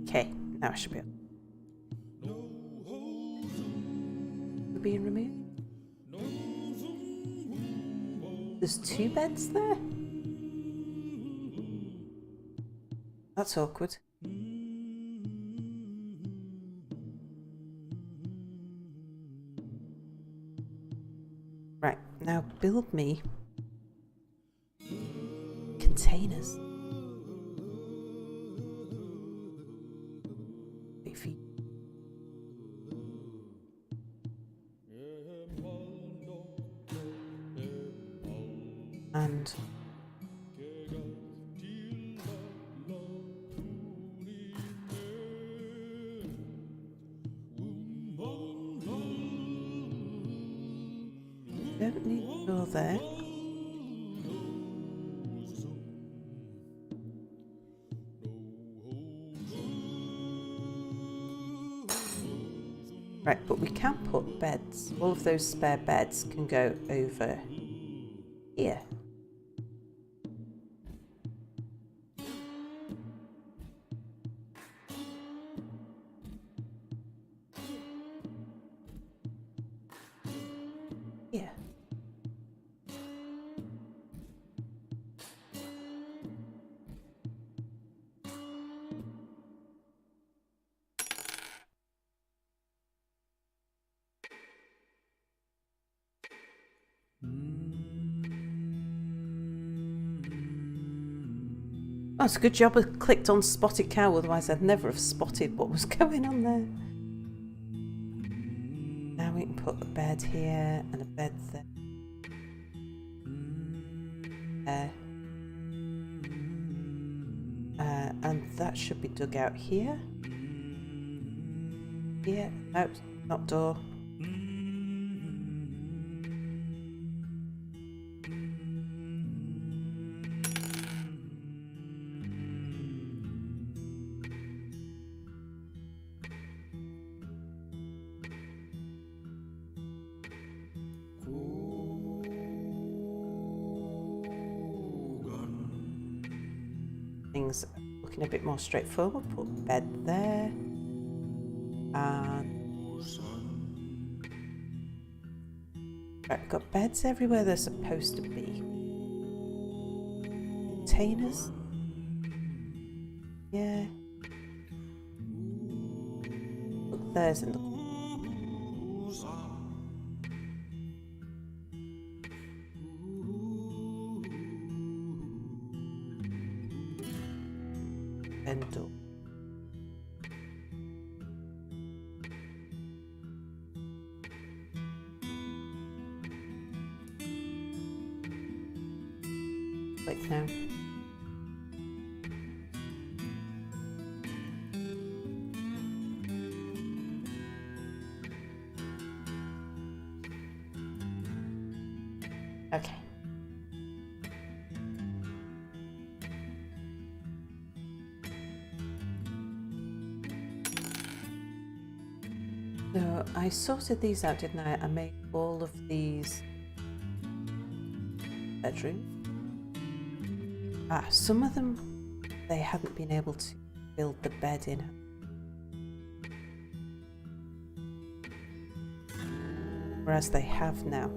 Okay, now I should be able. We're being removed. There's 2 beds there? That's awkward. Right, now build me containers. 8 feet. And don't need to go there. Right, but we can put beds. All of those spare beds can go over here. Here. Oh, it's a good job I clicked on spotted cow, otherwise I'd never have spotted what was going on there. Now we can put a bed here and a bed there. And that should be dug out here. Here, no, not door. Things looking a bit more straightforward. Put a bed there. And right, we've got beds everywhere they're supposed to be. Containers. Yeah. Look, there's in the door. Click now. Okay. So I sorted these out, didn't I? I made all of these bedrooms. Some of them they hadn't been able to build the bed in. Whereas they have now.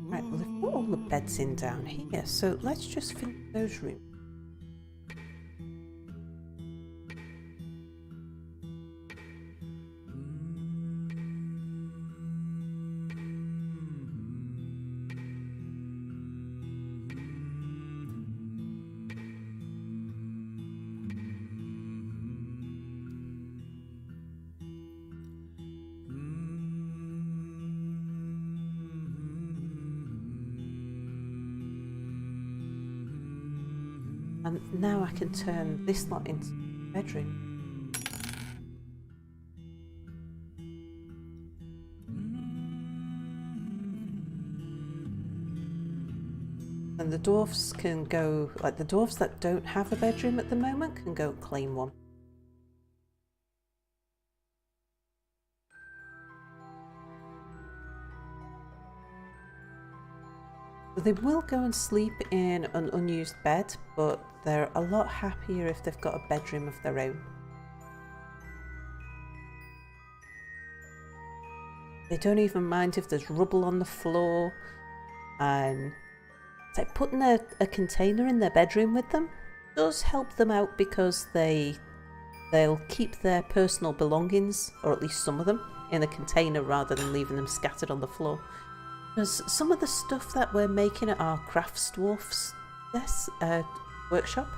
Right, well, they've put all the beds in down here, so let's just finish those rooms. And now I can turn this lot into a bedroom. And the dwarfs can go, like the dwarfs that don't have a bedroom at the moment can go claim one. They will go and sleep in an unused bed, but they're a lot happier if they've got a bedroom of their own. They don't even mind if there's rubble on the floor. It's like putting a container in their bedroom with them does help them out because they'll keep their personal belongings, or at least some of them, in a container rather than leaving them scattered on the floor. Because some of the stuff that we're making at our crafts dwarfs workshop,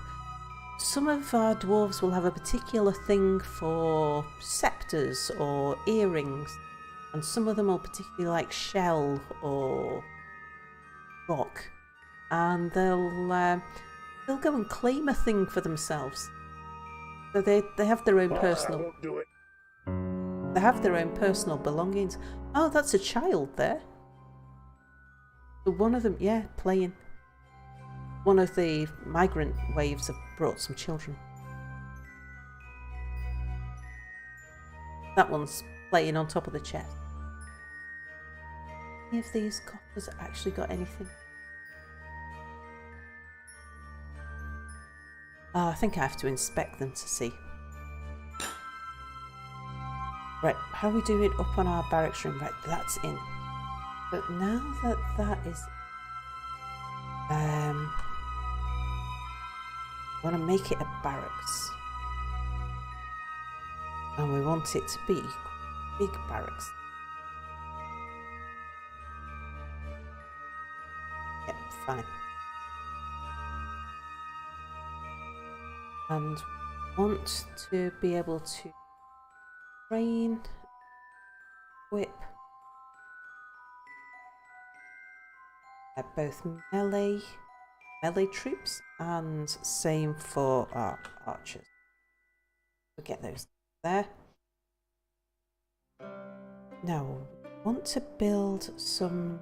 some of our dwarves will have a particular thing for scepters or earrings, and some of them will particularly like shell or rock, and they'll go and claim a thing for themselves. So they have their own personal. I won't do it. They have their own personal belongings. Oh, that's a child there. One of them, yeah, playing. One of the migrant waves have brought some children. That one's playing on top of the chest. Any of these coppers actually got anything? Oh, I think I have to inspect them to see. Right, how are we doing up on our barracks room? Right, that's in. But now that that is, I want to make it a barracks, and we want it to be big barracks. Yep, fine. And want to be able to train, whip. Both melee troops and same for our archers. We'll get those there. Now, we want to build some.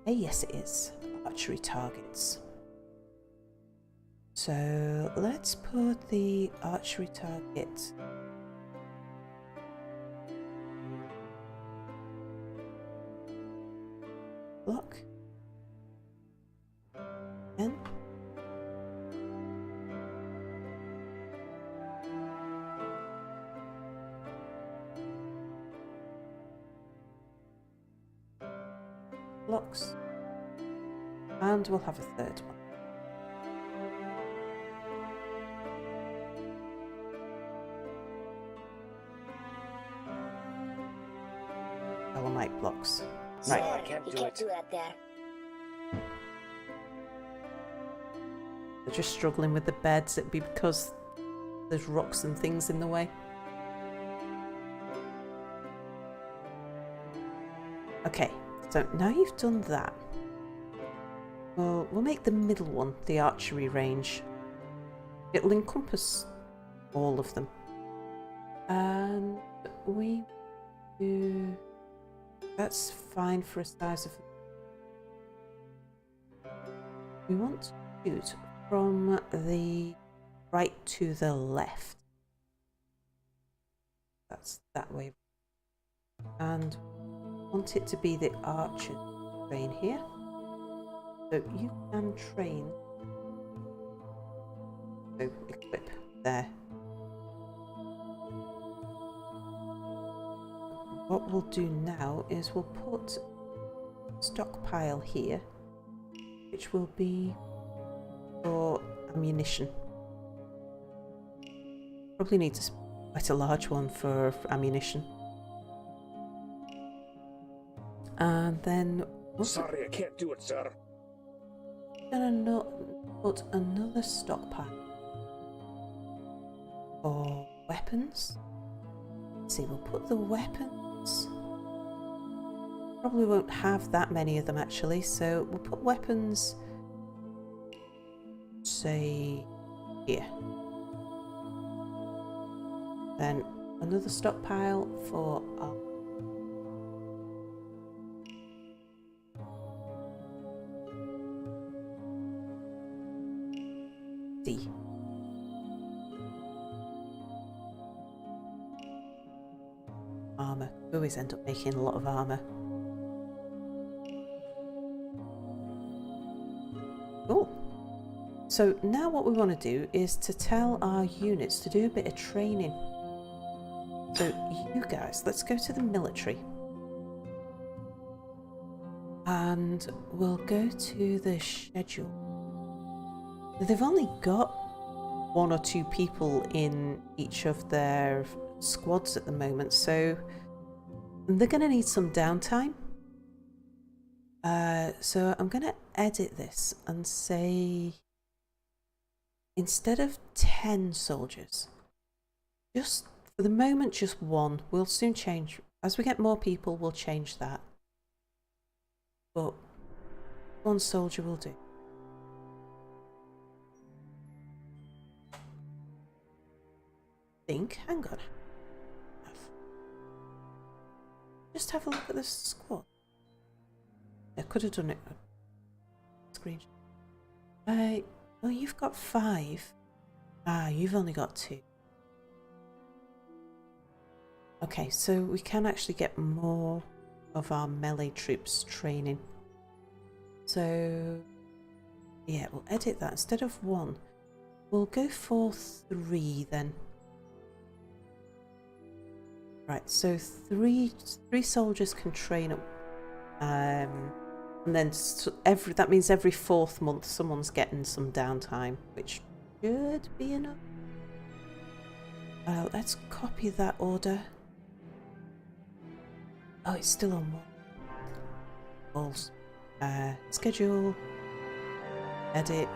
Yes, it is archery targets. So let's put the archery target. Block. And blocks. And we'll have a third one. Dolomite blocks. Sir, Right. I can't you do can't it. do that there. They're just struggling with the beds. It'd be because there's rocks and things in the way. Okay, so now you've done that. Well, we'll make the middle one the archery range. It'll encompass all of them. And we do... That's fine for a size of... We want to shoot from the right to the left. That's that way. And want it to be the archer train here. So you can train. So equip there. What we'll do now is we'll put stockpile here, which will be for ammunition. Probably need quite a large one for ammunition. And then Sorry, I can't do it, sir. gonna put another stockpile for weapons. Let's see, we'll put the weapons probably won't have that many of them actually, so we'll put weapons, say, here. Then another stockpile for our D. Armour. We always end up making a lot of armour. Cool. So now what we want to do is to tell our units to do a bit of training. So you guys, let's go to the military. And we'll go to the schedule. They've only got 1 or 2 people in each of their squads at the moment, so they're going to need some downtime. So I'm going to edit this and say, instead of 10 soldiers, just for the moment, just 1. We'll soon change. As we get more people, we'll change that. But 1 soldier will do. Hang on. Just have a look at this squad. I could have done it. Screen. Well, you've got 5. Ah, you've only got 2. Okay, so we can actually get more of our melee troops training. So, yeah, we'll edit that. Instead of 1, we'll go for 3 then. Right, so three soldiers can train up, and then that means every 4th month someone's getting some downtime, which should be enough. Let's copy that order. Oh, it's still on 1. Balls. Schedule. Edit.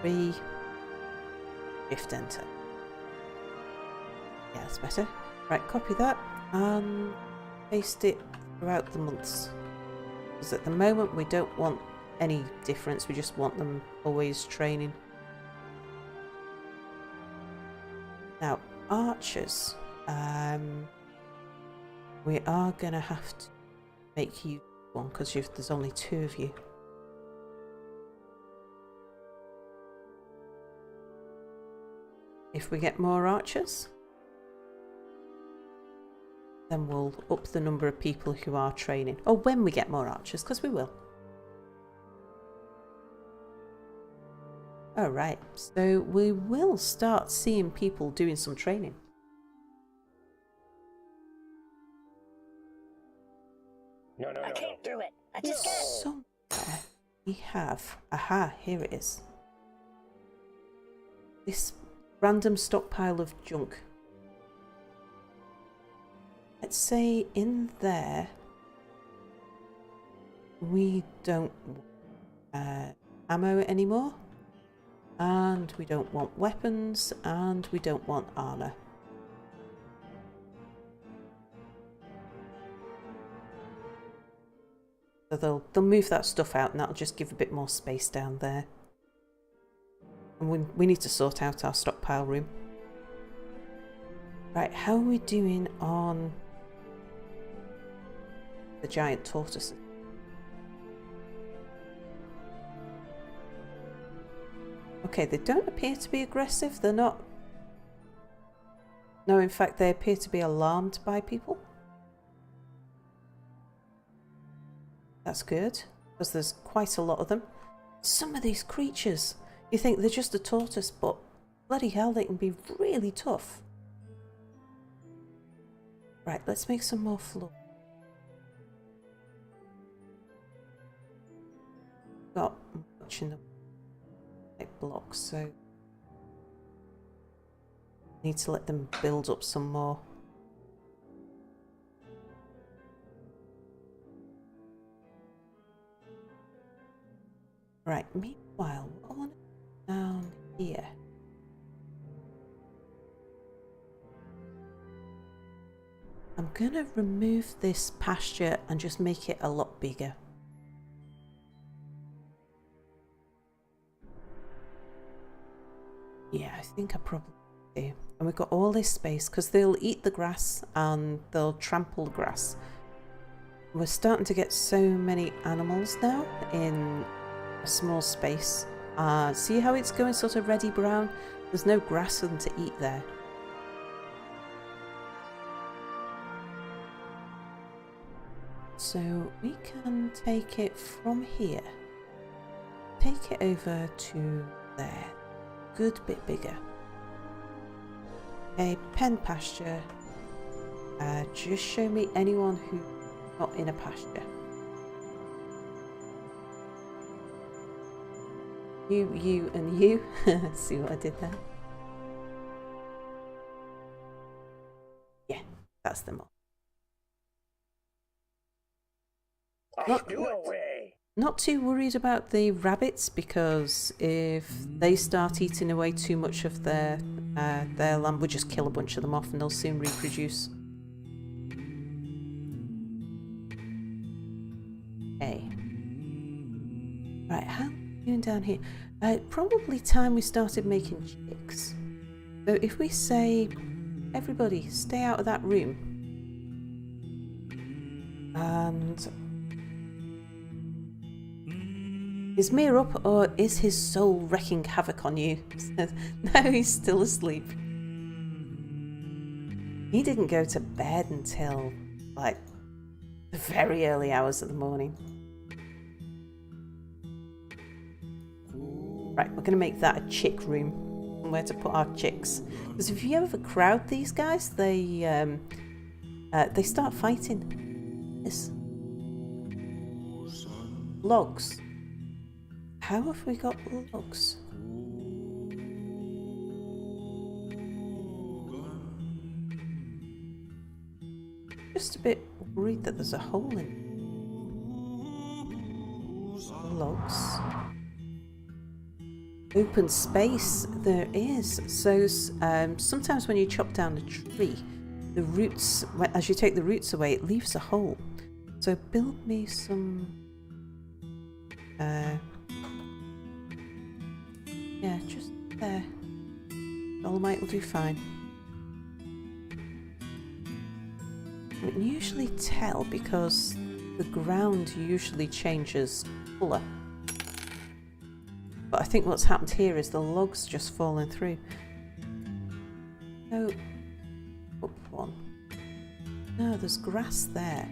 3. Shift enter. Yeah, that's better. Right, copy that and paste it throughout the months. Because at the moment we don't want any difference, we just want them always training. Now, archers. We are going to have to make you one because there's only 2 of you. If we get more archers, then we'll up the number of people who are training. Or when we get more archers, because we will. Alright, so we will start seeing people doing some training. No, I can't do it. I just can't. Somewhere we have... Aha, here it is. This random stockpile of junk. Let's say in there we don't want ammo anymore, and we don't want weapons, and we don't want armor. So they'll move that stuff out, and that'll just give a bit more space down there. And we need to sort out our stockpile room. Right, how are we doing on the giant tortoises? Okay, they don't appear to be aggressive. They're not. No, in fact, they appear to be alarmed by people. That's good, because there's quite a lot of them. Some of these creatures, you think they're just a tortoise, but bloody hell, they can be really tough. Right, let's make some more floor. Got much in the blocks, so need to let them build up some more. Right, meanwhile, what I want down here. I'm going to remove this pasture and just make it a lot bigger. Yeah, I think I probably do. And we've got all this space because they'll eat the grass and they'll trample the grass. We're starting to get so many animals now in a small space. See how it's going sort of reddy brown? There's no grass for them to eat there. So we can take it from here. Take it over to there. Good bit bigger. A pen pasture. Just show me anyone who's not in a pasture. You, and you. See what I did there? Yeah, that's them all. No way. Not too worried about the rabbits because if they start eating away too much of their land, we'll just kill a bunch of them off and they'll soon reproduce. Okay. Right, how are we doing down here? Probably time we started making chicks. So if we say, everybody stay out of that room. And is Mir up or is his soul wreaking havoc on you? No, he's still asleep. He didn't go to bed until like the very early hours of the morning. Right, we're going to make that a chick room. Somewhere to put our chicks. Because if you ever crowd these guys, they start fighting. Yes. Logs. How have we got logs? Just a bit worried that there's a hole in logs. Open space there is. So sometimes when you chop down a tree, the roots, as you take the roots away, it leaves a hole. So build me some yeah, just there. Dolomite will do fine. You can usually tell because the ground usually changes colour. But I think what's happened here is the logs just fallen through. Oh, up one. No, there's grass there.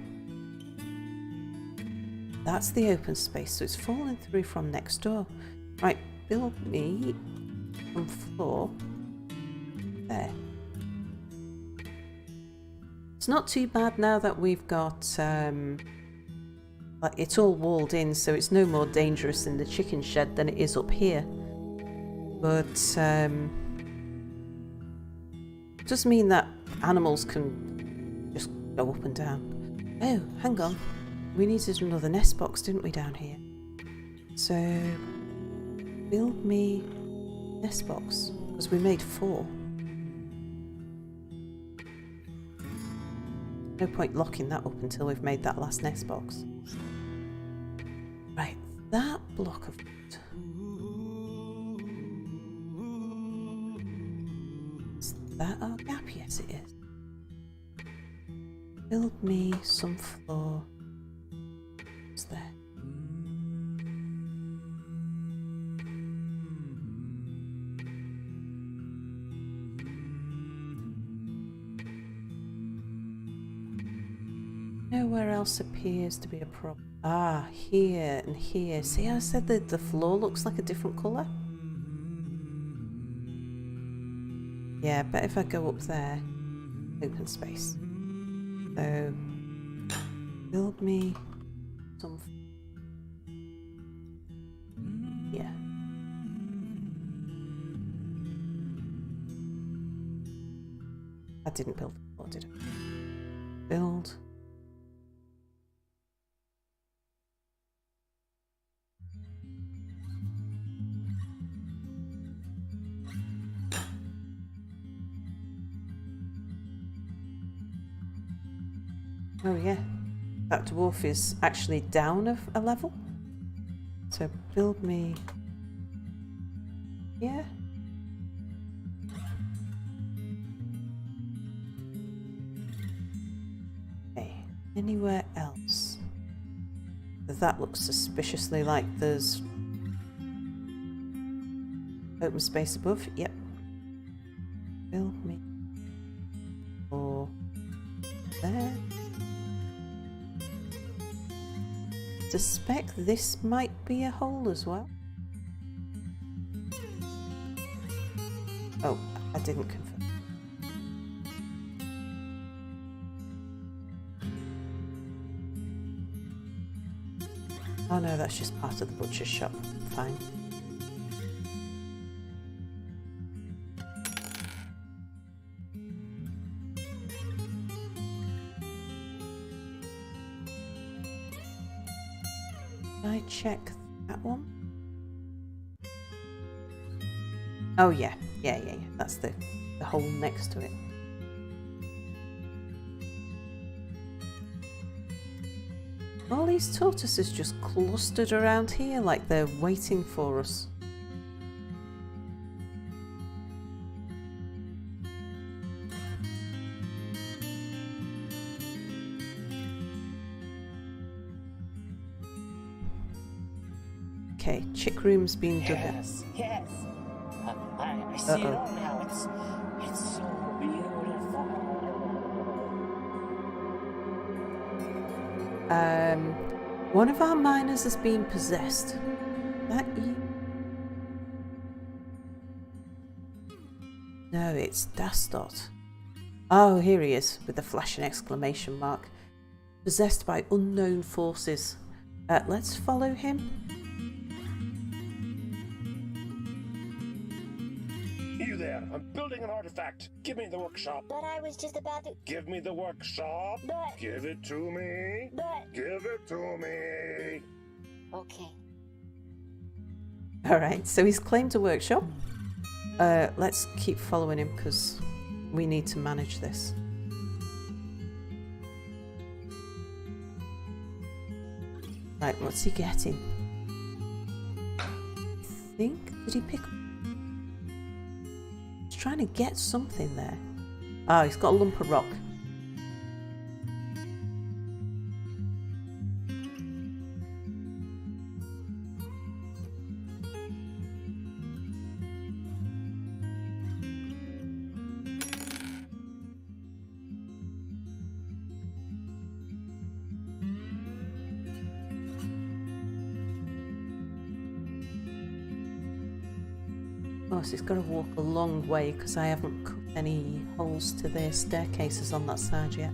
That's the open space, so it's fallen through from next door. Right, build me some floor there. It's not too bad now that we've got like it's all walled in, so it's no more dangerous in the chicken shed than it is up here. But does mean that animals can just go up and down. Oh, hang on. We needed another nest box, didn't we, down here? So build me nest box, because we made 4. No point locking that up until we've made that last nest box. Right, that block of wood. Is that our gap? Yes, it is. Build me some floor. What's there? Nowhere else appears to be a problem. Ah, here and here. See how I said that the floor looks like a different colour? Yeah, but if I go up there, open space. So, build me some. Yeah. I didn't build the floor, did I? Build. Oh yeah, that dwarf is actually down a level. So build me here. Okay, anywhere else? That looks suspiciously like there's open space above. Yep. Build me or there. Suspect this might be a hole as well. Oh, I didn't confirm. Oh no, that's just part of the butcher's shop. Fine. Did I check that one? Oh yeah. Yeah. That's the hole next to it. All these tortoises just clustered around here like they're waiting for us. Okay, chick room's been dug up. Yes. I see it all now. It's so beautiful. One of our miners has been possessed. That you? No, it's Dastot. Oh, here he is with the flashing exclamation mark. Possessed by unknown forces. Let's follow him. You there, I'm building an artifact. Give me the workshop. But I was just about to. Give me the workshop. But. Give it to me. But. Give it to me. Okay. Alright, so he's claimed a workshop. Let's keep following him because we need to manage this. Right, what's he getting? I think, did he pick up? He's trying to get something there. Oh, he's got a lump of rock. Of course, he's got to walk a long way because I haven't cut any holes to their staircases on that side yet.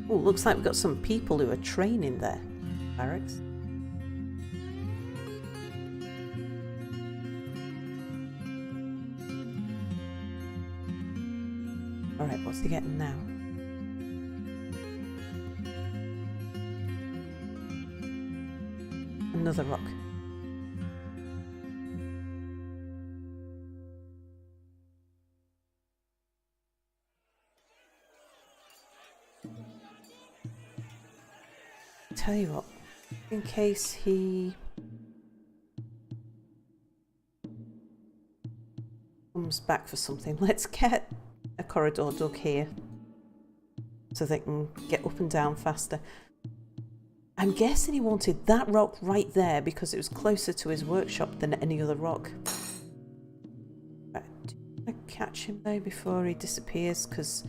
Oh, looks like we've got some people who are training there. Barracks. Alright, what's he getting now? Another rock. Tell you what, in case he comes back for something, let's get a corridor dug here so they can get up and down faster. I'm guessing he wanted that rock right there because it was closer to his workshop than any other rock. Right, do you want to catch him though before he disappears? Because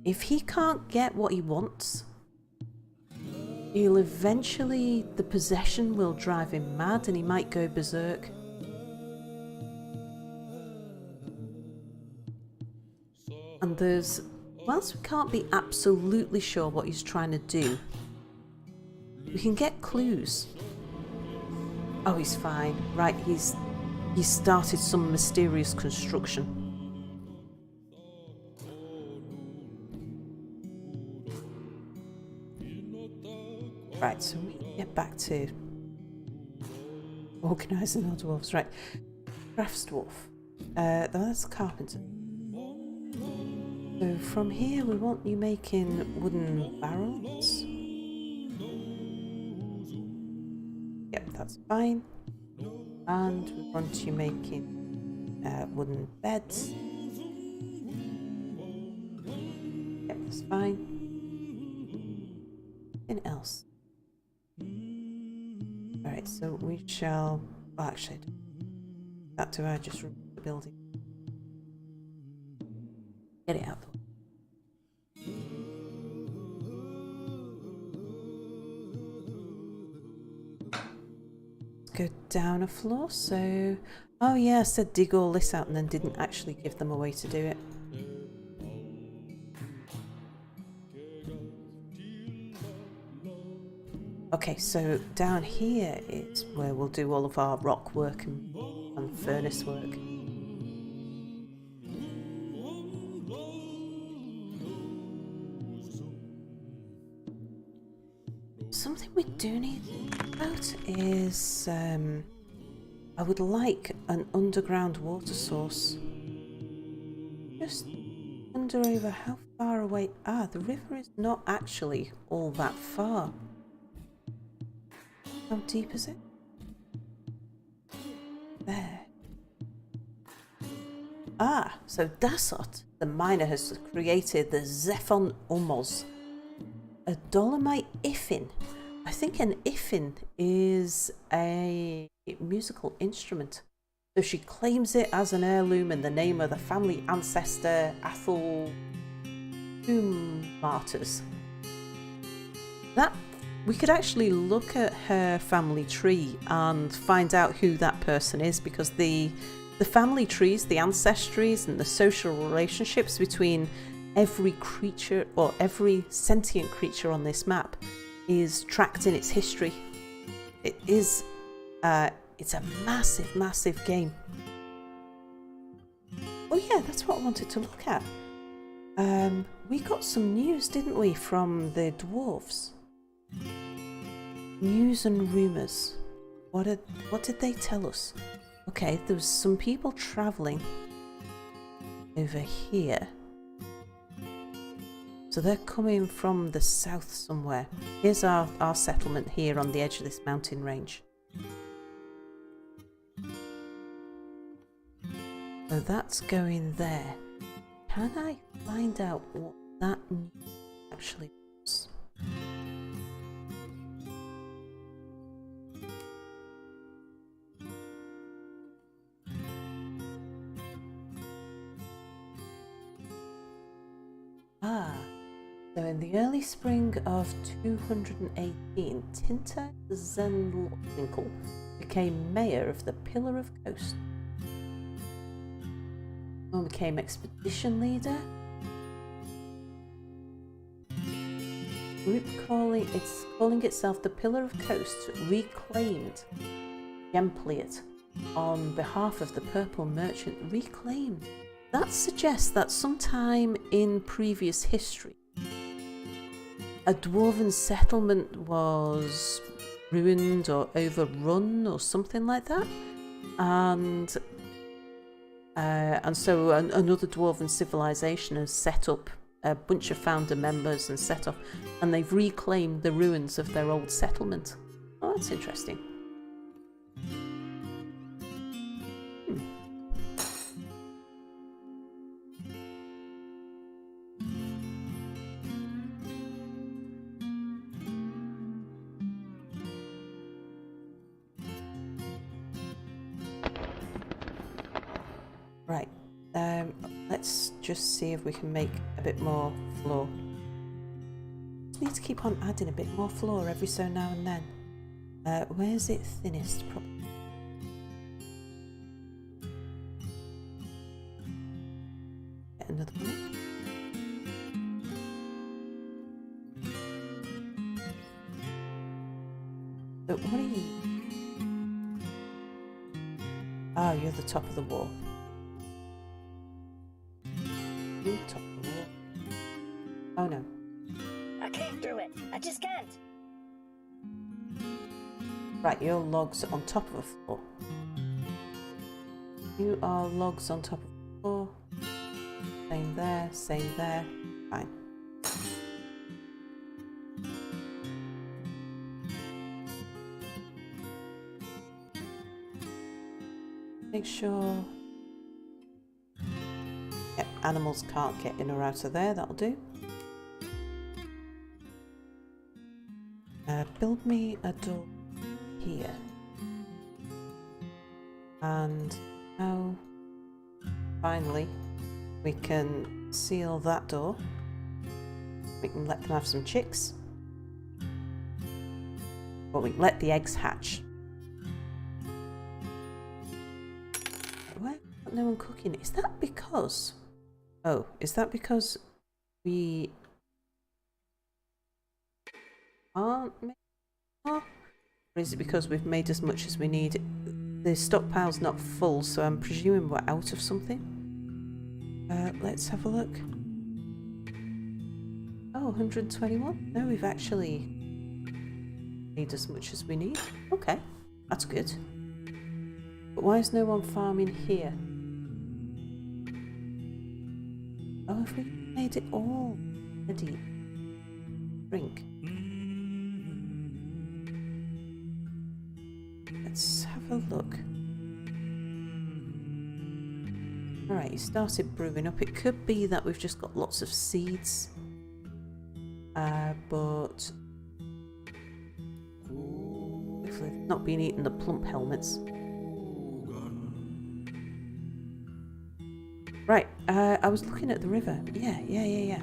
if he can't get what he wants, he'll eventually, the possession will drive him mad and he might go berserk. And whilst we can't be absolutely sure what he's trying to do, we can get clues. Oh, he's fine. Right, he's started some mysterious construction. Right, so we can get back to organising our dwarves. Right, crafts dwarf. That's carpenter. So from here we want you making wooden barrels. Yep, that's fine. And we want you making wooden beds. Yep, that's fine. Anything else? Alright, so we shall... Well, actually, that do I just remove the building? Get it out though. Go down a floor. So, oh yeah, I said dig all this out and then didn't actually give them a way to do it. Okay, so down here is where we'll do all of our rock work and furnace work. Something we do need to think about is I would like an underground water source. Just wonder over how far away... Ah, the river is not actually all that far. How deep is it? There. Ah, so Dasot, the miner, has created the Zephon Umoz, a dolomite iffin. I think an iffin is a musical instrument. So she claims it as an heirloom in the name of the family ancestor Athel Martyrs. That we could actually look at her family tree and find out who that person is, because the family trees, the ancestries and the social relationships between every creature or every sentient creature on this map is tracked in its history. It is it's a massive, massive game. Oh yeah, that's what I wanted to look at. We got some news, didn't we, from the dwarves? News and rumours. What did they tell us? Okay, there was some people travelling over here. So they're coming from the south somewhere. Here's our settlement here on the edge of this mountain range. So that's going there. Can I find out what that actually was? Ah, so in the early spring of 218, Tinta Zenlwinkel became mayor of the Pillar of Coast. And became expedition leader. Group calling itself the Pillar of Coast reclaimed Gempliet on behalf of the Purple Merchant. Reclaimed. That suggests that sometime in previous history, a dwarven settlement was ruined or overrun or something like that, and so another dwarven civilization has set up a bunch of founder members and set off, and they've reclaimed the ruins of their old settlement. Oh, that's interesting. Right, let's just see if we can make a bit more floor. Just need to keep on adding a bit more floor every so now and then. Where's it thinnest? Probably. Get another one. So what are you? Oh, you're the top of the wall. Top of the wall. Oh no. I can't do it. I just can't. Right, your logs on top of a floor. You are logs on top of the floor. Same same there, same there. Fine. Make sure... Yep, animals can't get in or out of there, that'll do. Build me a door here. And now, finally, we can seal that door. We can let them have some chicks. Well, we can let the eggs hatch. Why no one cooking? Is that because... Oh, is that because we aren't making more? Or is it because we've made as much as we need? The stockpile's not full, so I'm presuming we're out of something. Let's have a look. Oh, 121? No, we've actually made as much as we need. Okay, that's good. But why is no one farming here? Oh, have we made it all ready? Drink. Let's have a look. Alright, it started brewing up. It could be that we've just got lots of seeds. But... hopefully they've not been eating the plump helmets. Right, I was looking at the river. Yeah.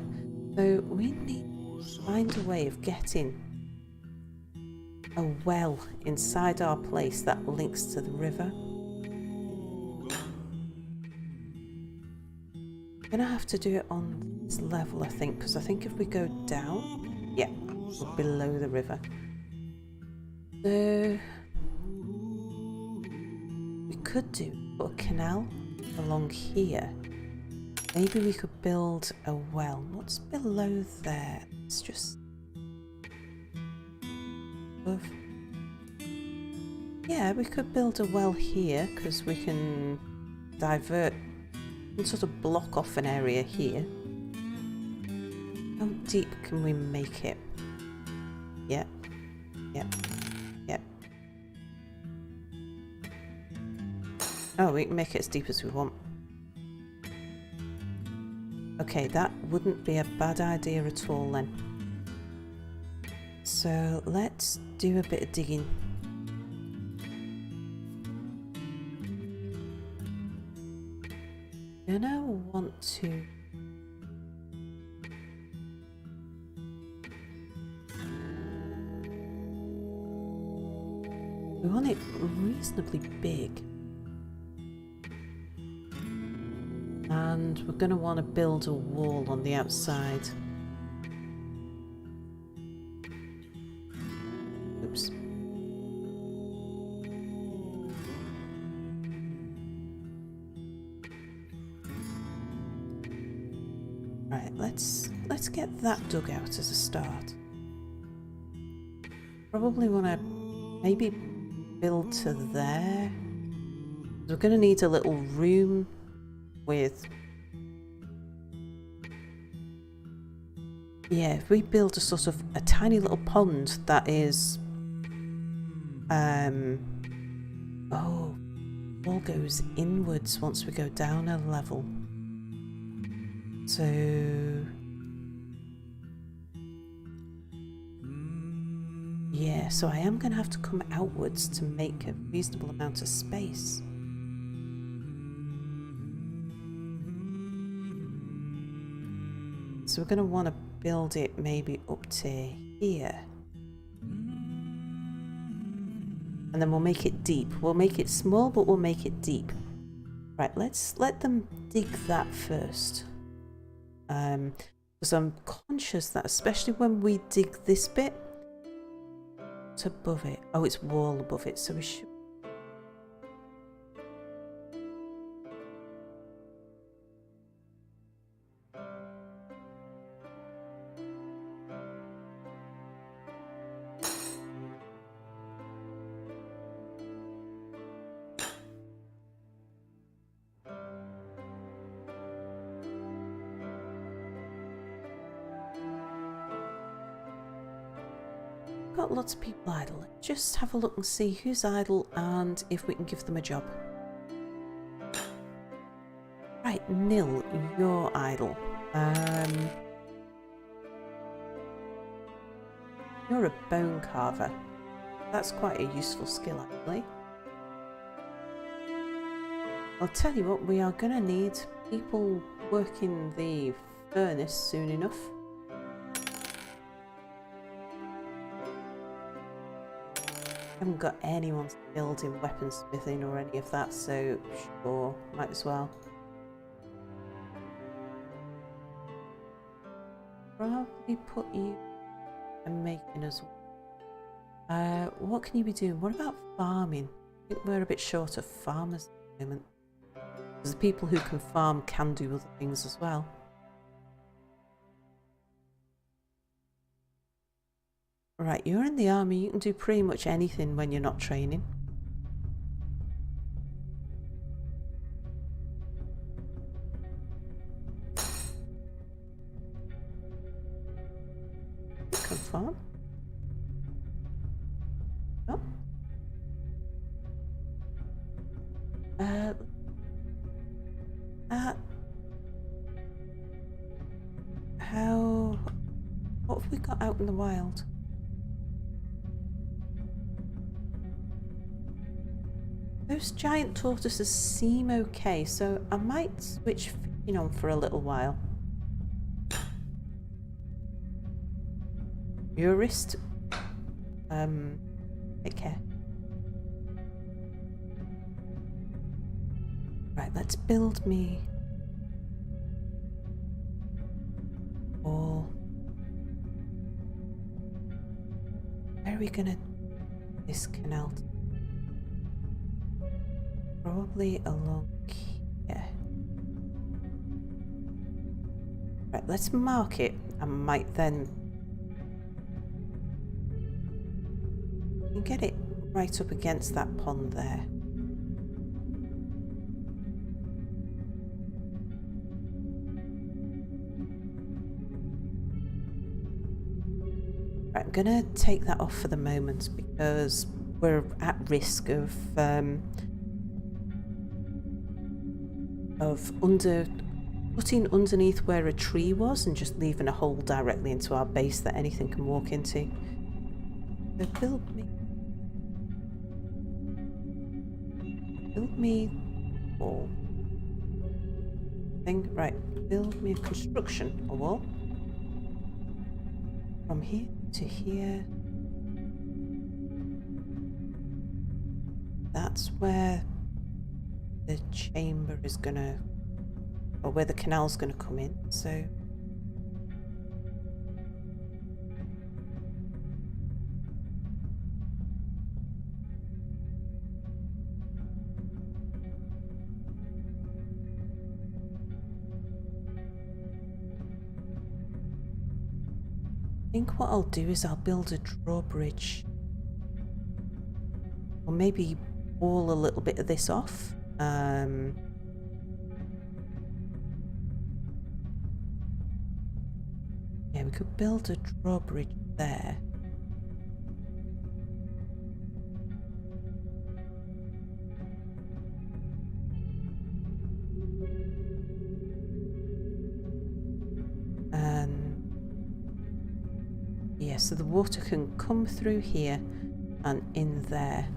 So we need to find a way of getting a well inside our place that links to the river. I'm gonna have to do it on this level, I think, because I think if we go down, yeah, we're below the river. So we could put a canal along here. Maybe we could build a well. What's below there? It's just... yeah, we could build a well here because we can divert and sort of block off an area here. How deep can we make it? Yep. Oh, we can make it as deep as we want. Okay, that wouldn't be a bad idea at all then. So let's do a bit of digging. Gonna want to... we want it reasonably big. And we're going to want to build a wall on the outside. Oops. Right, let's get that dug out as a start. Probably want to maybe build to there. We're going to need a little room with... yeah, if we build a sort of a tiny little pond that is... oh, all goes inwards once we go down a level. So... yeah, so I am going to have to come outwards to make a reasonable amount of space. So we're going to want to build it maybe up to here. And then we'll make it deep. We'll make it small, but we'll make it deep. Right, let's let them dig that first. Because I'm conscious that especially when we dig this bit, what's above it? Oh, it's wall above it, so we should... got lots of people idle. Let's just have a look and see who's idle and if we can give them a job. Right, Nil, you're idle. You're a bone carver. That's quite a useful skill, actually. I'll tell you what, we are going to need people working the furnace soon enough. I haven't got anyone skilled in weaponsmithing or any of that, so sure, might as well. Probably put you and making as well. What can you be doing? What about farming? I think we're a bit short of farmers at the moment. Because the people who can farm can do other things as well. Right, you're in the army. You can do pretty much anything when you're not training. You can farm. Oh. What have we got out in the wild? Those giant tortoises seem okay, so I might switch fishing on for a little while. Your wrist. Take care. Right, let's build me all. Where are we gonna this canal? Probably along here. Right, let's mark it. I might then get it right up against that pond there. Right, I'm gonna take that off for the moment because we're at risk of putting underneath where a tree was and just leaving a hole directly into our base that anything can walk into. So build me wall thing. Right, build me a construction wall from here to here. That's where the chamber is gonna, or where the canal's gonna come in, so I think what I'll do is I'll build a drawbridge, or maybe wall a little bit of this off. Yeah, we could build a drawbridge there. Yeah, so the water can come through here and in there.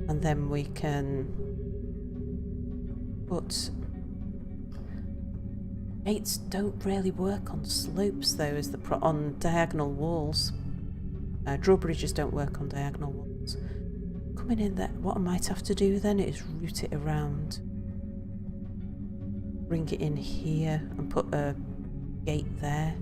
And then we can put... Gates don't really work on slopes though, as on diagonal walls. Drawbridges don't work on diagonal walls. Coming in there, what I might have to do then is route it around. Bring it in here and put a gate there.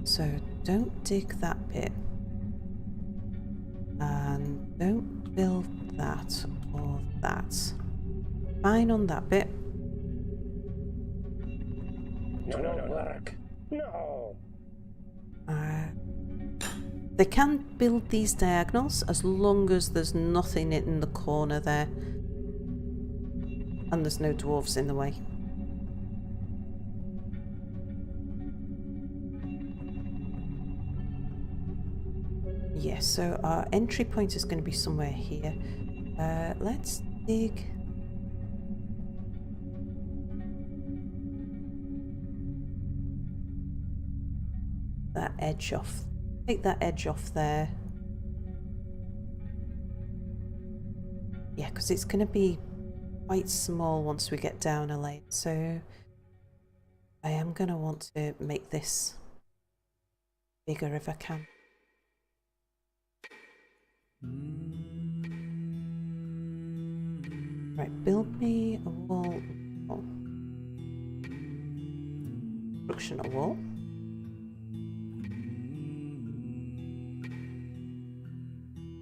So don't dig that bit, and don't build that or that. Fine on that bit. No, work. No. They can build these diagonals as long as there's nothing in the corner there. And there's no dwarves in the way. Yeah, so our entry point is going to be somewhere here. Let's dig... that edge off. Take that edge off there. Yeah, because it's going to be quite small once we get down a layer. So I am going to want to make this bigger if I can. Right, build me a wall. Oh. Construction a wall.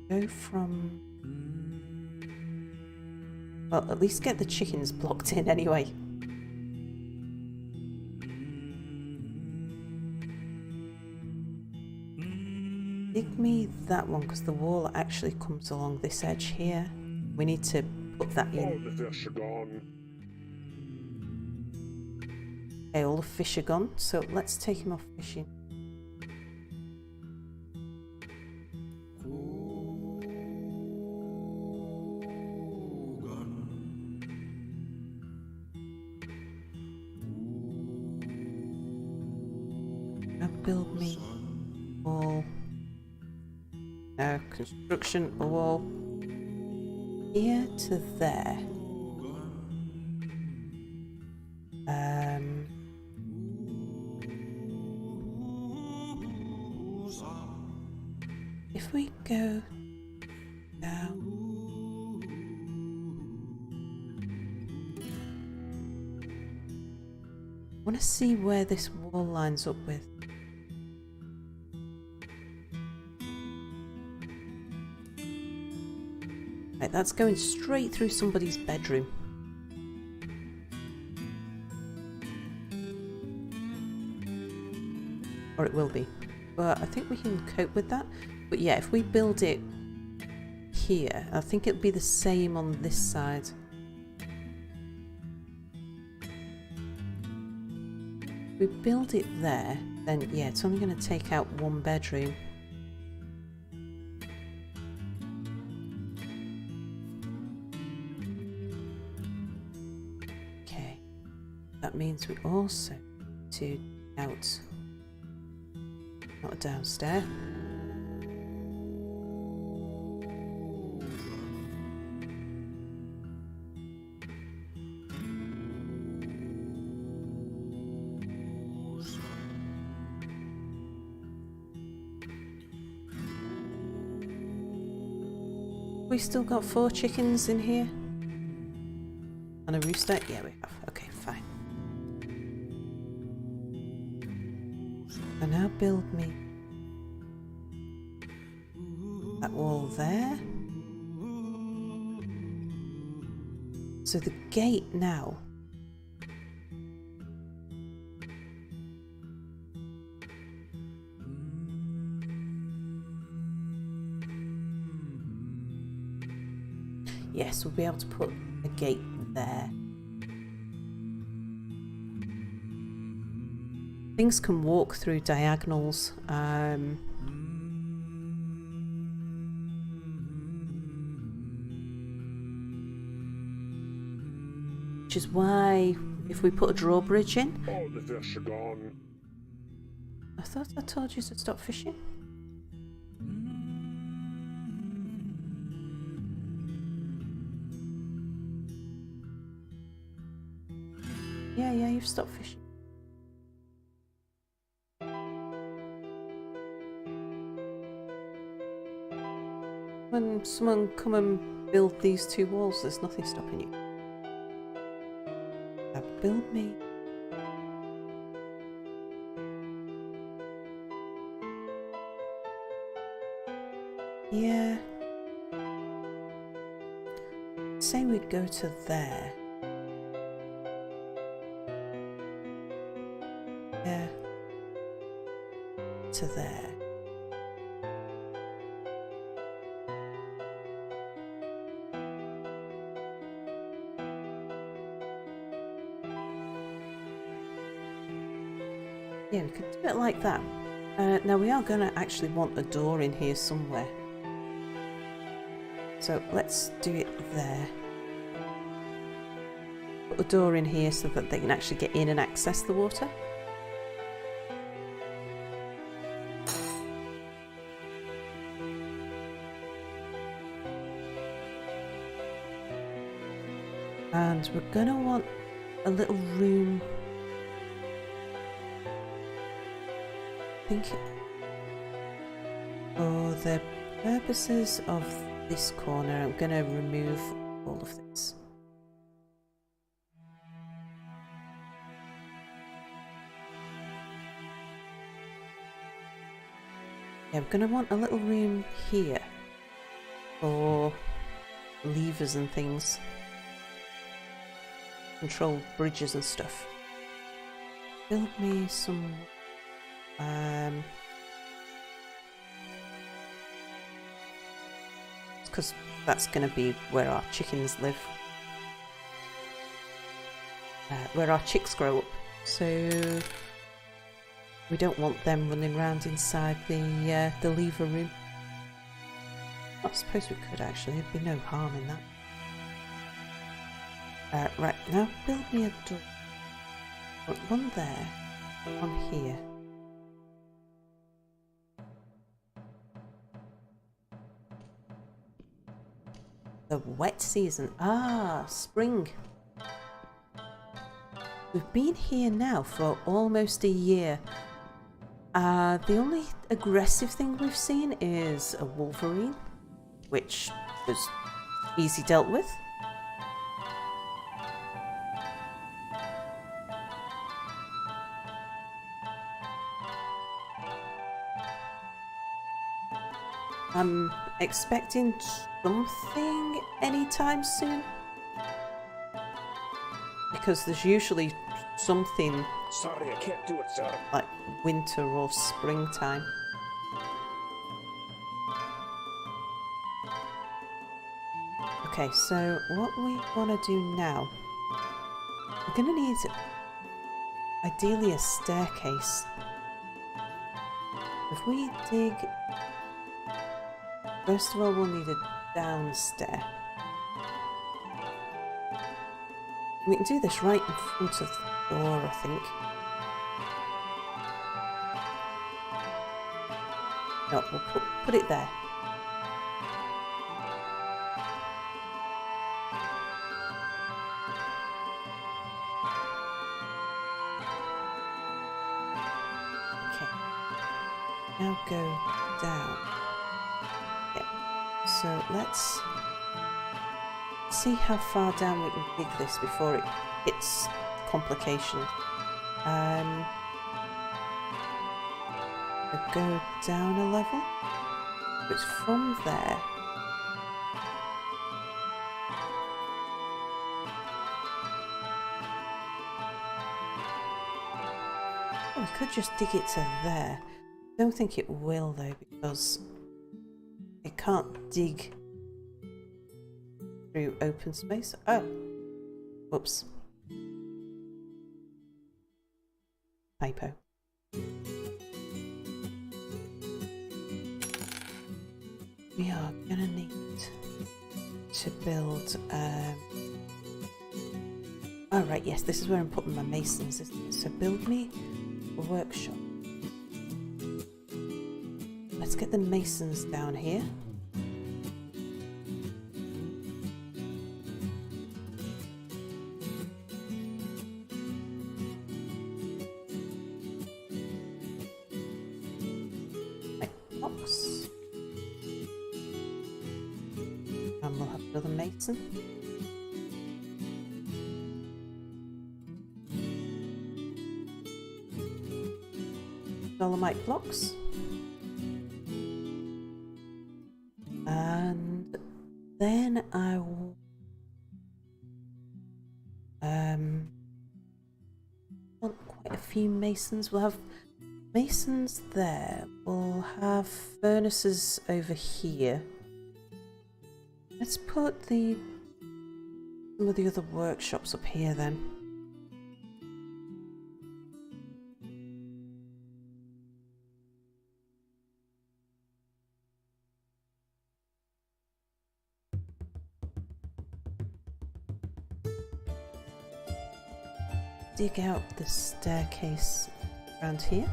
Go from... well, at least get the chickens blocked in anyway. Dig me that one because the wall actually comes along this edge here. We need to put that in. All the fish are gone. Okay, all the fish are gone, so let's take him off fishing. Now build me wall. Construction a wall. Here to there. If we go down, I want to see where this wall lines up with. Right, that's going straight through somebody's bedroom. Or it will be. But I think we can cope with that. But yeah, if we build it here, I think it'll be the same on this side. If we build it there, then yeah, it's only going to take out one bedroom. Okay, that means we also need to out, not a downstairs. We still got 4 chickens in here? And a rooster? Yeah, we have. Okay, fine. And now build me that wall there. So the gate now. Yes, we'll be able to put a gate there. Things can walk through diagonals. Which is why if we put a drawbridge in... All the fish are gone. I thought I told you to stop fishing. Yeah, you've stopped fishing. When someone come and build these 2 walls, there's nothing stopping you. Now build me. Yeah. Say we'd go to there. Yeah. To there. Yeah, we could do it like that. Now we are going to actually want a door in here somewhere. So let's do it there. Put a door in here so that they can actually get in and access the water. And we're going to want a little room. I think for the purposes of this corner, I'm going to remove all of this. Yeah, we're going to want a little room here for levers and things. Control bridges and stuff. Build me some because that's going to be where our chickens live, where our chicks grow up, so we don't want them running around inside the lever room. I suppose we could actually, there'd be no harm in that. Right, now build me a door. Put one there, one here. The wet season. Ah, spring. We've been here now for almost a year. The only aggressive thing we've seen is a wolverine, which was easy dealt with. I'm expecting something anytime soon, because there's usually something Sorry, I can't do it, sir. like winter or springtime. Okay, so what we want to do now, we're going to need ideally a staircase. If we dig, first of all we'll need a downstair. We can do this right in front of the door, I think. No, we'll put it there. Okay. Now go down. Yeah. So let's see how far down we can dig this before it hits complications. Go down a level. It's from there. Oh, we could just dig it to there. Don't think it will though, because it can't dig through open space. Oh, whoops. Typo. We are gonna need to build. Oh right, yes, this is where I'm putting my masons, isn't it? So build me a workshop. Let's get the masons down here. And we'll have another mason. Dolomite blocks. And then I will want quite a few masons. We'll have masons there. We'll have furnaces over here. Let's put some of the other workshops up here then. dig out the staircase around here.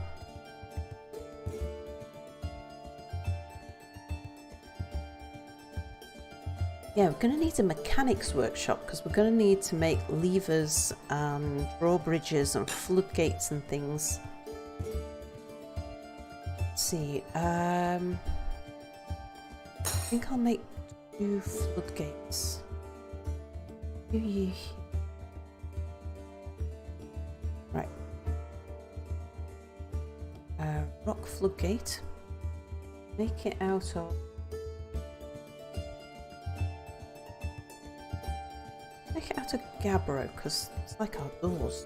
Yeah, we're going to need a mechanics workshop because we're going to need to make levers and drawbridges and floodgates and things. Let's see, I think I'll make 2 floodgates. Right. Rock floodgate. Make it out of... Make it out of gabbro, because it's like our doors.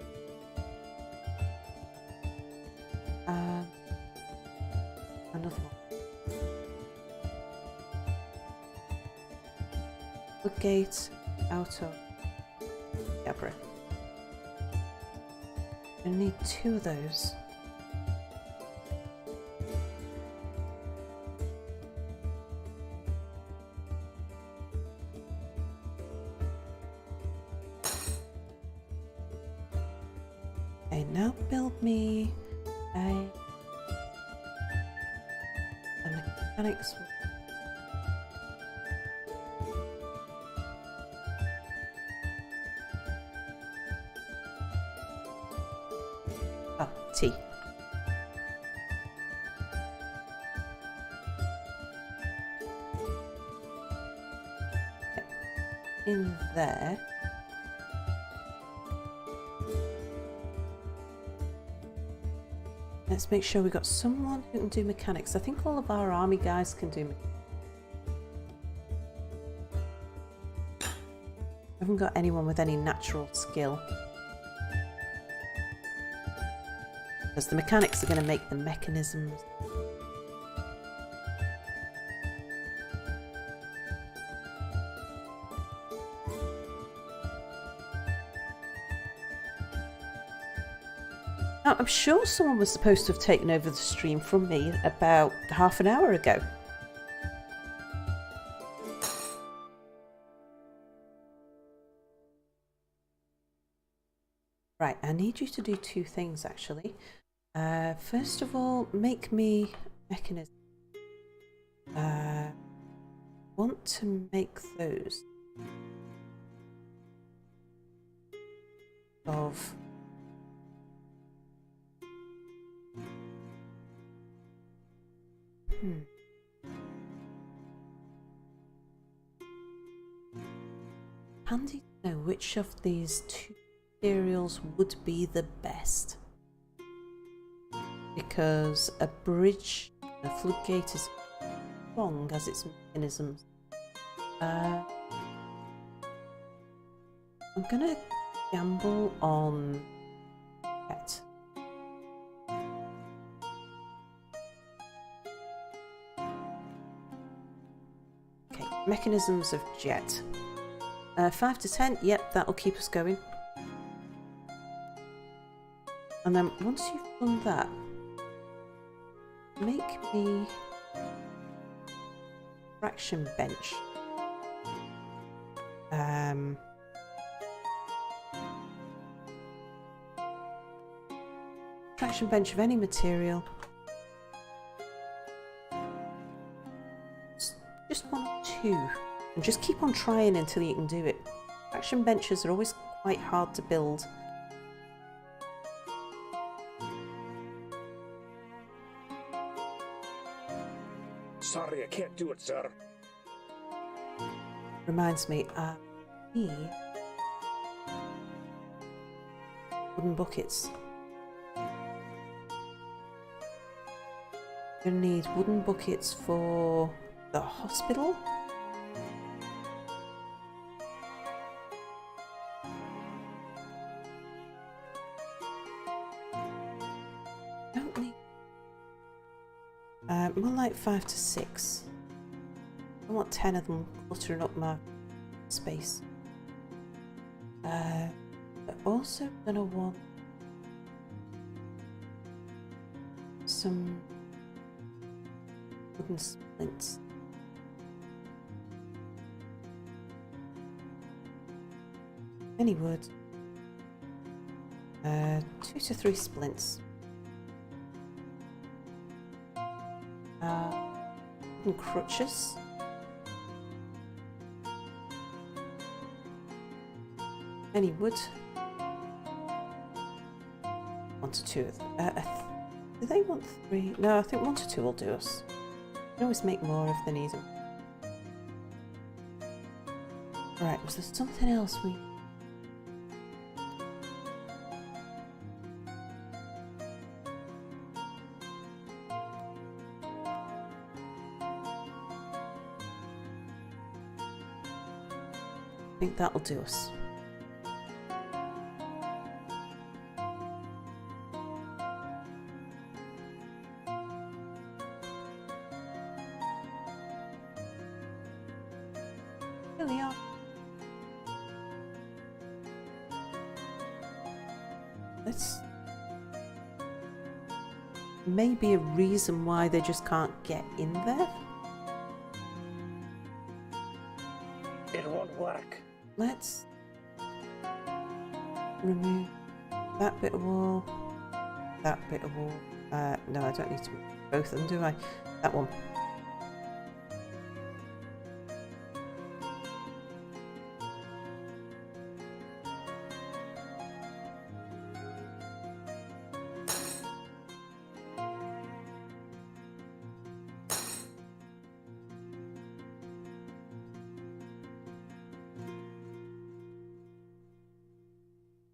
Another one. Floodgate out of gabbro. I need 2 of those. Okay, now build me a mechanics. T. In there. Let's make sure we've got someone who can do mechanics. I think all of our army guys can do mechanics. I haven't got anyone with any natural skill. Because the mechanics are going to make the mechanisms. Now, I'm sure someone was supposed to have taken over the stream from me about half an hour ago. Right, I need you to do 2 things actually. First of all, make me mechanism. Want to make those of handy to know which of these 2 materials would be the best. Because a bridge, a floodgate is strong as its mechanisms. I'm gonna gamble on jet. Okay, mechanisms of jet. 5 to 10, yep, that'll keep us going. And then once you've done that, make me traction bench. Traction bench of any material. Just 1 or 2. And just keep on trying until you can do it. Traction benches are always quite hard to build. Sorry, I can't do it, sir. Reminds me, need wooden buckets. Gonna need wooden buckets for the hospital. Don't need. More like 5 to 6. I want 10 of them cluttering up my space. But also gonna want some wooden splints. Any wood. 2 to 3 splints. And crutches. Any wood? 1 to 2. Do they want 3? No, I think 1 to 2 will do us. You can always make more if they need them. Right, was there something else we... I think that'll do us. Here we are. Let's... Maybe a reason why they just can't get in there? It won't work. Let's remove that bit of wall, that bit of wall. No, I don't need to remove both of them, do I? That one.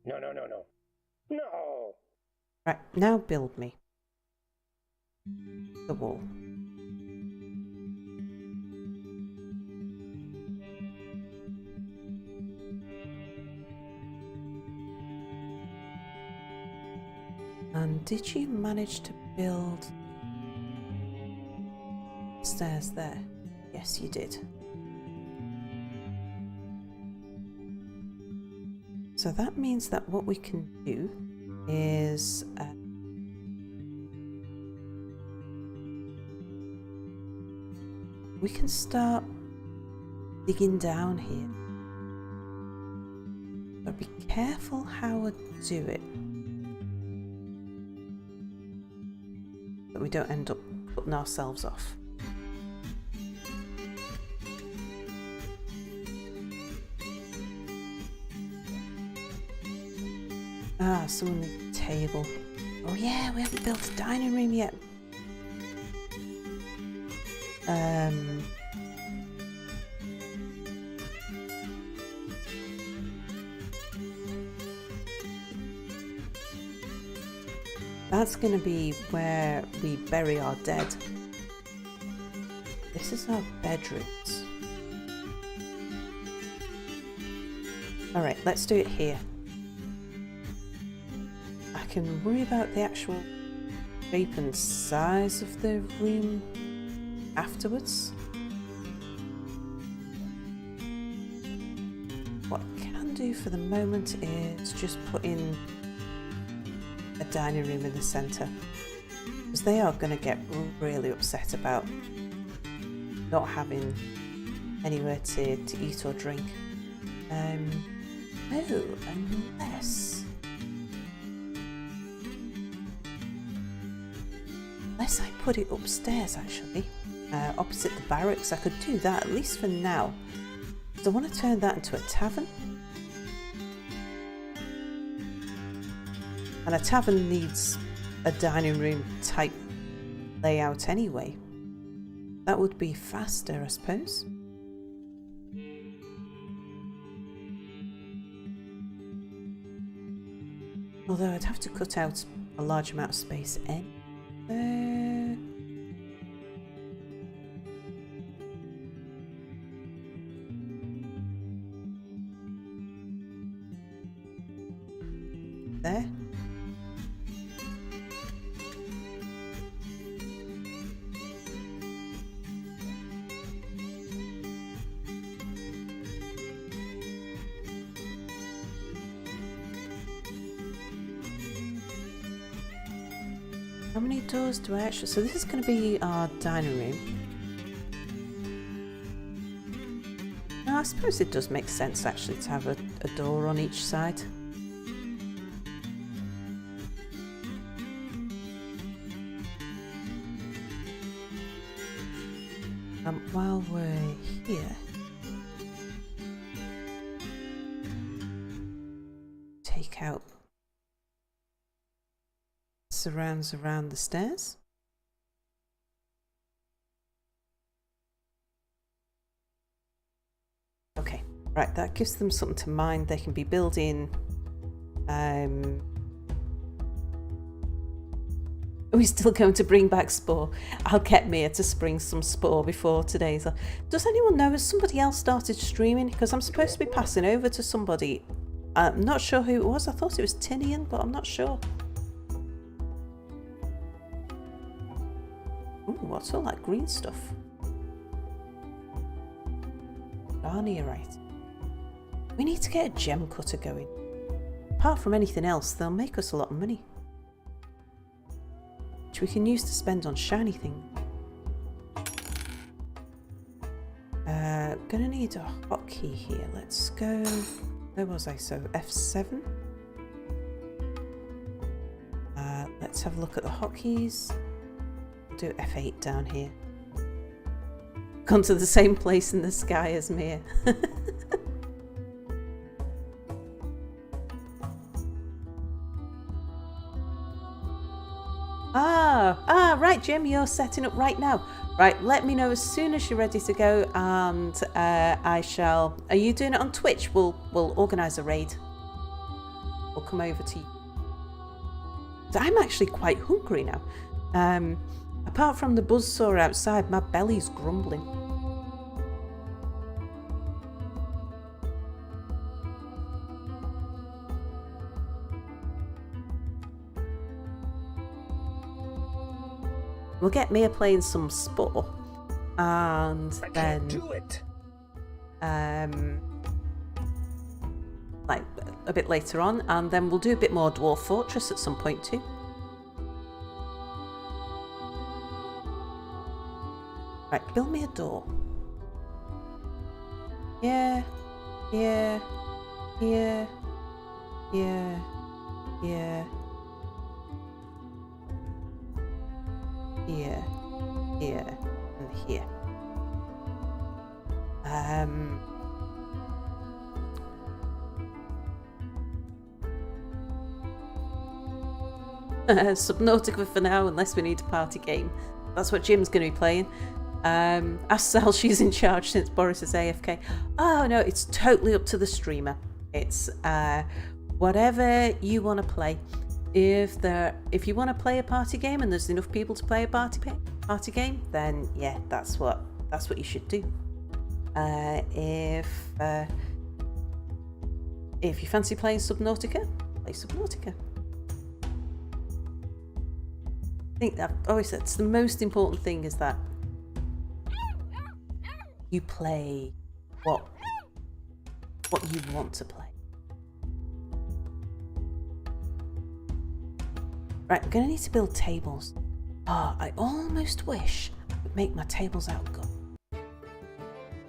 No, no, no, no. No! Right, now build me the wall. And did you manage to build stairs there? Yes, you did. So that means that what we can do is we can start digging down here. But be careful how I do it, that we don't end up putting ourselves off. Ah, someone needs a table. Oh yeah, we haven't built a dining room yet. That's going to be where we bury our dead. This is our bedrooms. Alright, let's do it here. I can worry about the actual shape and size of the room afterwards. What I can do for the moment is just put in a dining room in the centre, because they are going to get really upset about not having anywhere to eat or drink. Oh, unless I put it upstairs actually, opposite the barracks. I could do that, at least for now. So I want to turn that into a tavern. And a tavern needs a dining room type layout anyway. That would be faster, I suppose. Although I'd have to cut out a large amount of space anyway. There. How many doors do I actually... So this is going to be our dining room. Now, I suppose it does make sense actually to have a door on each side. while we're here, take out surrounds around the stairs. Okay, right, that gives them something to mind. They can be building. Are we still going to bring back Spore? I'll get Mia to spring some Spore before today's. Does anyone know, has somebody else started streaming? Because I'm supposed to be passing over to somebody. I'm not sure who it was. I thought it was Tinian, but I'm not sure. Ooh, what's all that green stuff? Garnierite. We need to get a gem cutter going. Apart from anything else, they'll make us a lot of money, which we can use to spend on shiny things. Gonna need a hotkey here. Let's go. Where was I? So F7. Let's have a look at the hotkeys. Do F8 down here. Gone to the same place in the sky as Mia. Right, Jim, you're setting up right now. Right, let me know as soon as you're ready to go, and I shall. Are you doing it on Twitch? We'll organise a raid. We'll come over to you. So I'm actually quite hungry now. Apart from the buzzsaw outside, my belly's grumbling. We'll get Mia playing some Spore, and then do it. Like a bit later on, and then we'll do a bit more Dwarf Fortress at some point too. Right, build me a door. Yeah, yeah, yeah, yeah, yeah. Here, here, and here. Subnautica for now, unless we need a party game. That's what Jim's going to be playing. Ask Sal, she's in charge since Boris is AFK. Oh no, it's totally up to the streamer. It's whatever you want to play. If you want to play a party game and there's enough people to play a party game, then yeah, that's what you should do. If you fancy playing Subnautica, play Subnautica. I think I've always said it's the most important thing is that you play what you want to play. Right, I'm gonna need to build tables. I almost wish I could make my tables out of gold.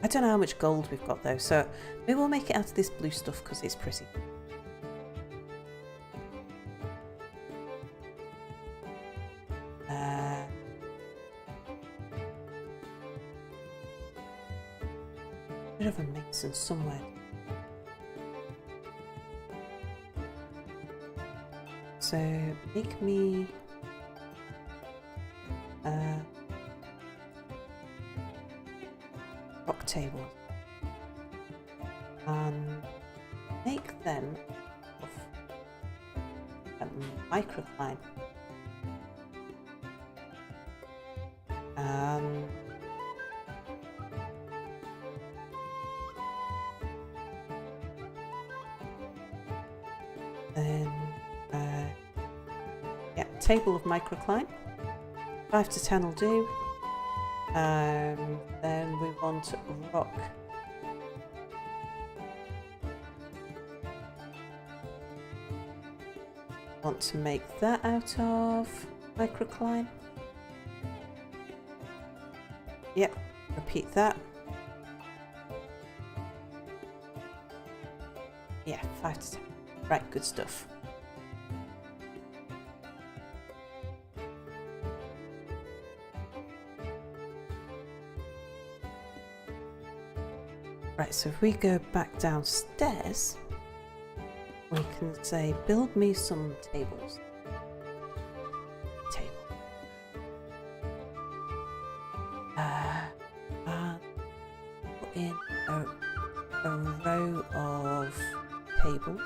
I don't know how much gold we've got though, so maybe we'll make it out of this blue stuff because it's pretty. Bit of a mason somewhere. So make me rock tables and make them of microcline. Then table of microcline. 5 to 10 will do. Then we want rock. Want to make that out of microcline. Yep, repeat that. Yeah, 5 to 10. Right, good stuff. Right, so if we go back downstairs, we can say, build me some tables. Table. And put in a row of tables.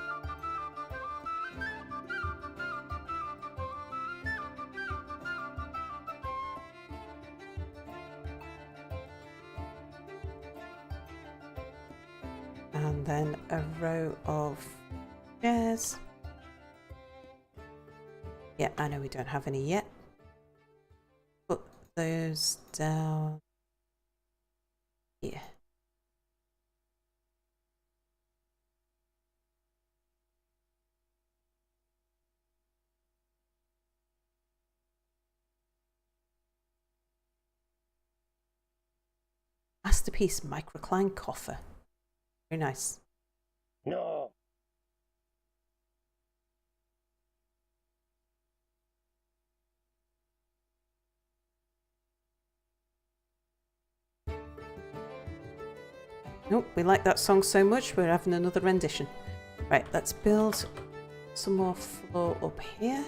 And then a row of chairs. Yeah, I know we don't have any yet. Put those down here. Masterpiece microcline coffer. Very nice. No. Nope, we like that song so much, we're having another rendition. Right, let's build some more floor up here.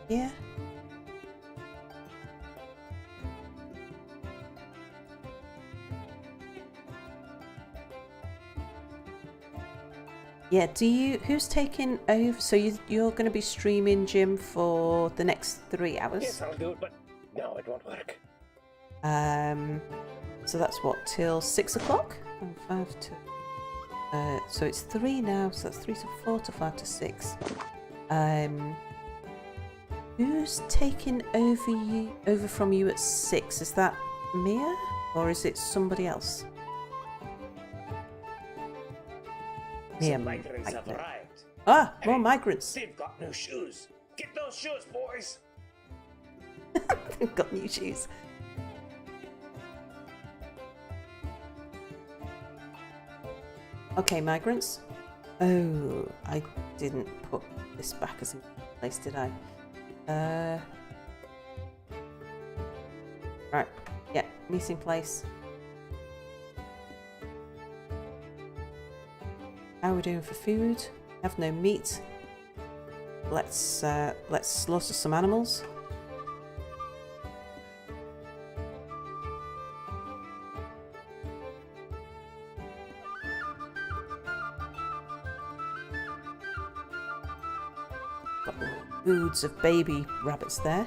Here. Yeah, who's taking over? So you're going to be streaming, Jim, for the next 3 hours? Yes, I'll do it, but no, it won't work. So that's what, till 6 o'clock? 5 to... so it's 3 now, so that's 3 to 4 to 5 to 6. Who's taking over from you at 6? Is that Mia? Or is it somebody else? Mia. Some migrants have arrived. Ah, more migrants. They've got new shoes. Get those shoes, boys. They've got new shoes. Okay, migrants. Oh, I didn't put this back as a place, did I? Right. Yeah, meeting place. How are we doing for food? Have no meat. Let's slaughter some animals. Got loads of baby rabbits there.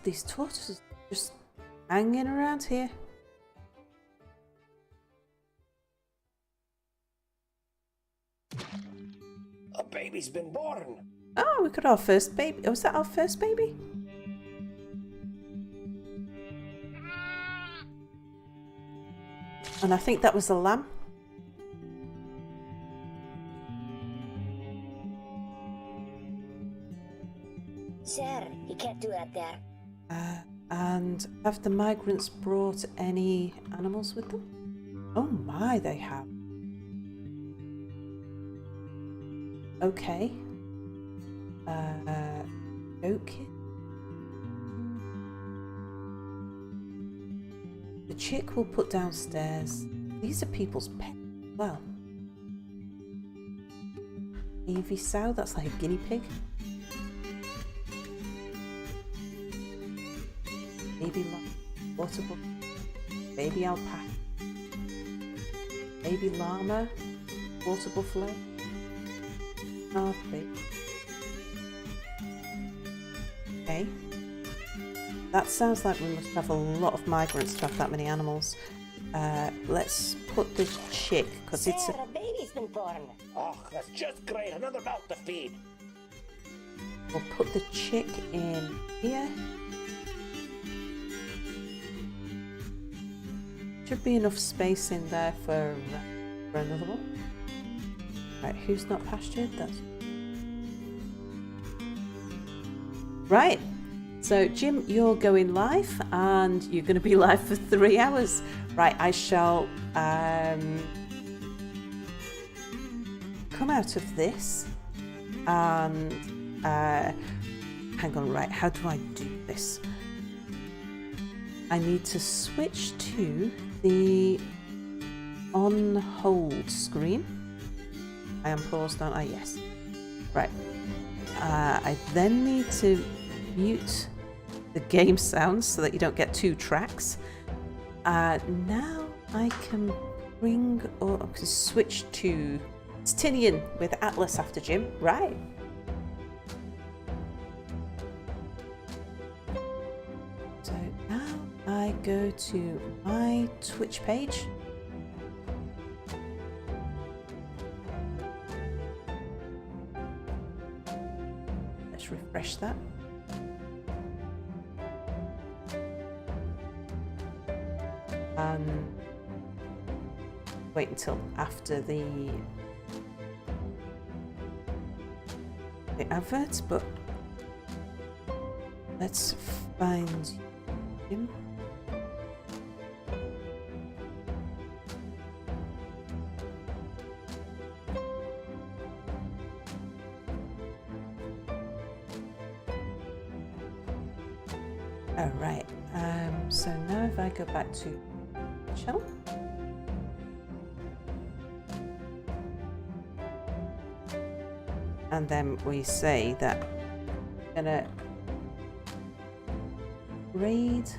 These tortoises just hanging around here. A baby's been born. Oh, we got our first baby. Was that our first baby? And I think that was the lamb. Sir, you can't do that there. And have the migrants brought any animals with them? Oh my, they have. Okay. Okay. The chick we'll put downstairs. These are people's pets as well. Evie sow, that's like a guinea pig. Baby water buffalo, baby alpaca, baby llama, water buffalo, half baby. Okay, that sounds like we must have a lot of migrants to have that many animals. Let's put the chick, because it's Sir, a baby's been born. Oh, that's just great. Another mouth to feed. We'll put the chick in here. Should be enough space in there for another one. Right, who's not pastured? That's Right. So, Jim, you're going live, and you're going to be live for 3 hours. Right, I shall come out of this, and hang on. Right, how do I do this? I need to switch to the on hold screen. I am paused, aren't I? Yes. Right. I then need to mute the game sounds so that you don't get 2 tracks. Now I can bring or switch to Tinian with Atlas after Jim. Right. So now I go to my Twitch page. Let's refresh that. And wait until after the adverts, but let's find him. All right. So now if I go back to channel. And then we say that we're gonna raid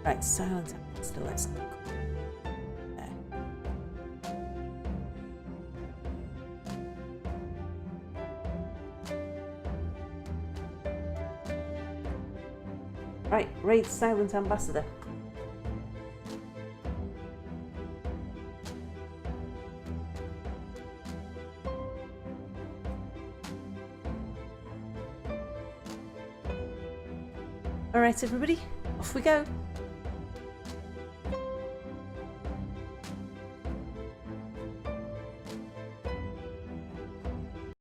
right, silent. Still, let's look. There. Right, raid silent ambassador. All right, everybody, off we go.